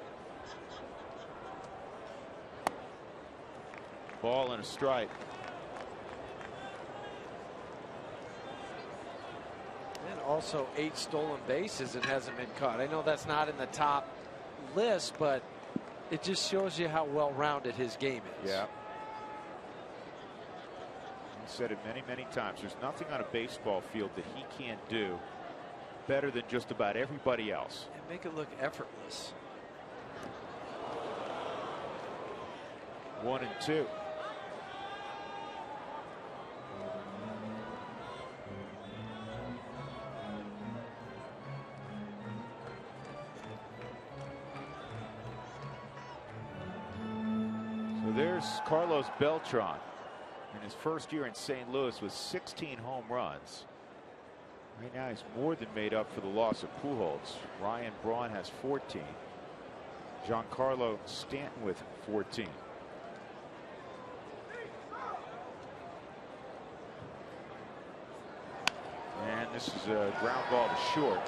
Ball and a strike. Also 8 stolen bases and hasn't been caught. I know that's not in the top list, but it just shows you how well-rounded his game is. Yeah. I've said it many, many times. There's nothing on a baseball field that he can't do better than just about everybody else. And make it look effortless. 1-2. There's Carlos Beltran in his first year in St. Louis with 16 home runs. Right now he's more than made up for the loss of Pujols. Ryan Braun has 14. Giancarlo Stanton with 14. And this is a ground ball to short.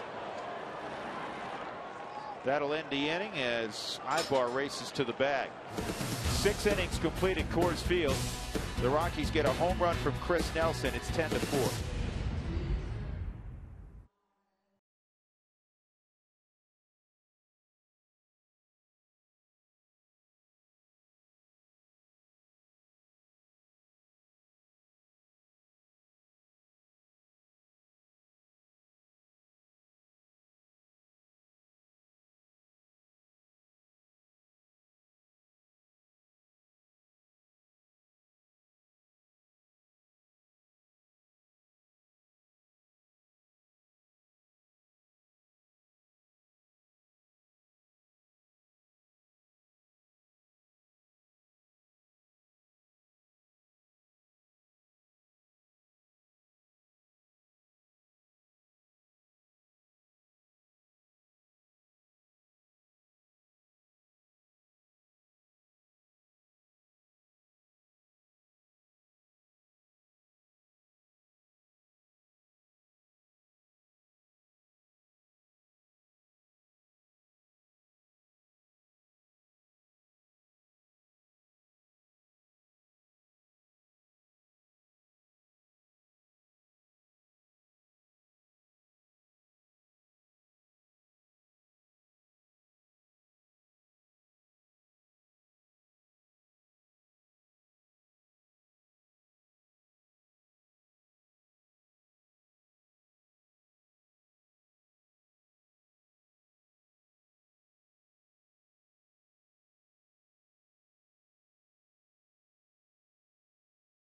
That'll end the inning as Ibar races to the bag. 6 innings complete at Coors Field. The Rockies get a home run from Chris Nelson. It's 10-4.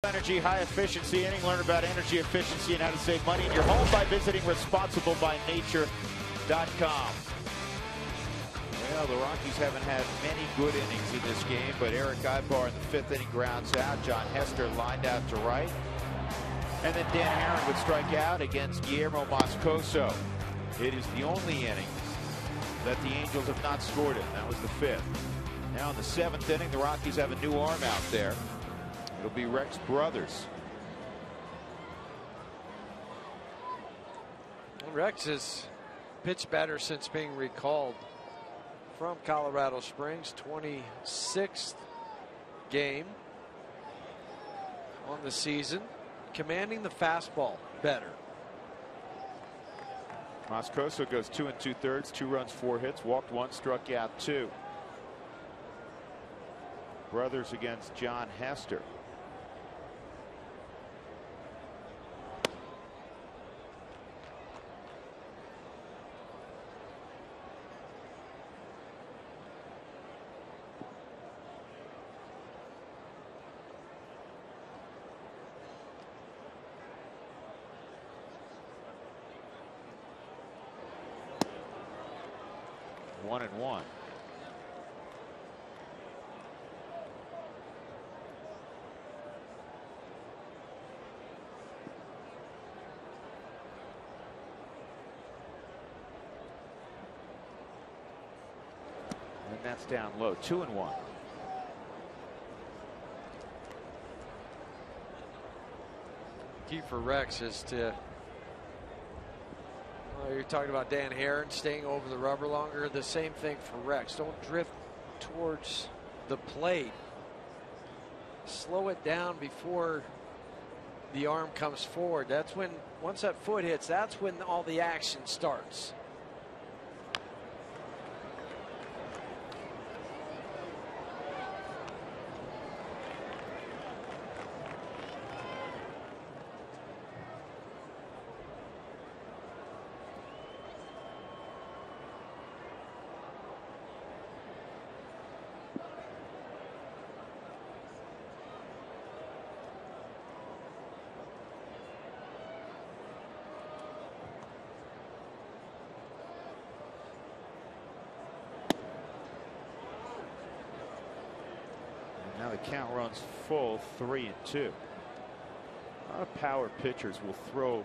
Energy high efficiency inning. Learn about energy efficiency and how to save money in your home by visiting responsiblebynature.com. Well, the Rockies haven't had many good innings in this game, but Eric Ibar in the 5th inning grounds out. John Hester lined out to right. And then Dan Herron would strike out against Guillermo Moscoso. It is the only inning that the Angels have not scored in. That was the 5th. Now in the 7th inning, the Rockies have a new arm out there. It'll be Rex Brothers. Rex has pitched better since being recalled from Colorado Springs. 26th game on the season. Commanding the fastball better. Moscoso goes 2 2/3, 2 runs, 4 hits, walked 1, struck out 2. Brothers against John Hester. One and one. And that's down low. 2 and 1. Key for Rex is to, you're talking about Dan Herron staying over the rubber longer. The same thing for Rex. Don't drift towards the plate. Slow it down before the arm comes forward. That's when, once that foot hits, that's when all the action starts. The count runs full, 3-2. A lot of power pitchers will throw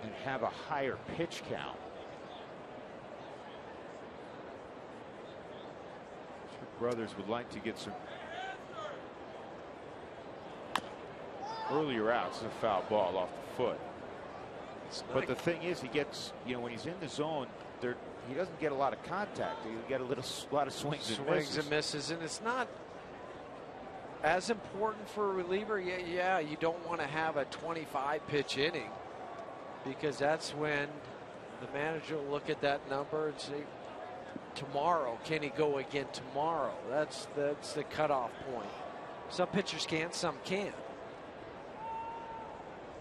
and have a higher pitch count. Brothers would like to get some earlier outs. It's a foul ball off the foot. But the thing is, he gets, you know, when he's in the zone, he doesn't get a lot of contact. He get a lot of swings and misses, and it's not as important for a reliever. Yeah, you don't want to have a 25 pitch inning, because that's when the manager will look at that number and say, tomorrow, can he go again tomorrow? That's the cutoff point. Some pitchers can, some can't.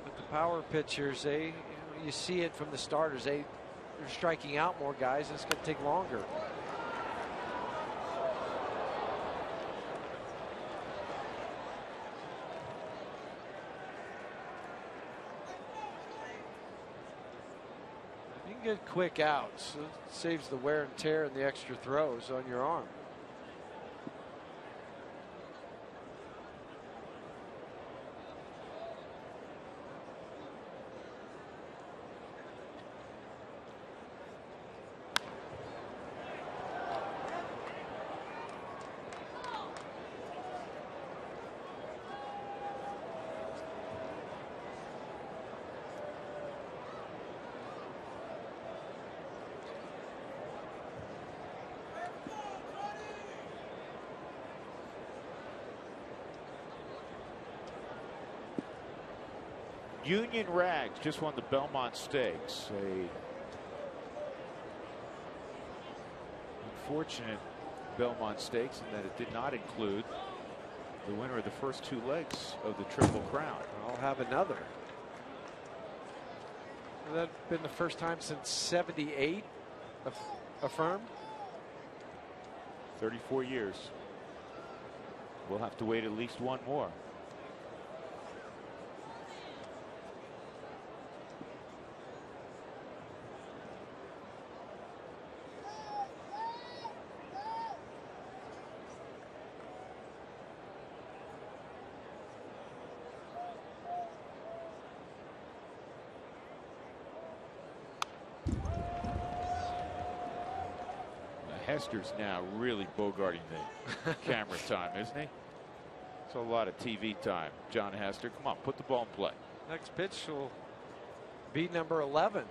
But the power pitchers, you see it from the starters. They're striking out more guys, and it's going to take longer. You can get quick outs. It saves the wear and tear and the extra throws on your arm. Union Rags just won the Belmont Stakes. A unfortunate Belmont Stakes in that it did not include the winner of the first 2 legs of the Triple Crown. I'll have another. That's been the first time since '78 affirmed. 34 years. We'll have to wait at least one more. Hester's now really bogarting the camera time, isn't he? It's a lot of TV time. John Hester, come on, put the ball in play. Next pitch will be number 11.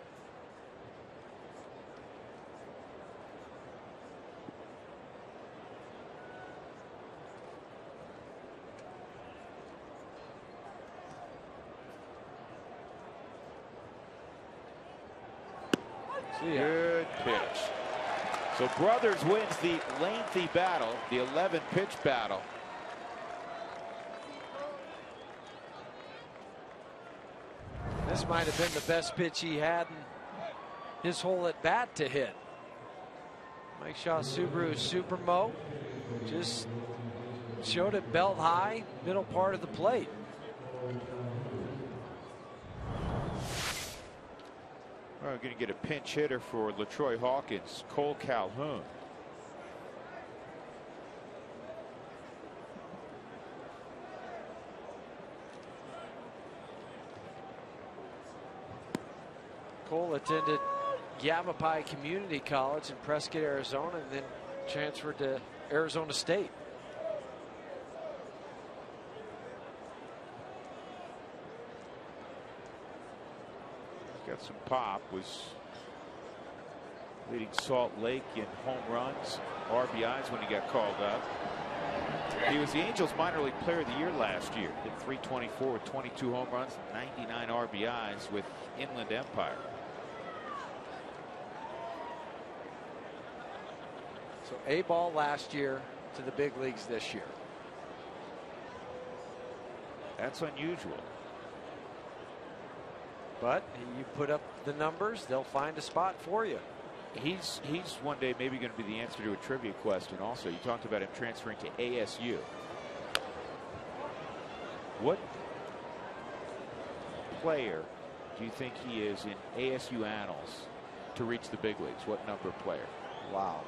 Good pitch. So Brothers wins the lengthy battle, the 11 pitch battle. This might have been the best pitch he had in his whole at bat to hit. Mike Shaw Subaru Supermo just showed it belt high, middle part of the plate. We're going to get a pinch hitter for LaTroy Hawkins, Cole Calhoun. Cole attended Yavapai Community College in Prescott, Arizona, and then transferred to Arizona State. Got some pop, was leading Salt Lake in home runs, RBIs when he got called up. He was the Angels minor league player of the year last year. Hit .324 with 22 home runs, 99 RBIs with Inland Empire. So A ball last year to the big leagues this year. That's unusual. But you put up the numbers, they'll find a spot for you. He's one day maybe going to be the answer to a trivia question also. You talked about him transferring to ASU. What player do you think he is in ASU annals to reach the big leagues? What number player? Wow.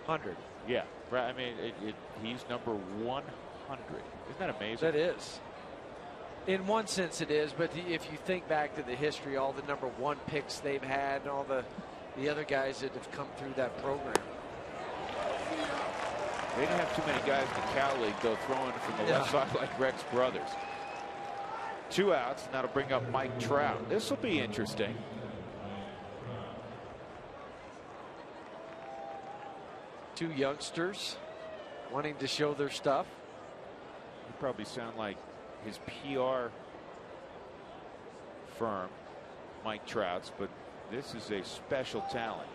100. Yeah, I mean, he's number 100. Isn't that amazing? That is. In one sense it is, but if you think back to the history, all the number 1 picks they've had, and all the other guys that have come through that program. They didn't have too many guys in the Cal League, though, throwing from the left side like Rex Brothers. 2 outs, and that'll bring up Mike Trout. This will be interesting. Two youngsters wanting to show their stuff. He probably sound like his PR firm, Mike Trout's, but this is a special talent.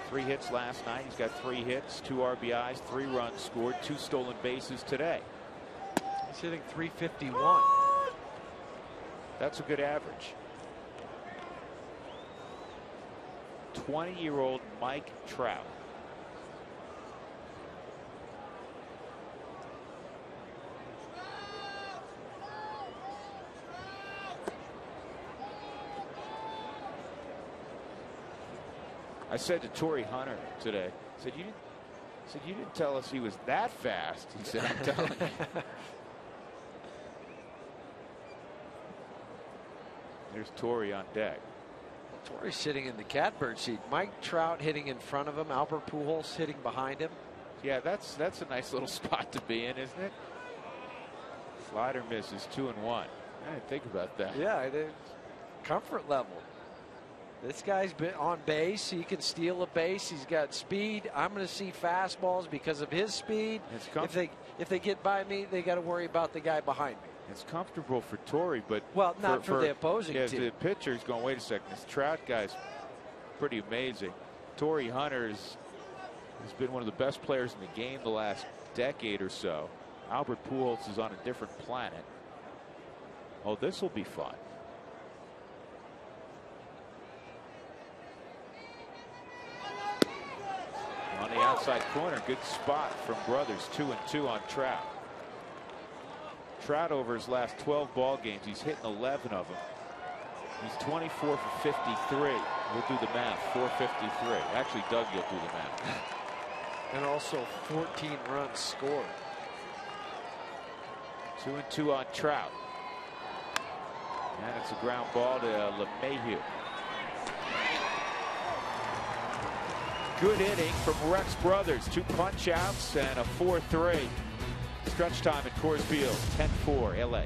3 hits last night. He's got 3 hits, 2 RBIs, 3 runs scored, 2 stolen bases today. He's hitting .351. That's a good average. 20-year-old Mike Trout. I said to Torrey Hunter today, I said, you didn't tell us he was that fast. He said, I'm telling you. There's Torrey on deck. Torrey's sitting in the catbird seat. Mike Trout hitting in front of him. Albert Pujols hitting behind him. Yeah, that's a nice little spot to be in, isn't it? Slider misses 2-1. I didn't think about that. Yeah, comfort level. This guy's been on base. He can steal a base. He's got speed. I'm going to see fastballs because of his speed. If they get by me, they got to worry about the guy behind me. It's comfortable for Torrey, but not for the opposing team. The pitcher's going, wait a second, this Trout guy's pretty amazing. Torrey Hunter has been one of the best players in the game the last decade or so. Albert Pujols is on a different planet. Oh, this will be fun. On the outside corner, good spot from Brothers. 2-2 on Trout. Trout over his last 12 ball games, he's hitting 11 of them. He's 24 for 53. We'll do the math. 453. Actually, Doug, you'll do the math. And also 14 runs scored. 2-2 on Trout. And it's a ground ball to LeMahieu. Good inning from Rex Brothers. 2 punch outs and a 4-3. Stretch time at Coors Field. 10-4 LA.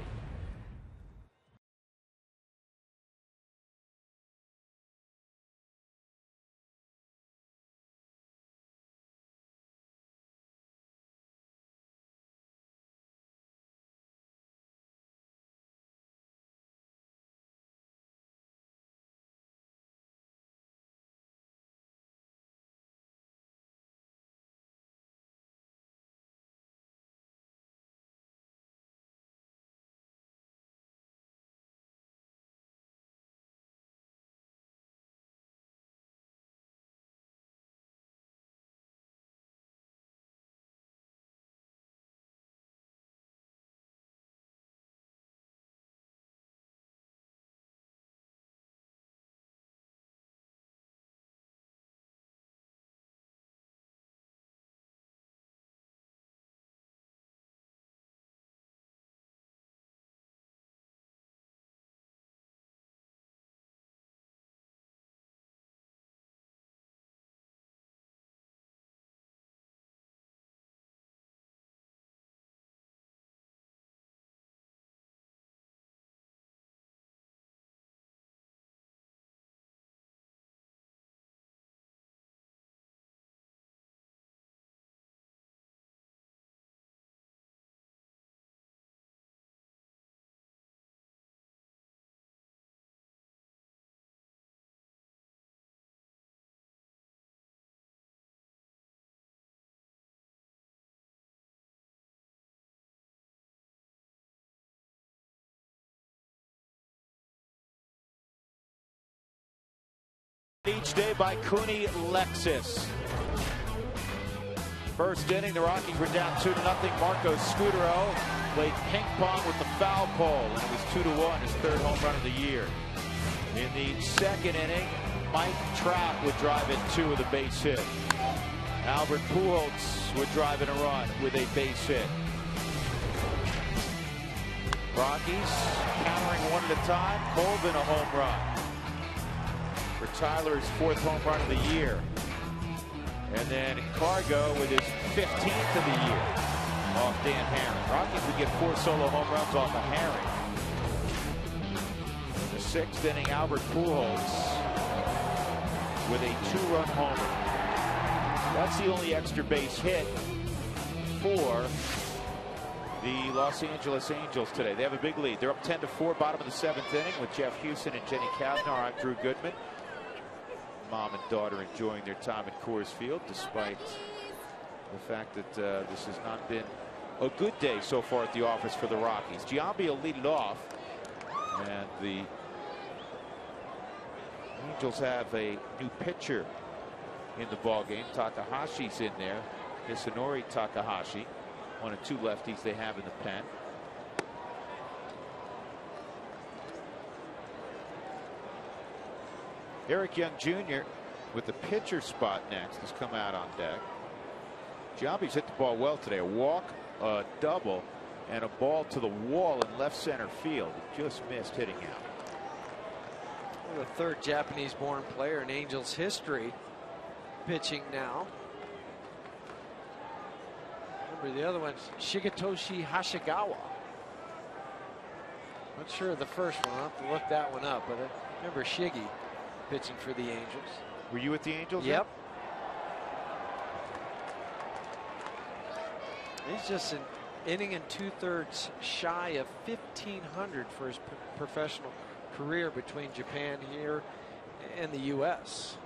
Each day by Cooney Lexus. First inning, the Rockies were down 2-0. Marco Scudero played ping pong with the foul pole, and it was 2-1, his 3rd home run of the year. In the 2nd inning, Mike Trout would drive in 2 with a base hit. Albert Pujols would drive in a run with a base hit. Rockies countering one at a time. Colvin a home run for Tyler's 4th home run of the year. And then Cargo with his 15th of the year off Dan Herring. Rockies would get 4 solo home runs off of Herring. In the 6th inning, Albert Pujols with a 2-run homer. That's the only extra base hit for the Los Angeles Angels today. They have a big lead. They're up 10-4, bottom of the 7th inning with Jeff Houston and Jenny Kavner. I'm Drew Goodman. Mom and daughter enjoying their time at Coors Field, despite the fact that this has not been a good day so far at the office for the Rockies. Giambi will lead it off, and the Angels have a new pitcher in the ballgame. Takahashi's in there. Hisanori Takahashi, one of 2 lefties they have in the pen. Eric Young Jr. with the pitcher spot next has come out on deck. Giambi's hit the ball well today. A walk, a double, and a ball to the wall in left center field. Just missed hitting out. The 3rd Japanese-born player in Angels history pitching now. Remember, the other one's Shigetoshi Hashigawa. Not sure of the first one. I'll have to look that one up. But I remember Shiggy pitching for the Angels. Were you with the Angels? Yep. He's just an inning and 2/3 shy of 1,500 for his professional career between Japan here and the U.S.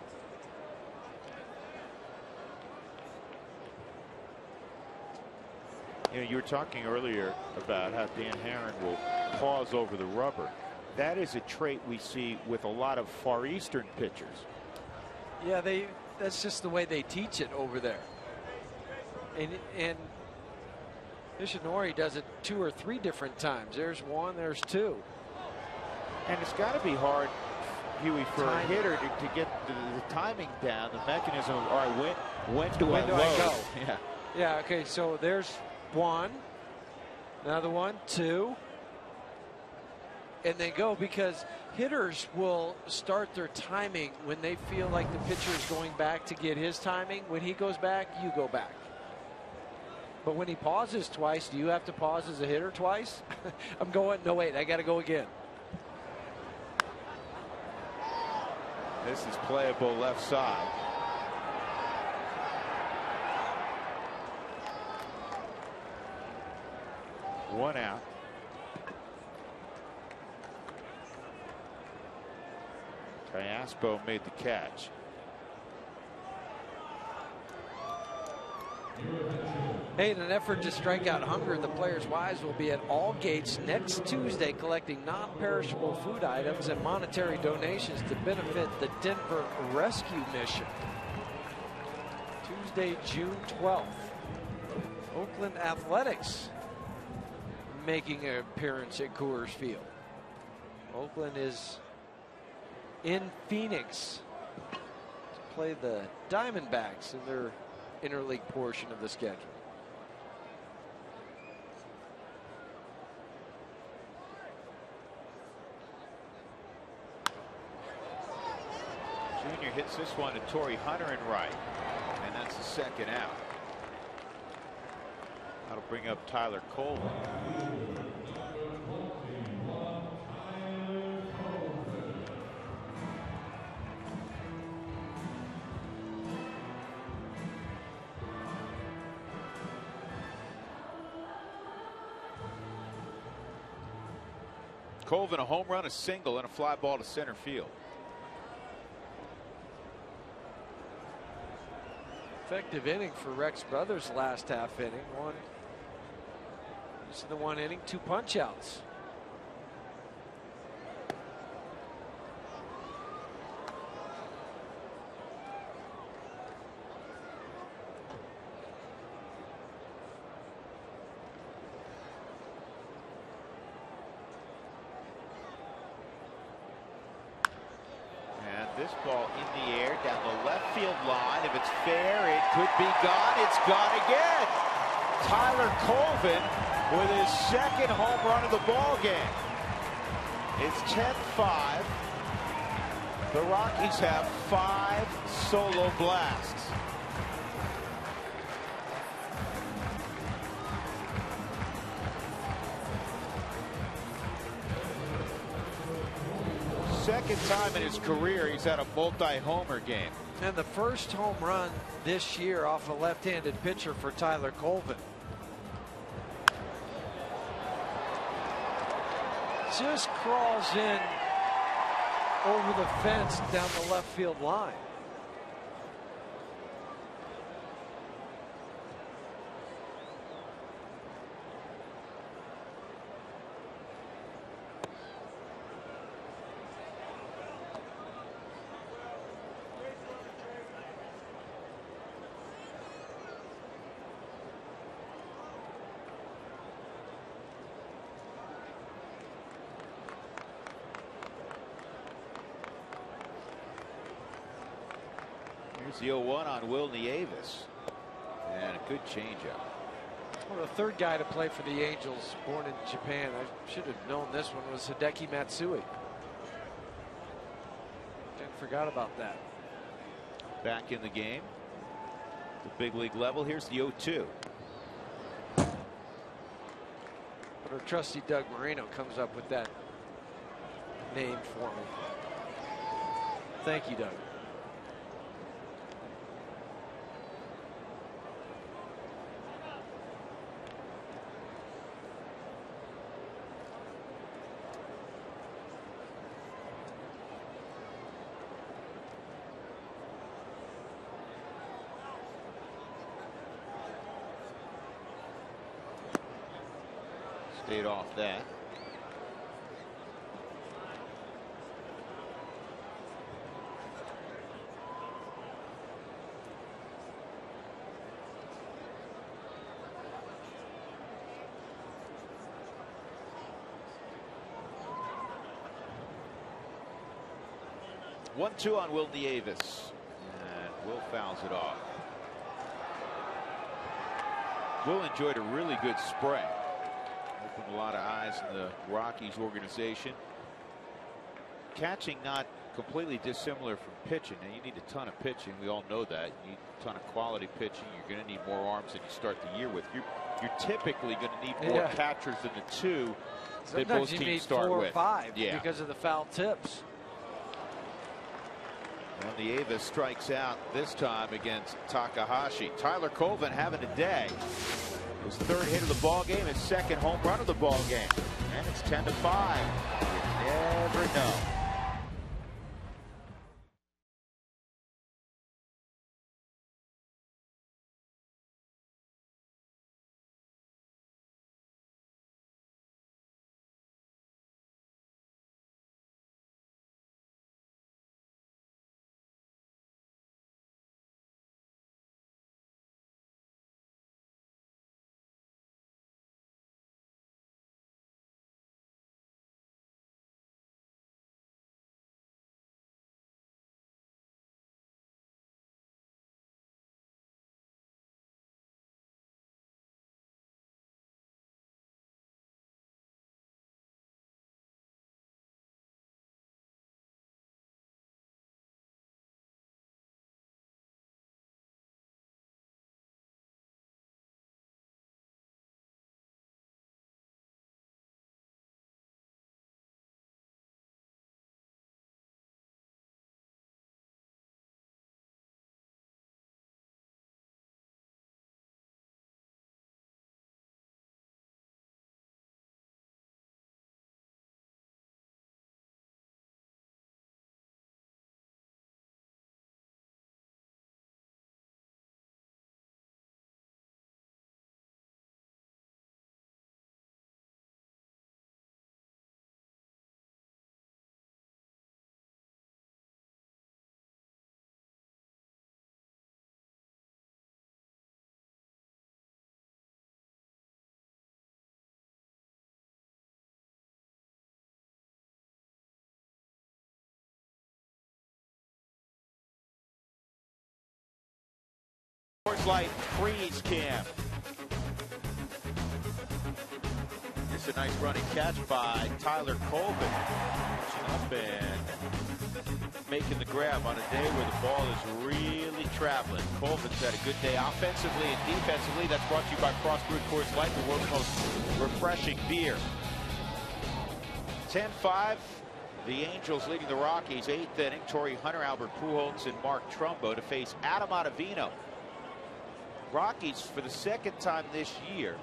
You know, you were talking earlier about how Dan Herring will pause over the rubber. That is a trait we see with a lot of Far Eastern pitchers. Yeah, that's just the way they teach it over there. And Ishinori does it 2 or 3 different times. There's 1, there's 2. And it's got to be hard, Huey, for a hitter to get the timing down, the mechanism of, all right, when do I go? Yeah. Yeah, okay, so there's 1, another 1, 2, and they go, because hitters will start their timing when they feel like the pitcher is going back to get his timing. When he goes back, you go back. But when he pauses twice, do you have to pause as a hitter twice? I'm going, no, wait, I got to go again. This is playable left side. One out. Callaspo made the catch. Hey, in an effort to strike out hunger, the players' wives will be at all gates next Tuesday collecting non-perishable food items and monetary donations to benefit the Denver Rescue Mission. Tuesday, June 12th. Oakland Athletics making an appearance at Coors Field. Oakland is in Phoenix to play the Diamondbacks in their interleague portion of the schedule. Junior hits this one to Torrey Hunter in right, and that's the 2nd out. That'll bring up Tyler Colvin. Colvin a home run, a single, and a fly ball to center field. Effective inning for Rex Brothers last half inning. This is the 1 inning, 2 punch outs. This ball in the air down the left field line. If it's fair, it could be gone. It's gone again. Tyler Colvin with his second home run of the ball game. It's 10-5. The Rockies have 5 solo blasts. Second time in his career he's had a multi-homer game. And the first home run this year off a left-handed pitcher for Tyler Colvin. Just crawls in over the fence down the left field line. Here's the 0-1 on Will Nieves. And a good changeup. Well, the third guy to play for the Angels, born in Japan. I should have known this one was Hideki Matsui. Forgot about that. Back in the game. The big league level. Here's the 0-2. But our trusty Doug Moreno comes up with that name for me. Thank you, Doug. Stayed off that. One-two on Will Nieves. And Will fouls it off. Will enjoyed a really good spring. Opened a lot of eyes in the Rockies organization. Catching not completely dissimilar from pitching. Now you need a ton of pitching. We all know that. You need a ton of quality pitching. You're going to need more arms than you start the year with. You're typically going to need more catchers than the two that most teams start with. 4 or 5 because of the foul tips. Well, Nieves strikes out this time against Takahashi. Tyler Colvin having a day. His third hit of the ball game, his second home run of the ball game, and it's 10-5. You never know. Coors Light freeze cam. It's a nice running catch by Tyler Colvin. Reaching up and making the grab on a day where the ball is really traveling. Colvin's had a good day offensively and defensively. That's brought to you by Crossbrewed Coors Light, the world's most refreshing beer. 10-5. The Angels leading the Rockies. 8th inning. Torrey Hunter, Albert Pujols, and Mark Trumbo to face Adam Ottavino. Rockies, for the second time this year,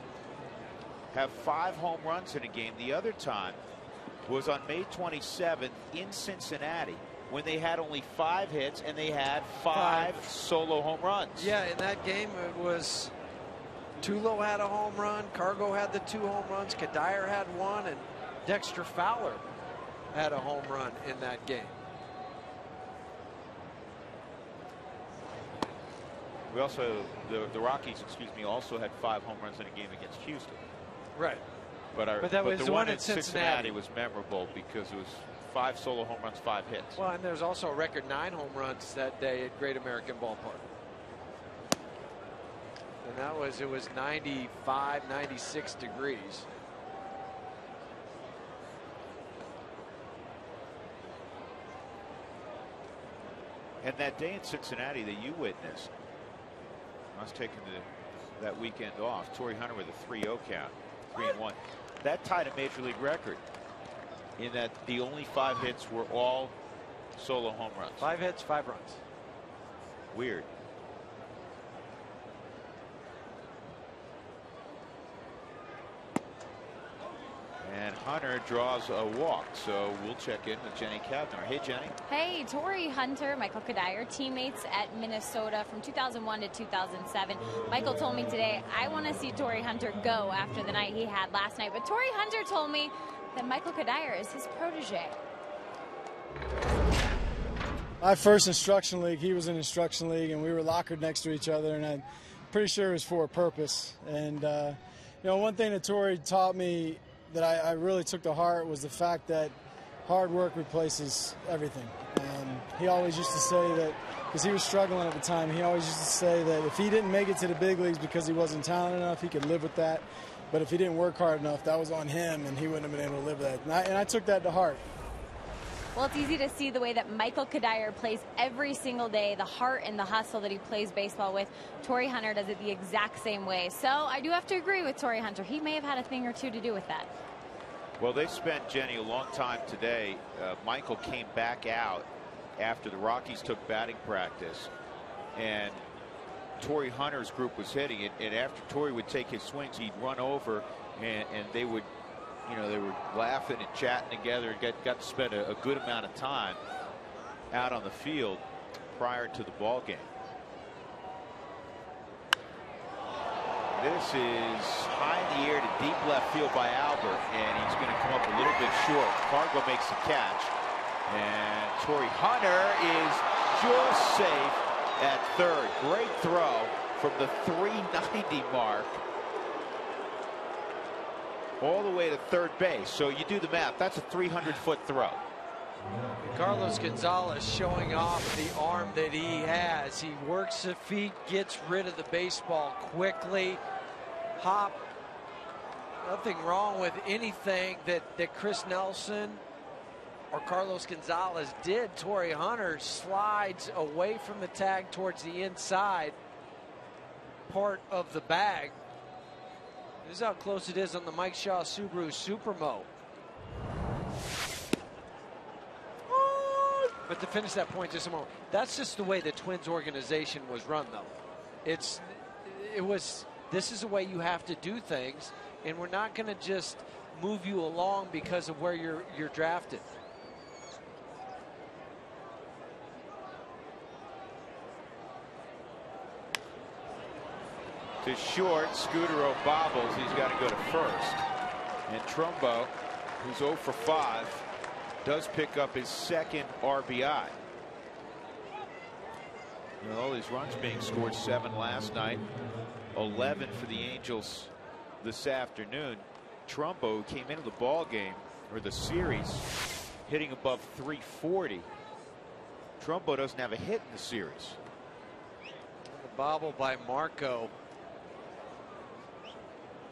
have 5 home runs in a game. The other time was on May 27th in Cincinnati, when they had only 5 hits and they had 5 solo home runs. Yeah, in that game it was Tulo had a home run, Cargo had the 2 home runs, Kadire had 1, and Dexter Fowler had a home run in that game. We also, the Rockies, excuse me, also had 5 home runs in a game against Houston. Right. But that was the one in Cincinnati was memorable because it was 5 solo home runs, 5 hits. Well, and there's also a record 9 home runs that day at Great American Ballpark. And it was 95, 96 degrees. And that day in Cincinnati that you witnessed, I was taking that weekend off. Torrey Hunter with a 3-0 count, 3-1. That tied a major league record in that the only 5 hits were all solo home runs. 5 hits, 5 runs. Weird. And Hunter draws a walk, so we'll check in with Jenny Kavner. Hey, Jenny. Hey, Torrey Hunter, Michael Kadire, teammates at Minnesota from 2001 to 2007. Michael told me today, I want to see Torrey Hunter go after the night he had last night. But Torrey Hunter told me that Michael Kadire is his protege. My first instruction league, he was in instruction league, and we were lockered next to each other, and I'm pretty sure it was for a purpose. And, one thing that Torrey taught me that I really took to heart was the fact that hard work replaces everything. He always used to say that, because he was struggling at the time, he always used to say that if he didn't make it to the big leagues because he wasn't talented enough, he could live with that. But if he didn't work hard enough, that was on him, and he wouldn't have been able to live with that. And I took that to heart. Well, it's easy to see the way that Michael Kadire plays every single day, the heart and the hustle that he plays baseball with. Torrey Hunter does it the exact same way. So I do have to agree with Torrey Hunter. He may have had a thing or two to do with that. Well, they spent, Jenny, a long time today. Michael came back out after the Rockies took batting practice, and Torrey Hunter's group was hitting it. And after Torrey would take his swings, he'd run over, and they would, they were laughing and chatting together, and got to spend a good amount of time out on the field prior to the ball game. This is high in the air to deep left field by Albert, and he's going to come up a little bit short. Cargo makes the catch, and Torrey Hunter is just safe at third. Great throw from the 390 mark all the way to third base. So you do the math. That's a 300-foot throw. Carlos Gonzalez showing off the arm that he has. He works the feet, gets rid of the baseball quickly. Hop. Nothing wrong with anything that Chris Nelson or Carlos Gonzalez did. Torrey Hunter slides away from the tag towards the inside part of the bag. This is how close it is on the Mike Shaw Subaru Supermo. But to finish that point just a moment, that's just the way the Twins organization was run, though. This is the way you have to do things, and we're not going to just move you along because of where you're drafted. To short, Scutaro bobbles. He's got to go to first. And Trumbo, who's 0 for 5, does pick up his second RBI. All these runs being scored, 7 last night, 11 for the Angels this afternoon. Trumbo, who came into the ball game, or the series, hitting above 340. Trumbo doesn't have a hit in the series. The bobble by Marco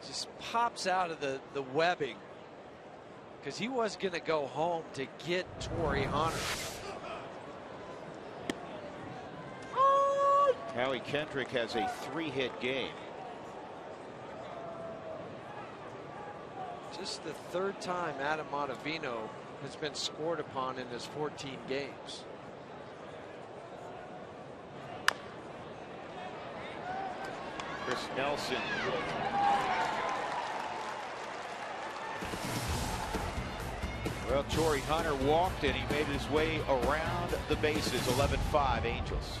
just pops out of the webbing, because he was going to go home to get Torrey Hunter. Howie Kendrick has a 3-hit game. Just the third time Adam Ottavino has been scored upon in his 14 games. Chris Nelson. Well, Torrey Hunter walked and he made his way around the bases. 11-5 Angels.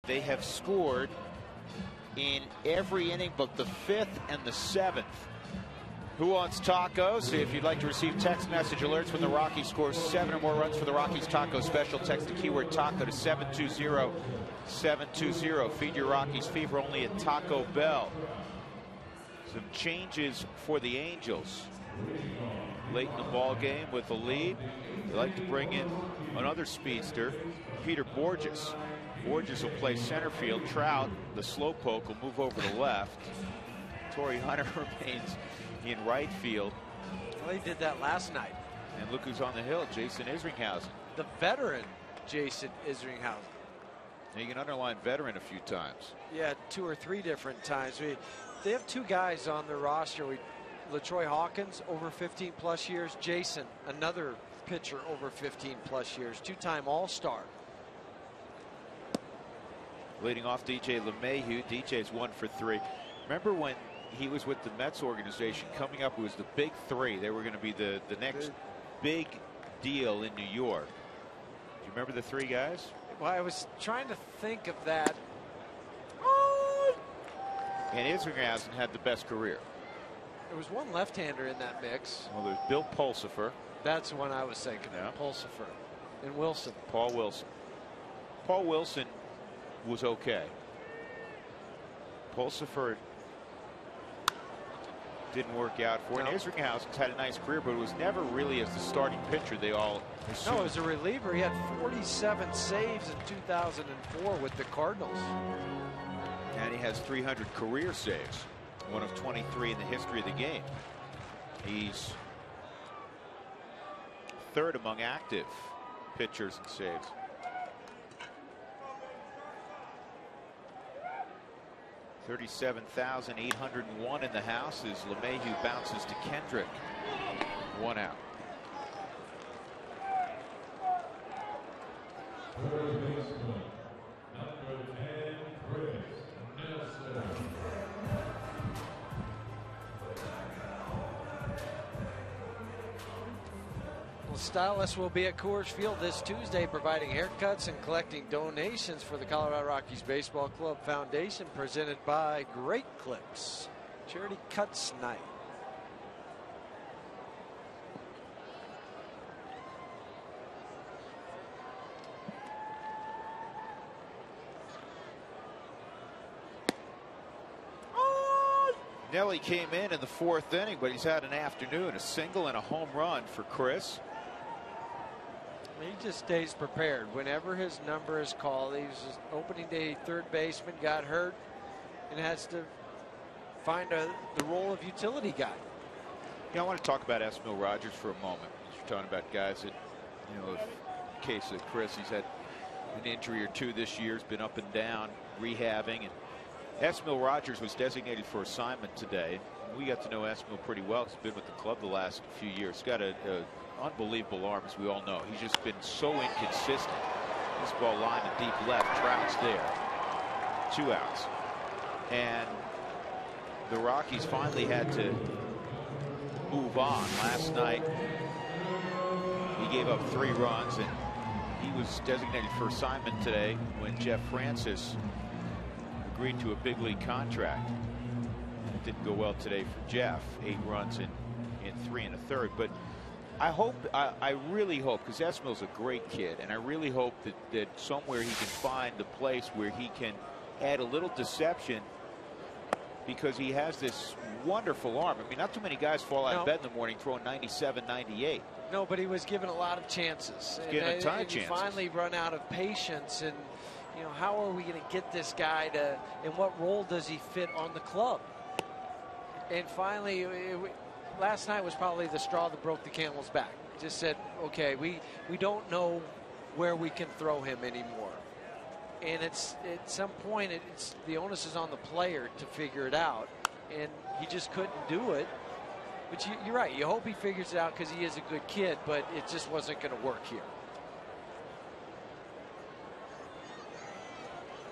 They have scored in every inning but the 5th and the 7th. Who wants tacos? If you'd like to receive text message alerts when the Rockies score 7 or more runs for the Rockies Taco Special, text the keyword taco to 720-720. Feed your Rockies fever only at Taco Bell. Some changes for the Angels. Late in the ball game with the lead, they like to bring in another speedster, Peter Borges. Borges will play center field. Trout, the slowpoke, will move over to left. Torrey Hunter remains in right field. Well, he did that last night. And look who's on the hill, Jason Isringhausen. The veteran Jason Isringhausen. Now you can underline veteran a few times. Yeah, 2 or 3 different times. They have 2 guys on their roster. LaTroy Hawkins, over 15+ years. Jason, another pitcher over 15+ years. 2-time All-Star. Leading off DJ LeMahieu. DJ's 1 for 3. Remember when he was with the Mets organization coming up, it was the big 3. They were going to be the next big deal in New York. Do you remember the 3 guys? Well, I was trying to think of that. And Isringhausen had the best career. There was one left-hander in that mix. Well, there's Bill Pulsipher. That's the one I was thinking of. Pulsipher. And Wilson. Paul Wilson. Paul Wilson was okay. Pulsipher didn't work out for him. Isringhausen's had a nice career, but it was never really as the starting pitcher they all assumed. No, it was a reliever. He had 47 saves in 2004 with the Cardinals. And he has 300 career saves, one of 23 in the history of the game. He's 3rd among active pitchers in saves. $37,801 in the house as LeMahieu bounces to Kendrick. 1 out. stylists will be at Coors Field this Tuesday providing haircuts and collecting donations for the Colorado Rockies Baseball Club Foundation, presented by Great Clips. Charity Cuts Night. Nelly came in the fourth inning, but he's had an afternoon, a single and a home run for Chris. He just stays prepared. Whenever his number is called, he was opening day third baseman, got hurt, and has to find the role of utility guy. Yeah, I want to talk about Esmil Rogers for a moment. You're talking about guys that, you know, in the case of Chris, he's had an injury or two this year, has been up and down, rehabbing, and Esmil Rogers was designated for assignment today. We got to know Esmil pretty well. He's been with the club the last few years. He's got an unbelievable arm, as we all know. He's just been so inconsistent. This ball line to deep left. Trout's there. 2 outs. And the Rockies finally had to move on. Last night, he gave up 3 runs, and he was designated for assignment today when Jeff Francis agreed to a big league contract. It didn't go well today for Jeff. 8 runs in 3 1/3. But I really hope, because Esmil's a great kid, and I really hope that somewhere he can find the place where he can add a little deception, because he has this wonderful arm. I mean, not too many guys fall out of bed in the morning throwing 97, 98. No, but he was given a lot of chances. He's given a ton of chances. Finally run out of patience, and you know, how are we going to get this guy to, and what role does he fit on the club? And finally, last night was probably the straw that broke the camel's back. Just said, okay, we don't know where we can throw him anymore. And it's at some point, it's the onus is on the player to figure it out, and he just couldn't do it. But you're right. You hope he figures it out, because he is a good kid, but it just wasn't going to work here.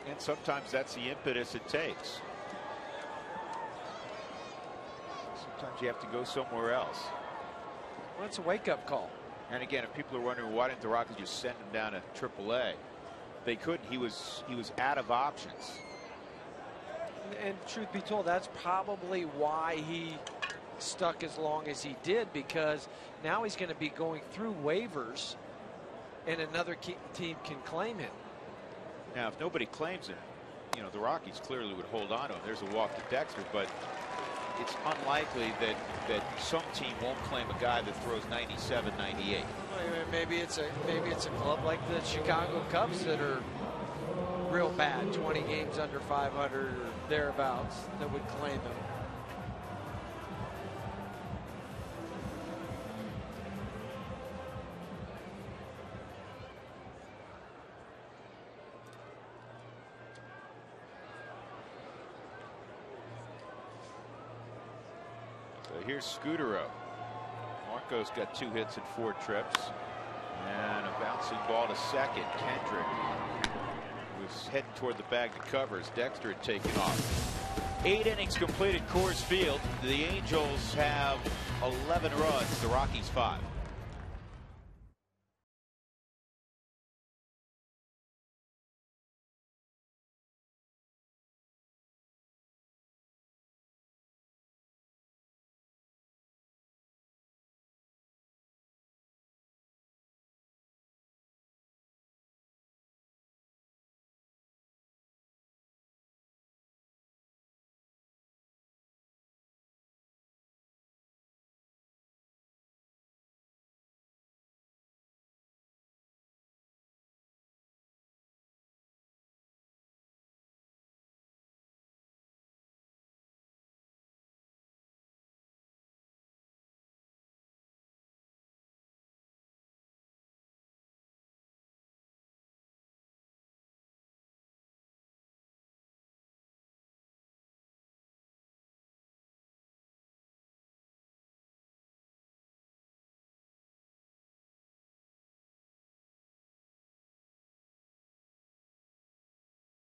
And sometimes that's the impetus it takes. Sometimes you have to go somewhere else. Well, it's a wake-up call. And again, if people are wondering why didn't the Rockies just send him down to AAA, they couldn't. He was out of options. And truth be told, that's probably why he stuck as long as he did, because now he's going to be going through waivers, and another team can claim him. Now, if nobody claims him, you know, the Rockies clearly would hold on to him. There's a walk to Dexter, but it's unlikely that some team won't claim a guy that throws 97, 98. Well, maybe it's a club like the Chicago Cubs that are real bad, 20 games under 500 or thereabouts, that would claim him. Here's Scudero. Marco's got 2 hits and 4 trips. And a bouncing ball to second. Kendrick was heading toward the bag to cover as Dexter had taken off. 8 innings completed Coors Field. The Angels have 11 runs. The Rockies 5.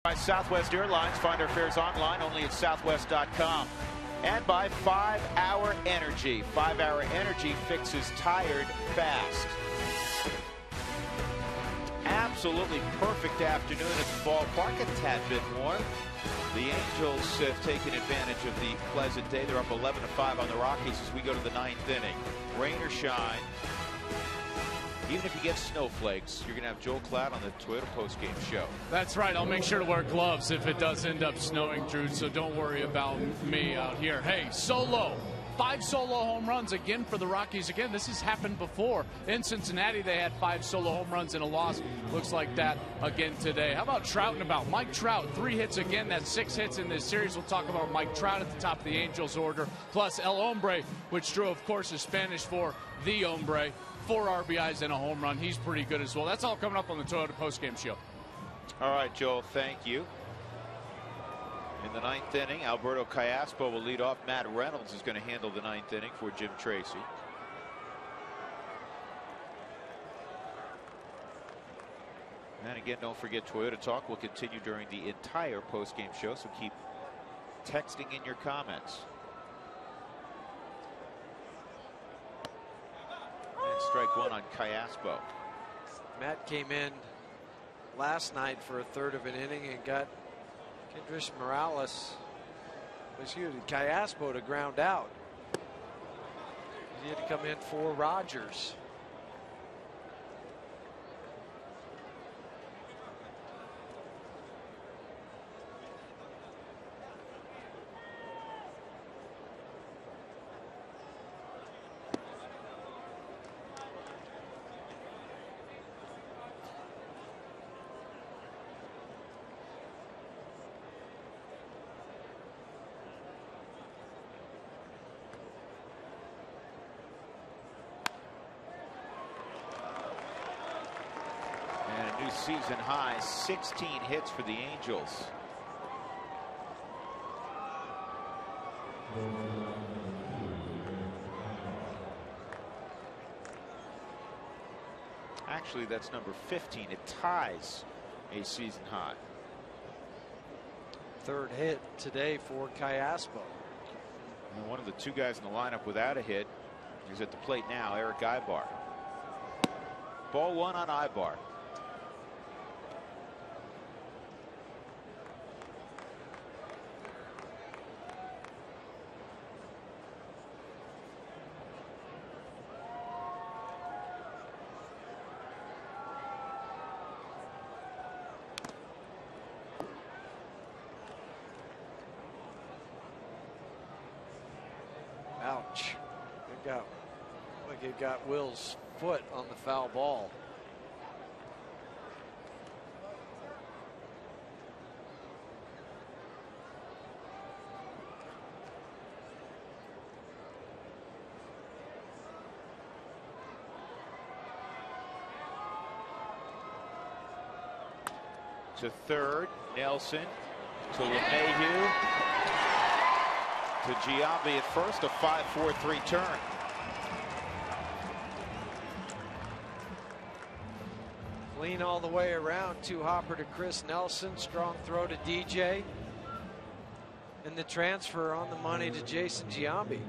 By Southwest Airlines. Find our fares online only at southwest.com. And by 5-Hour Energy. 5-Hour Energy fixes tired fast. Absolutely perfect afternoon at the ballpark, a tad bit warm. The Angels have taken advantage of the pleasant day. They're up 11-5 on the Rockies as we go to the 9th inning. Rain or shine, even if you get snowflakes, you're going to have Joel Klatt on the Toyota postgame show. That's right. I'll make sure to wear gloves if it does end up snowing, Drew, so don't worry about me out here. Hey, solo. 5 solo home runs again for the Rockies. Again, this has happened before. In Cincinnati, they had 5 solo home runs and a loss. Looks like that again today. How about Trout and about Mike Trout? 3 hits again. That's 6 hits in this series. We'll talk about Mike Trout at the top of the Angels order. Plus El Hombre, which Drew, of course, is Spanish for the Hombre. 4 RBIs and a home run. He's pretty good as well. That's all coming up on the Toyota postgame show. All right, Joel, thank you. In the 9th inning, Alberto Callaspo will lead off. Matt Reynolds is going to handle the 9th inning for Jim Tracy. And again, don't forget Toyota Talk will continue during the entire postgame show, so keep texting in your comments. And strike one on Callaspo. Matt came in last night for a third of an inning and got Callaspo to ground out. He had to come in for Rogers. Season high 16 hits for the Angels. Actually, that's number 15. It ties a season high. 3rd hit today for Callaspo. And one of the 2 guys in the lineup without a hit is at the plate now, Eric Ibar. Ball 1 on Ibar. Ouch. It got Will's foot on the foul ball. To third, Nelson to LeMahieu to Giambi at first, a 5-4-3 turn. Clean all the way around. 2-hopper to Chris Nelson. Strong throw to DJ. And the transfer on the money to Jason Giambi.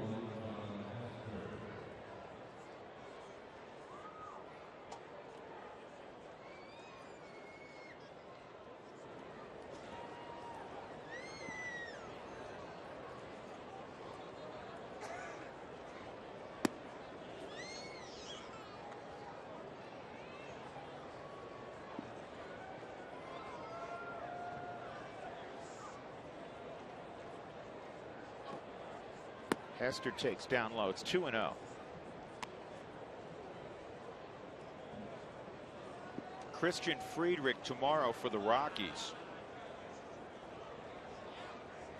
Hester takes down low. It's 2-0. Christian Friedrich tomorrow for the Rockies.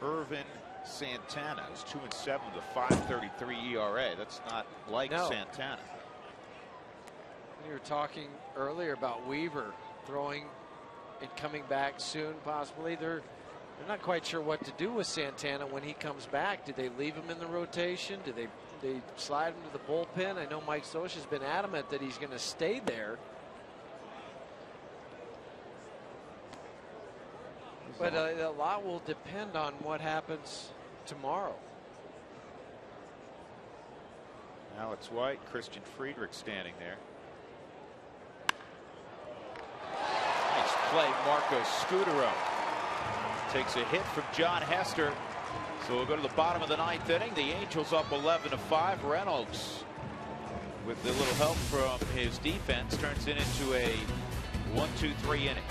Irvin Santana is 2-7 with a 5.33 ERA. That's not like Santana. You were talking earlier about Weaver throwing and coming back soon, possibly. They're not quite sure what to do with Santana when he comes back. Do they leave him in the rotation? Do they slide him to the bullpen? I know Mike Socha has been adamant that he's going to stay there. But a lot will depend on what happens tomorrow. Alex White, Christian Friedrich standing there. Nice play, Marco Scudero. Takes a hit from John Hester. So we'll go to the bottom of the 9th inning. The Angels up 11-5. Reynolds, with a little help from his defense, turns it into a 1-2-3 inning.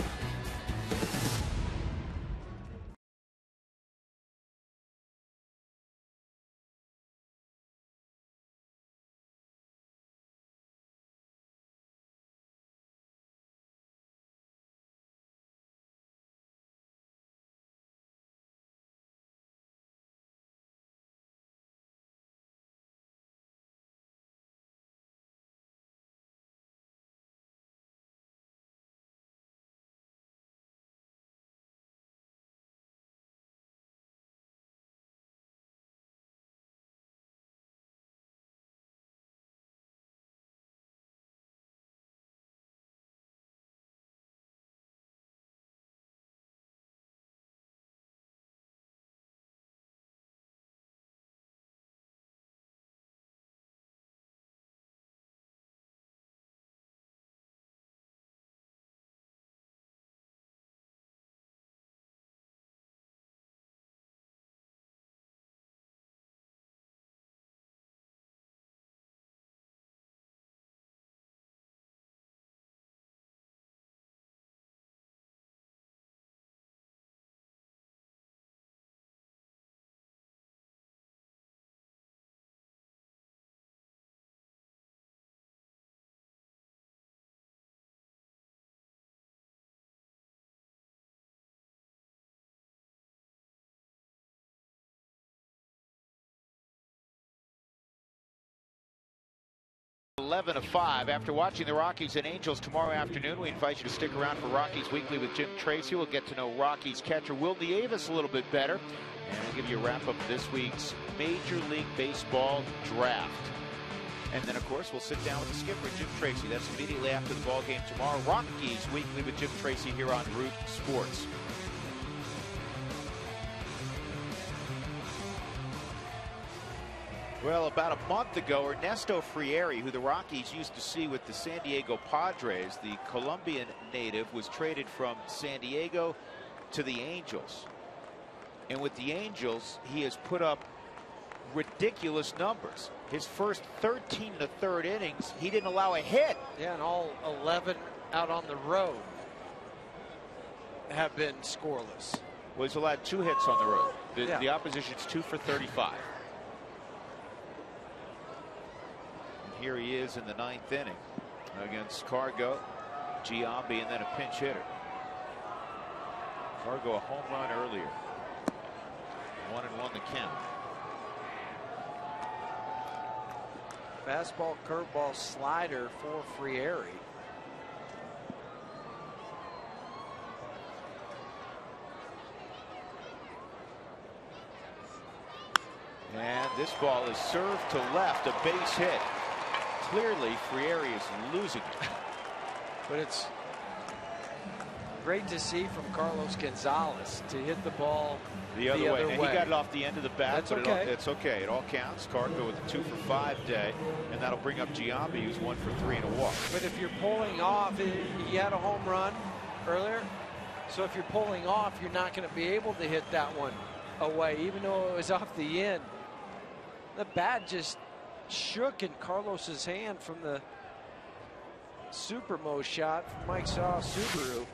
(11-5). After watching the Rockies and Angels tomorrow afternoon, we invite you to stick around for Rockies Weekly with Jim Tracy. We'll get to know Rockies catcher Will Nieves a little bit better, and we'll give you a wrap up of this week's Major League Baseball draft. And then, of course, we'll sit down with the skipper, Jim Tracy. That's immediately after the ball game tomorrow. Rockies Weekly with Jim Tracy here on Root Sports. Well, about a month ago, Ernesto Frieri, who the Rockies used to see with the San Diego Padres, the Colombian native, was traded from San Diego to the Angels. And with the Angels, he has put up ridiculous numbers. His first 13 1/3 innings, he didn't allow a hit. Yeah, and all 11 out on the road have been scoreless. Well, he's allowed 2 hits on the road. The opposition's 2 for 35. Here he is in the 9th inning against Cargo, Giambi, and then a pinch hitter. Cargo a home run earlier. 1-1 the count. Fastball, curveball, slider for Frieri. And this ball is served to left, a base hit. Clearly, Frieri is losing it. But it's great to see from Carlos Gonzalez to hit the ball the other way. And he got it off the end of the bat. That's but okay. It's okay. It all counts. Cargo with a 2 for 5 day, and that'll bring up Giambi, who's 1 for 3 and a walk. But if you're pulling off, he had a home run earlier. So if you're pulling off, you're not going to be able to hit that one away, even though it was off the end. The bat just shook in Carlos's hand from the Supermo shot from Mike Saw Subaru.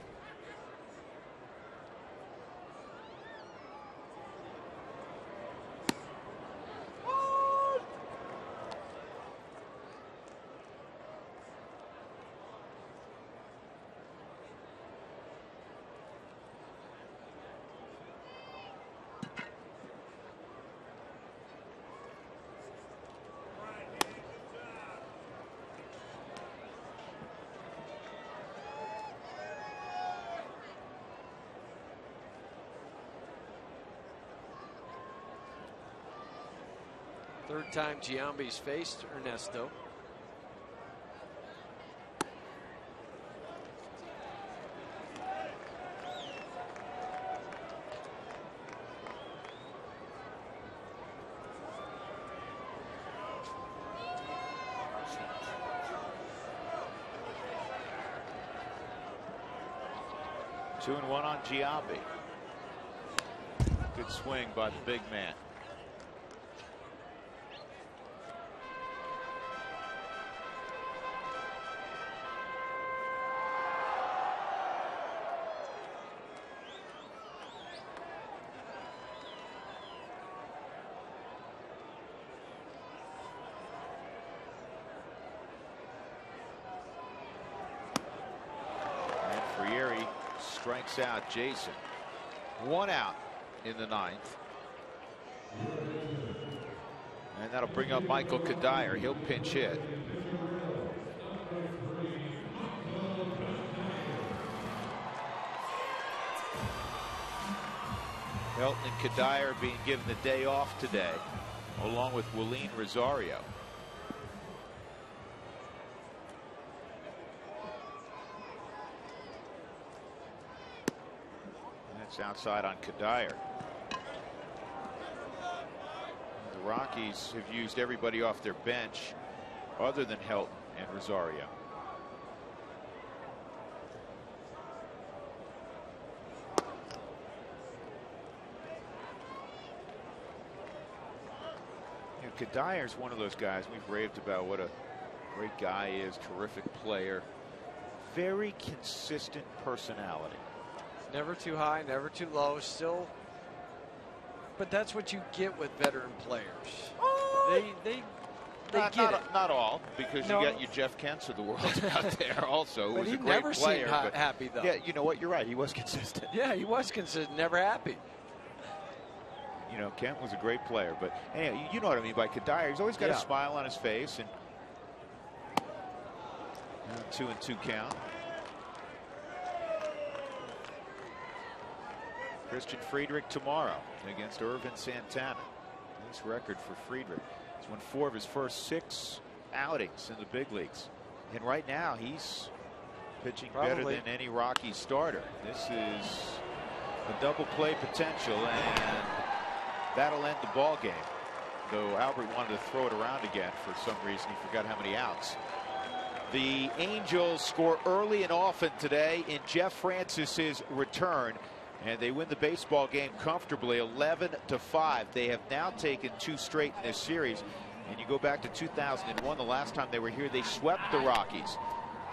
Third time Giambi's faced Ernesto. 2-1 on Giambi. Good swing by the big man. Strikes out Jason. 1 out in the 9th. And that'll bring up Michael Kadire. He'll pinch hit. Helton and Kadire being given the day off today, along with Willeen Rosario. Outside on Kadire. The Rockies have used everybody off their bench other than Helton and Rosario. Kadire's one of those guys we've raved about what a great guy is, terrific player, very consistent personality. Never too high, never too low, still. But that's what you get with veteran players. They get it. Not all, because you got your Jeff Kents of the world out there also. But who's he a great never player, seemed happy, though. Yeah, you know what? You're right. He was consistent. Yeah, he was consistent, never happy. You know, Kent was a great player, but anyway, you know what I mean by Kadire. He's always got a smile on his face, and 2-2 count. Christian Friedrich tomorrow against Irvin Santana. Nice record for Friedrich. He's won 4 of his first 6 outings in the big leagues. And right now he's pitching better than any Rocky starter. This is a double play potential, and that'll end the ball game. Though Albert wanted to throw it around again for some reason. He forgot how many outs. The Angels score early and often today in Jeff Francis's return, and they win the baseball game comfortably, 11-5. They have now taken 2 straight in this series. And you go back to 2001, the last time they were here, they swept the Rockies.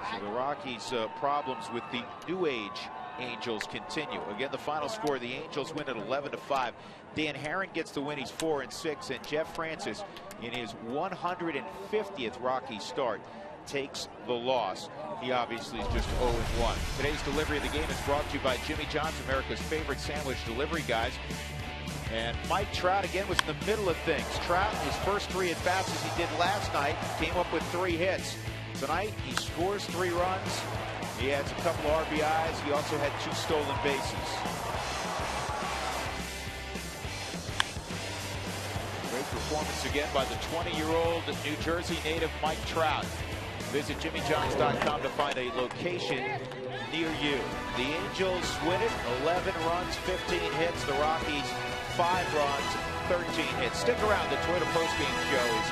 So the Rockies' problems with the new age Angels continue. Again, the final score, the Angels win at 11-5. Dan Herron gets the win. He's 4-6, and Jeff Francis, in his 150th Rockies start, takes the loss. He obviously is just 0-1. Today's delivery of the game is brought to you by Jimmy John's, America's favorite sandwich delivery guys. And Mike Trout again was in the middle of things. Trout, his first 3 at bats as he did last night, came up with 3 hits. Tonight he scores 3 runs. He has a couple of RBIs. He also had 2 stolen bases. Great performance again by the 20-year-old New Jersey native Mike Trout. Visit JimmyJohns.com to find a location near you. The Angels win it, 11 runs, 15 hits. The Rockies, 5 runs, 13 hits. Stick around. The Toyota postgame show is